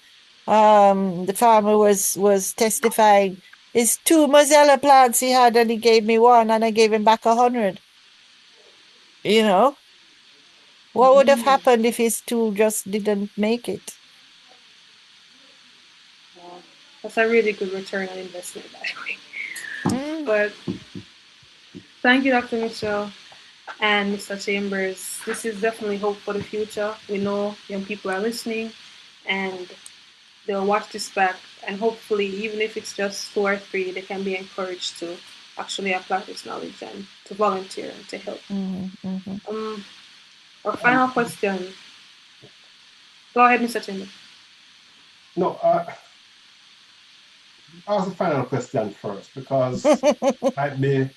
Speaker 6: the farmer was testifying. It's 2 Mozilla plants he had, and he gave me one, and I gave him back 100. What would have happened if his 2 just didn't make it?
Speaker 2: Wow. That's a really good return on investment, by the way.
Speaker 6: Mm.
Speaker 2: But thank you, Dr. Michelle and Mr. Chambers. This is definitely hope for the future. We know young people are listening and they'll watch this back, and hopefully, even if it's just 2 or 3, they can be encouraged to actually apply this knowledge and to volunteer and to help. Our final question. Go ahead, Mr. Chambers.
Speaker 5: No, ask the final question first, because it might be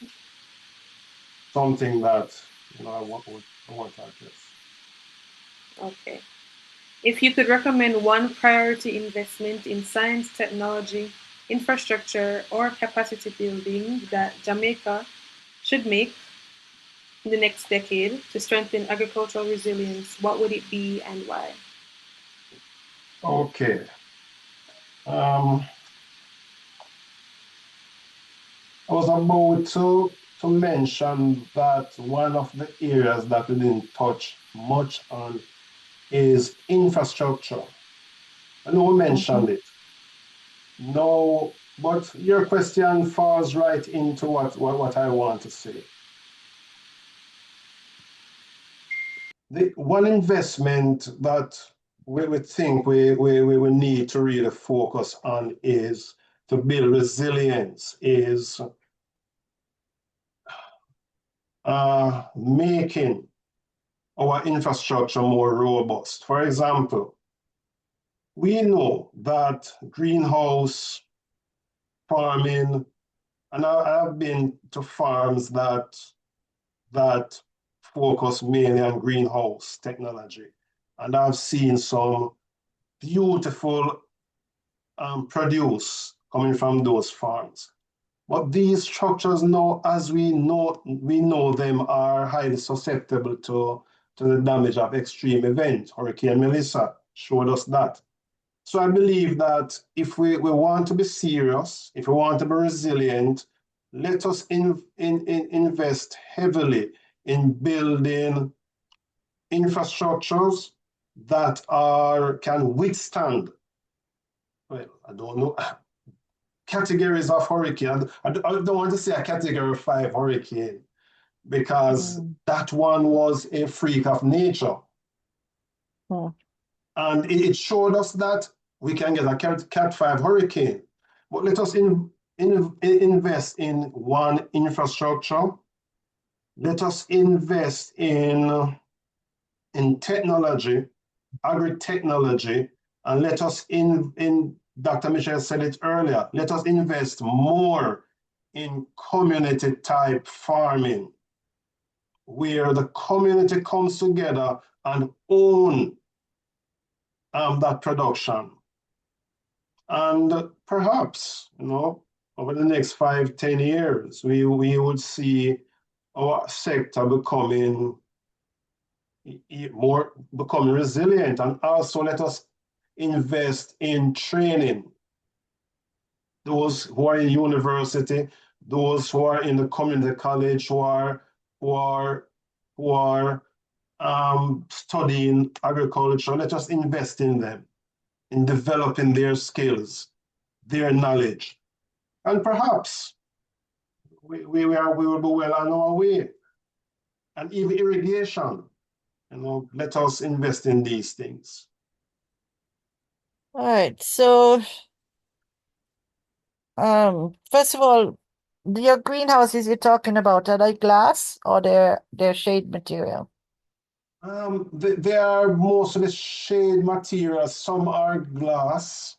Speaker 5: something that I want to address.
Speaker 2: Okay. If you could recommend one priority investment in science, technology, infrastructure, or capacity building that Jamaica should make in the next decade to strengthen agricultural resilience, what would it be and why?
Speaker 5: Okay. I was about to mention that one of the areas that we didn't touch much on is infrastructure. I know we mentioned it. No, but your question falls right into what I want to say. The one investment that we think we need to really focus on is to build resilience, is making our infrastructure more robust. For example, we know that greenhouse farming, and I've been to farms that focus mainly on greenhouse technology, and I've seen some beautiful produce coming from those farms. But these structures now, as we know them, are highly susceptible to the damage of extreme events. Hurricane Melissa showed us that. So I believe that if we want to be serious, if we want to be resilient, let us invest heavily in building infrastructures that can withstand, well, I don't know, categories of hurricane. I don't want to say a category 5 hurricane, because that one was a freak of nature. And it showed us that we can get a Cat 5 hurricane. But let us invest in one, infrastructure. Let us invest in technology, agri-technology, and let us Dr. Michelle said it earlier, let us invest more in community type farming, where the community comes together and own that production. And perhaps, over the next 5-10 years, we would see our sector becoming resilient. And also let us invest in training those who are in university, those who are in the community college, who are studying agriculture. Let us invest in them, in developing their skills, their knowledge, and perhaps we will be well on our way. And even irrigation, let us invest in these things.
Speaker 6: All right. So, first of all, your greenhouses you're talking about, are they glass or they're shade material?
Speaker 5: They are mostly shade materials. Some are glass.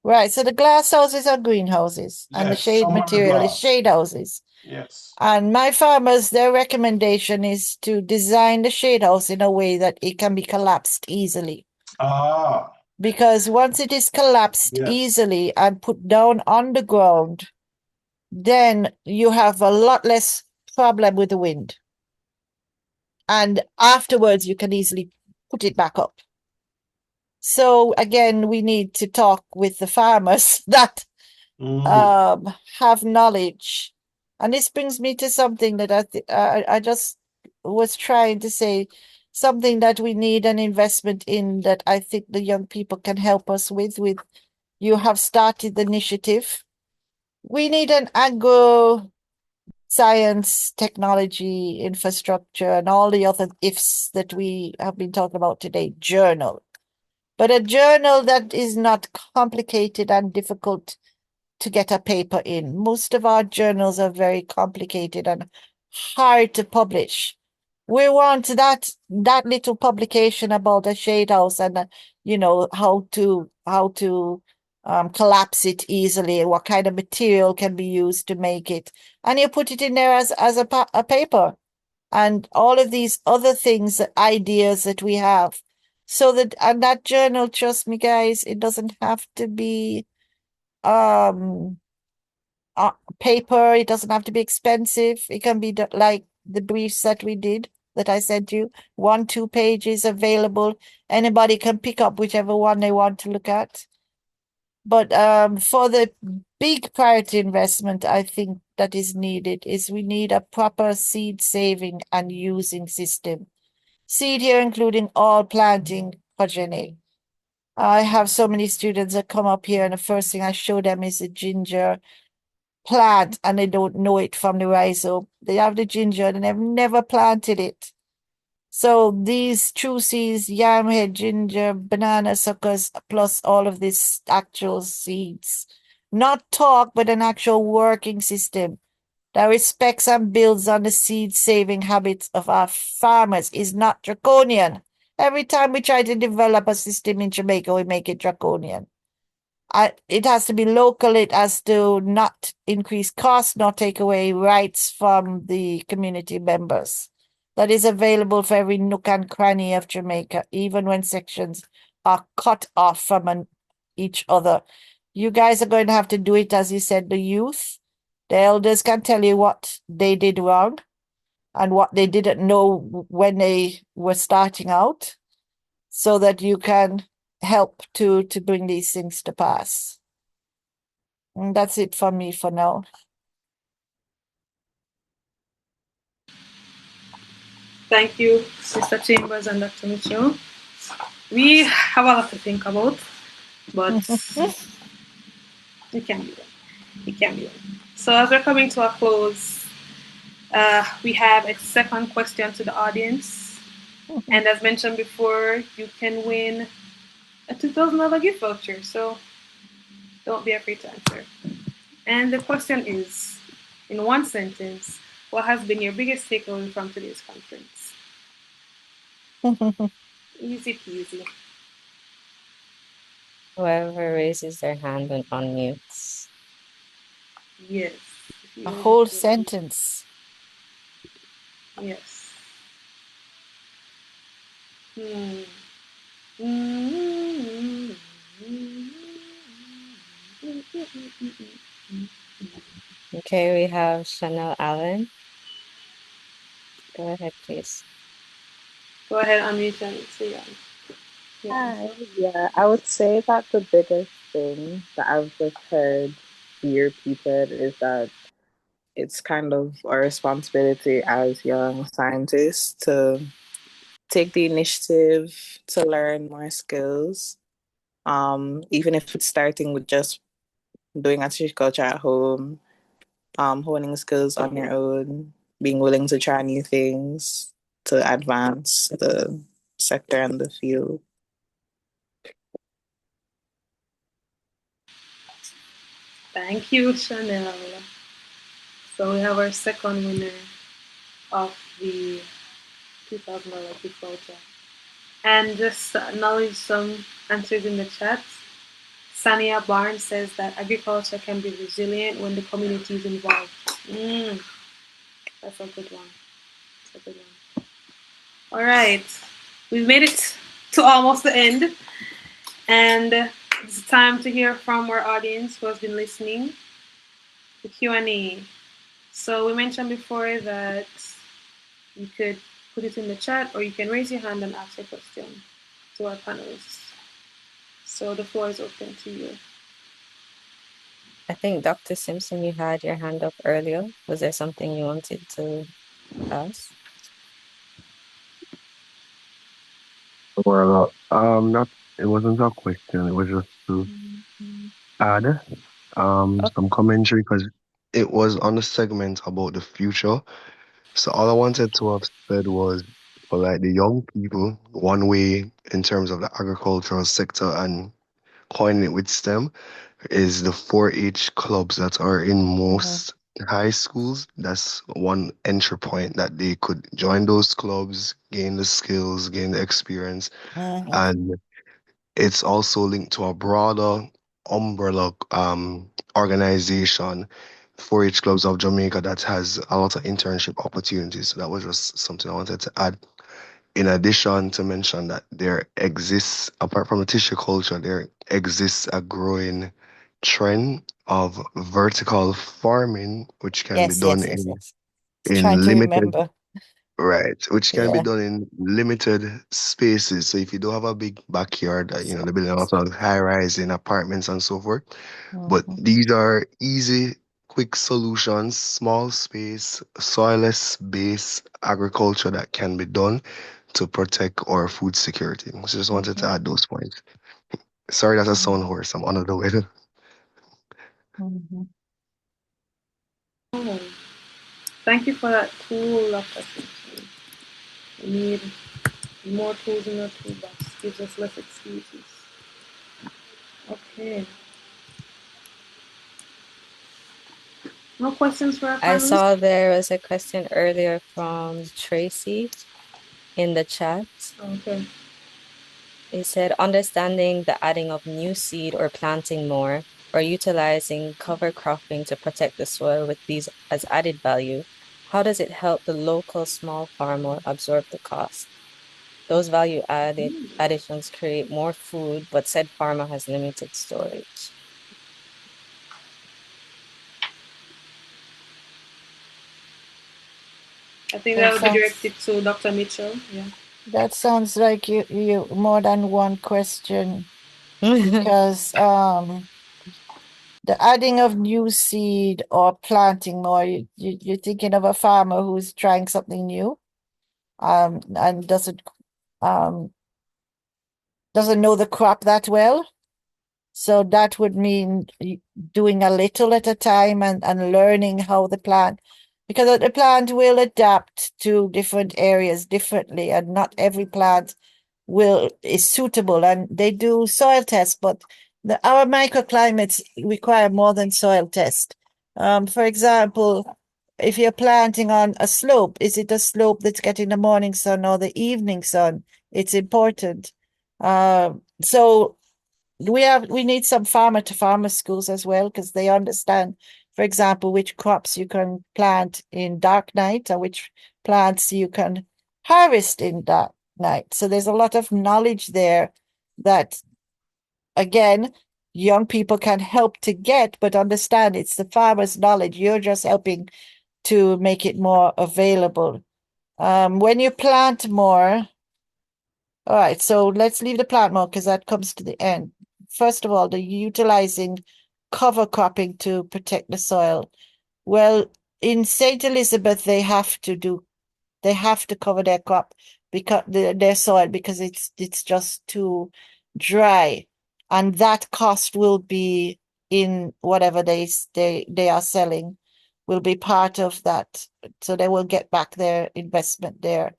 Speaker 6: Right. So the glass houses are greenhouses, and the
Speaker 5: Yes,
Speaker 6: shade
Speaker 5: some are
Speaker 6: material is
Speaker 5: glass.
Speaker 6: shade houses.
Speaker 5: Yes.
Speaker 6: And my farmers, their recommendation is to design the shade house in a way that it can be collapsed easily.
Speaker 5: Ah.
Speaker 6: because once it is collapsed
Speaker 5: Yes.
Speaker 6: easily and put down on the ground, then you have a lot less problem with the wind. And afterwards, you can easily put it back up. So again, we need to talk with the farmers that have knowledge. And this brings me to something that I just was trying to say, something that we need an investment in that I think the young people can help us with. You have started the initiative. We need an agro science, technology, infrastructure, and all the other ifs that we have been talking about today, journal. But a journal that is not complicated and difficult to get a paper in. Most of our journals are very complicated and hard to publish. We want that little publication about a shade house and how to collapse it easily, what kind of material can be used to make it, and you put it in there as a paper, and all of these other things, ideas that we have. So that journal, trust me, guys, it doesn't have to be paper. It doesn't have to be expensive. It can be like the briefs that we did that I sent you. 1-2 pages available. Anybody can pick up whichever one they want to look at. But for the big priority investment, I think that is needed is we need a proper seed saving and using system. Seed here including all planting progeny. I have so many students that come up here and the first thing I show them is a ginger plant and they don't know it from the rhizome. They have the ginger and they've never planted it. So these true seeds, yam head, ginger, banana suckers, plus all of these actual seeds. Not talk, but an actual working system that respects and builds on the seed saving habits of our farmers is not draconian. Every time we try to develop a system in Jamaica, we make it draconian. It has to be local. It has to not increase costs, not take away rights from the community members. That is available for every nook and cranny of Jamaica, even when sections are cut off from each other. You guys are going to have to do it, as you said, the youth. The elders can tell you what they did wrong and what they didn't know when they were starting out, so that you can help to bring these things to pass. And that's it for me for now.
Speaker 2: Thank you, Sister Chambers and Dr. Mitchell. We have a lot to think about, but it can be done. It can be done. So as we're coming to a close, we have a second question to the audience. And as mentioned before, you can win a $2,000 gift voucher. So don't be afraid to answer. And the question is, in one sentence, what has been your biggest takeaway from today's conference? Easy peasy.
Speaker 1: Whoever raises their hand and unmutes.
Speaker 2: Yes.
Speaker 6: A whole sentence.
Speaker 2: Yes.
Speaker 1: Okay, we have Chanel Allen. Go ahead, please.
Speaker 2: Go ahead, unmute and say
Speaker 8: Hi, yeah, I would say that the biggest thing that I've just heard be repeated is that it's kind of our responsibility as young scientists to take the initiative to learn more skills. Even if it's starting with just doing agriculture at home, honing skills on your own, being willing to try new things to advance the sector and the field.
Speaker 2: Thank you, Chanel. So we have our second winner of the $2,000 gift voucher. And just acknowledge some answers in the chat. Sania Barnes says that agriculture can be resilient when the community is involved. That's a good one. That's a good one. All right. We've made it to almost the end. And it's time to hear from our audience who has been listening. The Q&A. So we mentioned before that you could put it in the chat or you can raise your hand and ask a question to our panelists. So the floor is open to you.
Speaker 1: I think Dr. Simpson, you had your hand up earlier. Was there something you wanted to ask?
Speaker 3: Well, not it wasn't a question. It was just to add some commentary because it was on a segment about the future. So all I wanted to have said was for like the young people, one way in terms of the agricultural sector and coining it with STEM is the 4-H clubs that are in most high schools. That's one entry point that they could join those clubs, gain the skills, gain the experience, and it's also linked to a broader umbrella organization, 4-H Clubs of Jamaica, that has a lot of internship opportunities. So that was just something I wanted to add. In addition, to mention that there exists, apart from the tissue culture, there exists a growing trend of vertical farming, which can be
Speaker 6: Yes,
Speaker 3: done
Speaker 6: yes, yes, yes. Trying
Speaker 3: in
Speaker 6: to
Speaker 3: limited.
Speaker 6: remember.
Speaker 3: Right, which can be
Speaker 6: Yeah.
Speaker 3: done in limited spaces. So if you don't have a big backyard, they're building a lot of high-rise in apartments and so forth. But these are easy, quick solutions, small space, soilless base agriculture that can be done to protect our food security. So just wanted to add those points. Sorry that I sound hoarse. I'm under the weather.
Speaker 2: Oh, thank you for that tool, Dr. Simpson. We need more tools in our toolbox. Gives us less excuses. Okay. No questions for our
Speaker 1: I
Speaker 2: panelists?
Speaker 1: saw there was a question earlier from Tracy in the chat.
Speaker 2: Okay.
Speaker 1: It said, understanding the adding of new seed or planting more or utilizing cover cropping to protect the soil with these as added value, how does it help the local small farmer absorb the cost? Those value added additions create more food, but said farmer has limited storage.
Speaker 2: I think that would be directed to Dr. Mitchell. Yeah.
Speaker 6: That sounds like you more than one question because the adding of new seed or planting more, you're thinking of a farmer who's trying something new, and doesn't know the crop that well. So that would mean doing a little at a time and learning how the plant, because the plant will adapt to different areas differently, and not every plant is suitable. And they do soil tests, but our microclimates require more than soil test. For example, if you're planting on a slope, is it a slope that's getting the morning sun or the evening sun? It's important. So we need some farmer to farmer schools as well, because they understand, for example, which crops you can plant in dark night and which plants you can harvest in dark night. So there's a lot of knowledge there that, again, young people can help to get, but understand it's the farmer's knowledge. You're just helping to make it more available. When you plant more, all right, so let's leave the plant more because that comes to the end. First of all, the utilizing cover cropping to protect the soil. Well, in St. Elizabeth, they have to cover their crop because their soil, because it's just too dry, and that cost will be in whatever they are selling, will be part of that, so they will get back their investment there.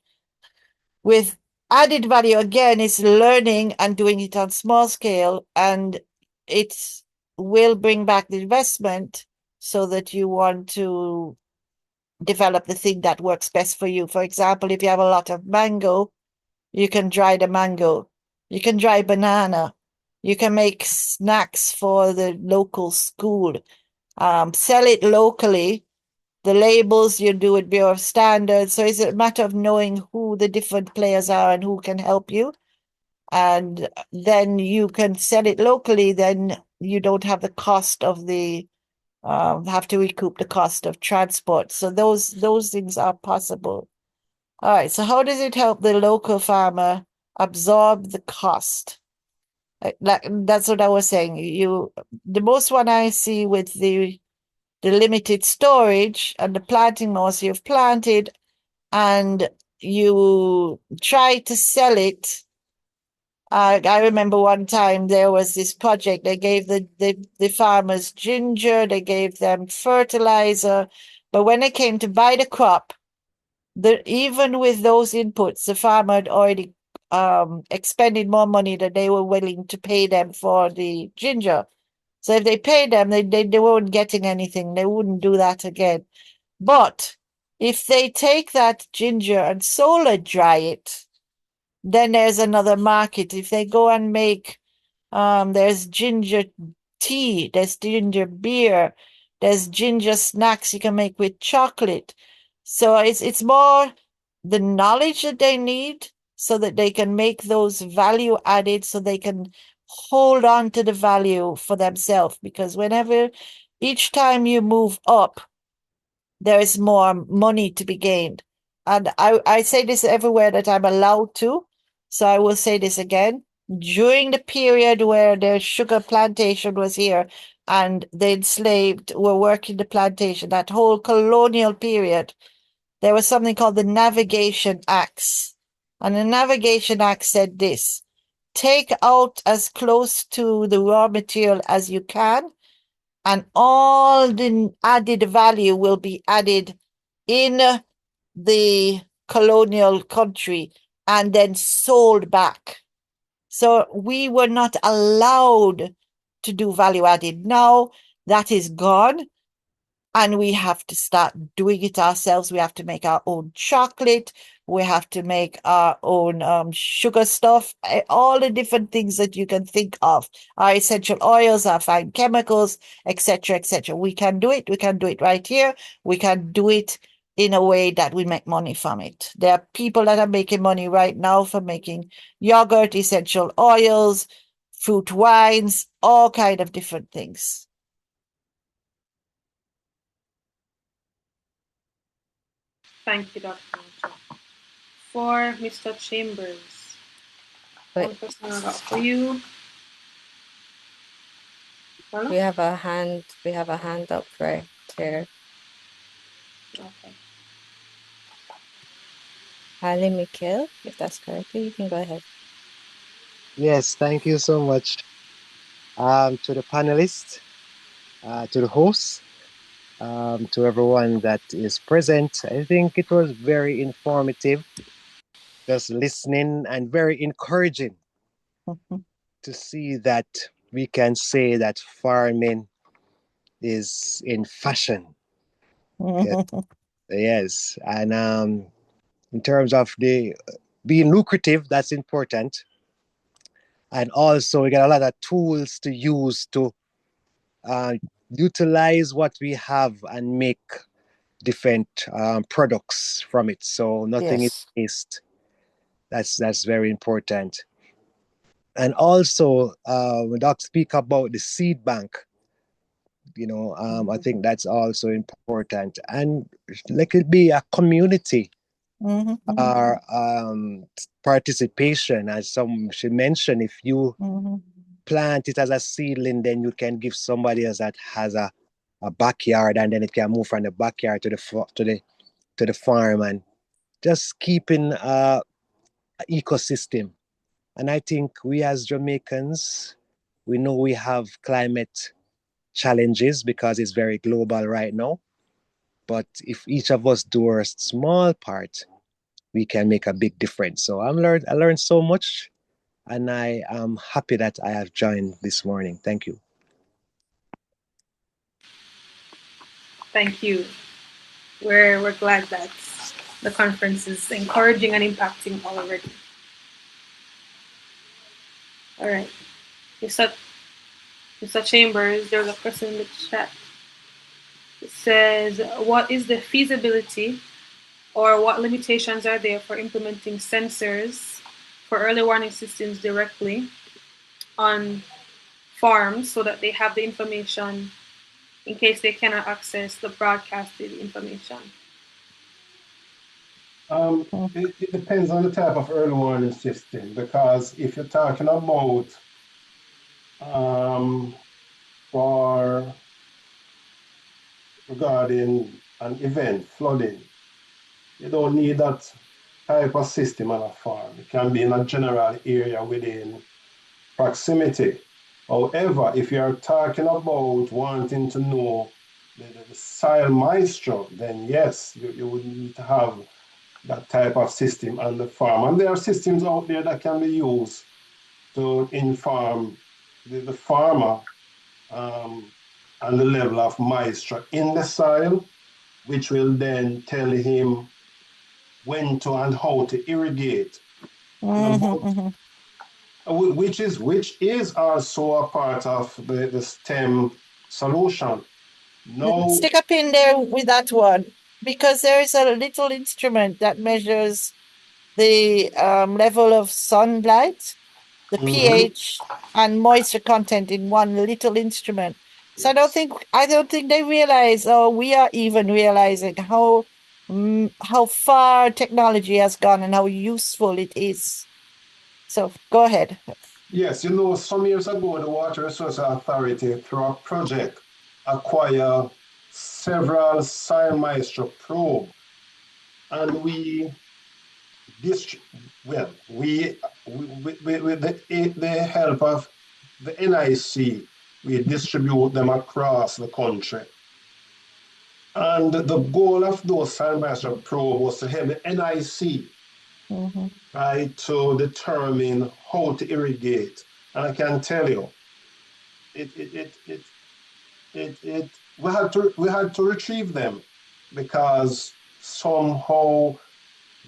Speaker 6: With added value, again, is learning and doing it on small scale, and it will bring back the investment so that you want to develop the thing that works best for you. For example, if you have a lot of mango, you can dry the mango. You can dry banana. You can make snacks for the local school. Sell it locally. The labels you do it Bureau of Standards. So it's a matter of knowing who the different players are and who can help you. and then you can sell it locally, then you don't have the cost of the have to recoup the cost of transport. So those things are possible. All right, so how does it help the local farmer absorb the cost? Like that's what I was saying. The most one I see with the limited storage and the planting loss, you've planted and you try to sell it. I remember one time there was this project. They gave the farmers ginger, they gave them fertilizer, but when they came to buy the crop, even with those inputs, the farmer had already expended more money than they were willing to pay them for the ginger. So if they paid them, they weren't getting anything. They wouldn't do that again. But if they take that ginger and solar dry it, then there's another market. If they go and make, there's ginger tea, there's ginger beer, there's ginger snacks you can make with chocolate. So it's more the knowledge that they need so that they can make those value added, so they can hold on to the value for themselves. Because each time you move up, there is more money to be gained. And I say this everywhere that I'm allowed to. So I will say this again. During the period where the sugar plantation was here and the enslaved were working the plantation, that whole colonial period, there was something called the Navigation Acts. And the Navigation Act said this: take out as close to the raw material as you can, and all the added value will be added in the colonial country and then sold back. So we were not allowed to do value added. Now that is gone, and we have to start doing it ourselves. We have to make our own chocolate. We have to make our own sugar stuff, all the different things that you can think of, our essential oils, our fine chemicals, etc., etc. We can do it. We can do it right here. We can do it in a way that we make money from it. There are people that are making money right now from making yogurt, essential oils, fruit wines, all kind of different things.
Speaker 2: Thank you, Dr. Nacho. For Mr. Chambers, one question I got for you.
Speaker 1: We have a hand up right here.
Speaker 2: Okay.
Speaker 1: Ali Mikhail, if that's correct, you can go ahead.
Speaker 9: Yes, thank you so much to the panelists, to the hosts, to everyone that is present. I think it was very informative, just listening, and very encouraging to see that we can say that farming is in fashion. Yes, yes. And in terms of the being lucrative, that's important. And also, we got a lot of tools to use to utilize what we have and make different products from it. So nothing is waste. That's very important. And also, when Doc speak about the seed bank, I think that's also important. And like it be a community or participation, as some should mention. If you plant it as a seedling, then you can give somebody else that has a backyard, and then it can move from the backyard to the farm, and just keeping ecosystem. And I think we as Jamaicans, we know we have climate challenges because it's very global right now. But if each of us do our small part, we can make a big difference. So I learned so much, and I am happy that I have joined this morning. Thank you.
Speaker 2: Thank you. We're glad that the conference is encouraging and impacting already. All right. Mr. Chambers, there's a question in the chat. It says, what is the feasibility or what limitations are there for implementing sensors for early warning systems directly on farms so that they have the information in case they cannot access the broadcasted information?
Speaker 5: It depends on the type of early warning system, because if you're talking about for regarding an event, flooding, you don't need that type of system on a farm. It can be in a general area within proximity. However, if you're talking about wanting to know the soil moisture, then yes, you would need to have that type of system on the farm. And there are systems out there that can be used to inform the farmer on the level of moisture in the soil, which will then tell him when to and how to irrigate. Which is also a part of the S.T.E.M solution. No,
Speaker 6: Stick a pin there with that one, because there is a little instrument that measures the level of sunlight, the pH, and moisture content in one little instrument. So I don't think they realize, or we are even realizing how far technology has gone and how useful it is. So go ahead.
Speaker 5: Yes, some years ago, the Water Resources Authority, through a project, acquired several soil moisture probe, and with the help of the NIC, we distribute them across the country. And the goal of those soil moisture probe was to help the NIC right, to determine how to irrigate. And I can tell you, we had to retrieve them because somehow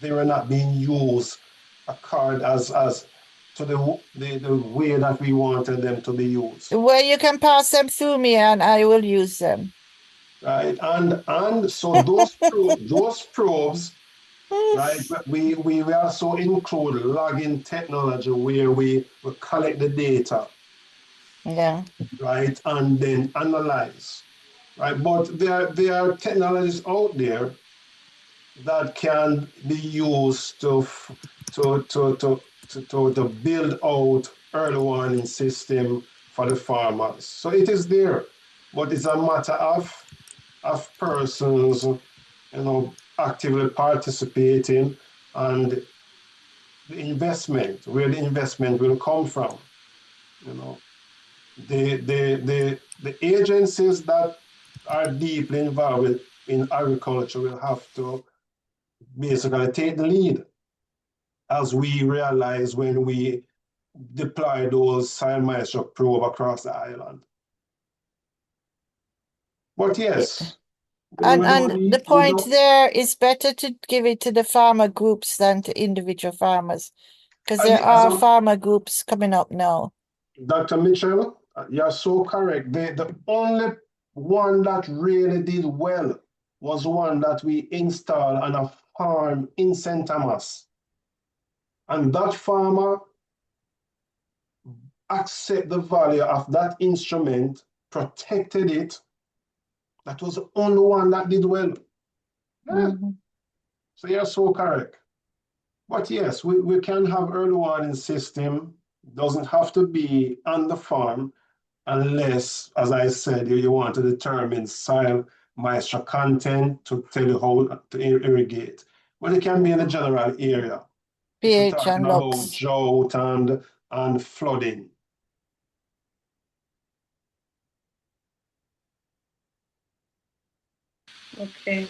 Speaker 5: they were not being used according as to the way that we wanted them to be used.
Speaker 6: Well, you can pass them through me and I will use them.
Speaker 5: Right, and so those probes, right, we also include logging technology where we collect the data.
Speaker 6: Yeah.
Speaker 5: Right, and then analyze. Right, but there are technologies out there that can be used to build out early warning system for the farmers. So it is there, but it's a matter of persons, actively participating, and the investment, where the investment will come from. The agencies that are deeply involved in agriculture will have to basically take the lead, as we realize when we deploy those soil moisture probe across the island. But yes,
Speaker 6: and the point there is better to give it to the farmer groups than to individual farmers, because there are farmer groups coming up now.
Speaker 5: Dr. Mitchell, you're so correct. The only one that really did well was one that we installed on a farm in St. Thomas. And that farmer accepted the value of that instrument, protected it. That was the only one that did well. Yeah. So you're so correct. But yes, we can have early warning system. It doesn't have to be on the farm, unless, as I said, you want to determine soil moisture content to tell you how to irrigate. But it can be in a general area. If we're talking about drought and flooding.
Speaker 2: Okay.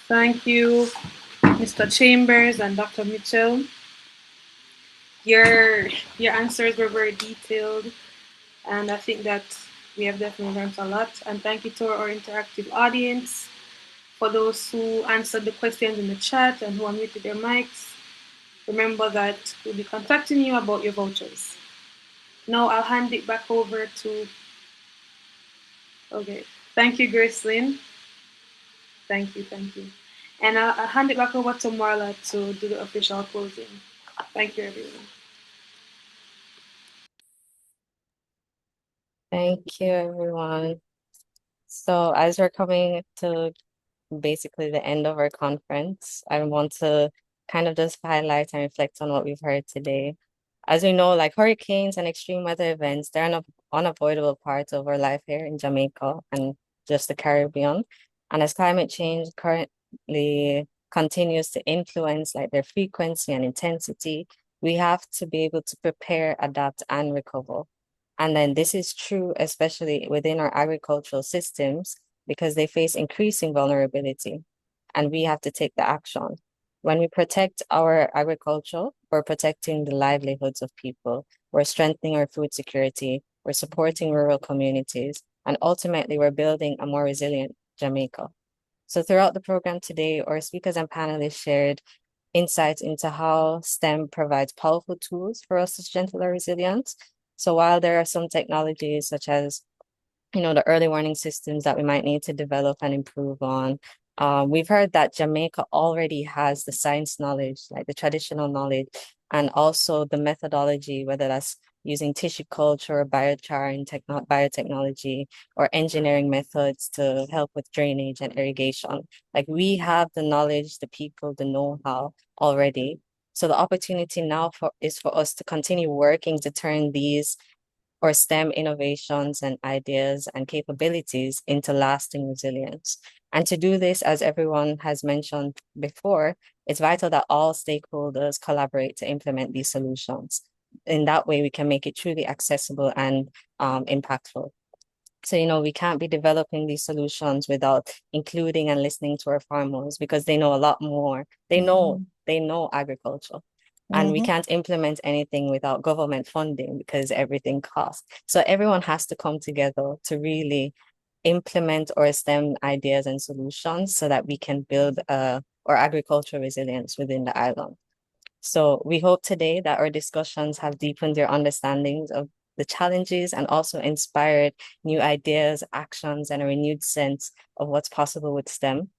Speaker 2: Thank you, Mr. Chambers and Dr. Mitchell. Your answers were very detailed, and I think that we have definitely learned a lot. And thank you to our interactive audience, for those who answered the questions in the chat and who unmuted their mics. Remember that we'll be contacting you about your vouchers. Now I'll hand it back over to... Okay, thank you, Gracelyn. Thank you. And I'll hand it back over to Marla to do the official closing. Thank you, everyone.
Speaker 1: Thank you, everyone. So as we're coming to basically the end of our conference, I want to kind of just highlight and reflect on what we've heard today. As we know, like hurricanes and extreme weather events, they're an unavoidable part of our life here in Jamaica and just the Caribbean. And as climate change currently continues to influence like their frequency and intensity, we have to be able to prepare, adapt, and recover. And then this is true, especially within our agricultural systems, because they face increasing vulnerability and we have to take the action. When we protect our agriculture, we're protecting the livelihoods of people, we're strengthening our food security, we're supporting rural communities, and ultimately we're building a more resilient Jamaica. So throughout the program today, our speakers and panelists shared insights into how STEM provides powerful tools for us to strengthen our resilience. So while there are some technologies such as the early warning systems that we might need to develop and improve on. We've heard that Jamaica already has the science knowledge, like the traditional knowledge, and also the methodology, whether that's using tissue culture, biochar and biotechnology, or engineering methods to help with drainage and irrigation. Like we have the knowledge, the people, the know-how already. So the opportunity now is for us to continue working to turn these or STEM innovations and ideas and capabilities into lasting resilience. And to do this, as everyone has mentioned before, it's vital that all stakeholders collaborate to implement these solutions. In that way, we can make it truly accessible and impactful. So, we can't be developing these solutions without including and listening to our farmers because they know a lot more. They know agriculture. And we can't implement anything without government funding because everything costs. So everyone has to come together to really implement our STEM ideas and solutions so that we can build our agricultural resilience within the island. So we hope today that our discussions have deepened your understandings of the challenges and also inspired new ideas, actions, and a renewed sense of what's possible with STEM.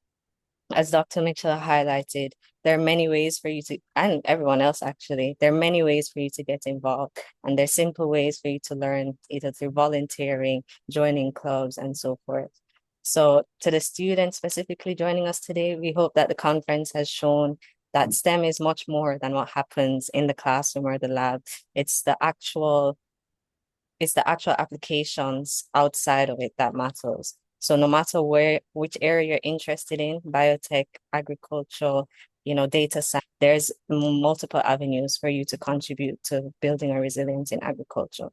Speaker 1: As Dr. Mitchell highlighted, there are many ways for you to, and everyone else actually, there are many ways for you to get involved. And there's simple ways for you to learn, either through volunteering, joining clubs, and so forth. So to the students specifically joining us today, we hope that the conference has shown that STEM is much more than what happens in the classroom or the lab. It's the actual applications outside of it that matters. So no matter which area you're interested in, biotech, agriculture, data science, there's multiple avenues for you to contribute to building a resilience in agriculture.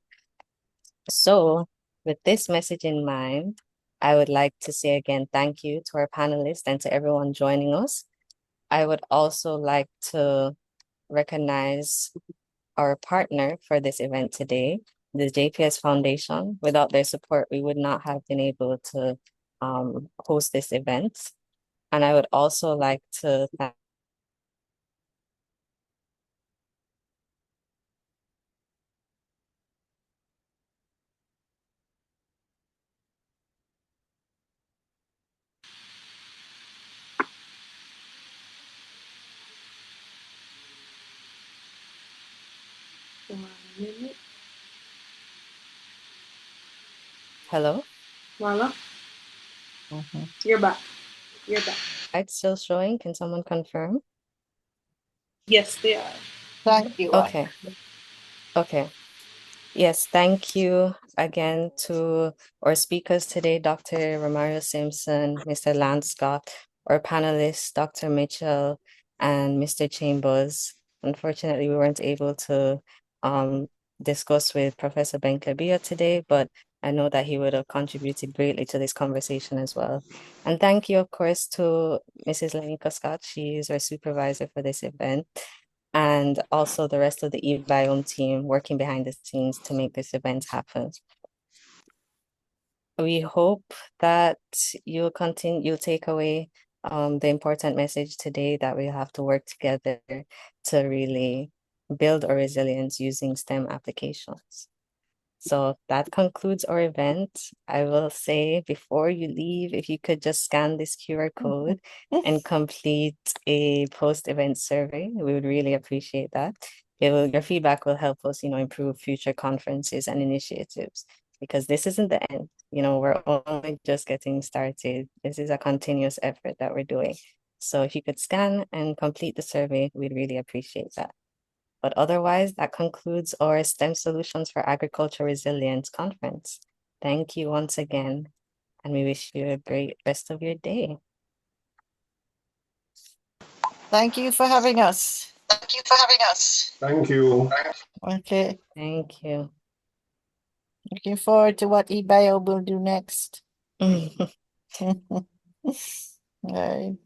Speaker 1: So with this message in mind, I would like to say again, thank you to our panelists and to everyone joining us. I would also like to recognize our partner for this event today, the JPS Foundation. Without their support, we would not have been able to host this event. And I would also like to thank Hello?
Speaker 2: Marla, you're back.
Speaker 1: It's still showing. Can someone confirm?
Speaker 2: Yes, they are.
Speaker 6: Thank you.
Speaker 1: Okay. Yes, thank you again to our speakers today, Dr. Romario Simpson, Mr. Lance Scott, our panelists, Dr. Mitchell and Mr. Chambers. Unfortunately, we weren't able to discuss with Professor Benkebia today, but I know that he would have contributed greatly to this conversation as well. And thank you, of course, to Mrs. Lenica Scott. She is our supervisor for this event, and also the rest of the e-Biome team working behind the scenes to make this event happen. We hope that you'll take away the important message today that we have to work together to really build our resilience using STEM applications. So that concludes our event. I will say before you leave, if you could just scan this QR code and complete a post-event survey, we would really appreciate that. Your feedback will help us, improve future conferences and initiatives, because this isn't the end. We're only just getting started. This is a continuous effort that we're doing. So if you could scan and complete the survey, we'd really appreciate that. But otherwise, that concludes our S.T.E.M Solutions for Agriculture Resilience conference. Thank you once again, and we wish you a great rest of your day.
Speaker 6: Thank you for having us.
Speaker 5: Thank you.
Speaker 6: Okay.
Speaker 1: Thank you.
Speaker 6: Looking forward to what e-Biome will do next. All right.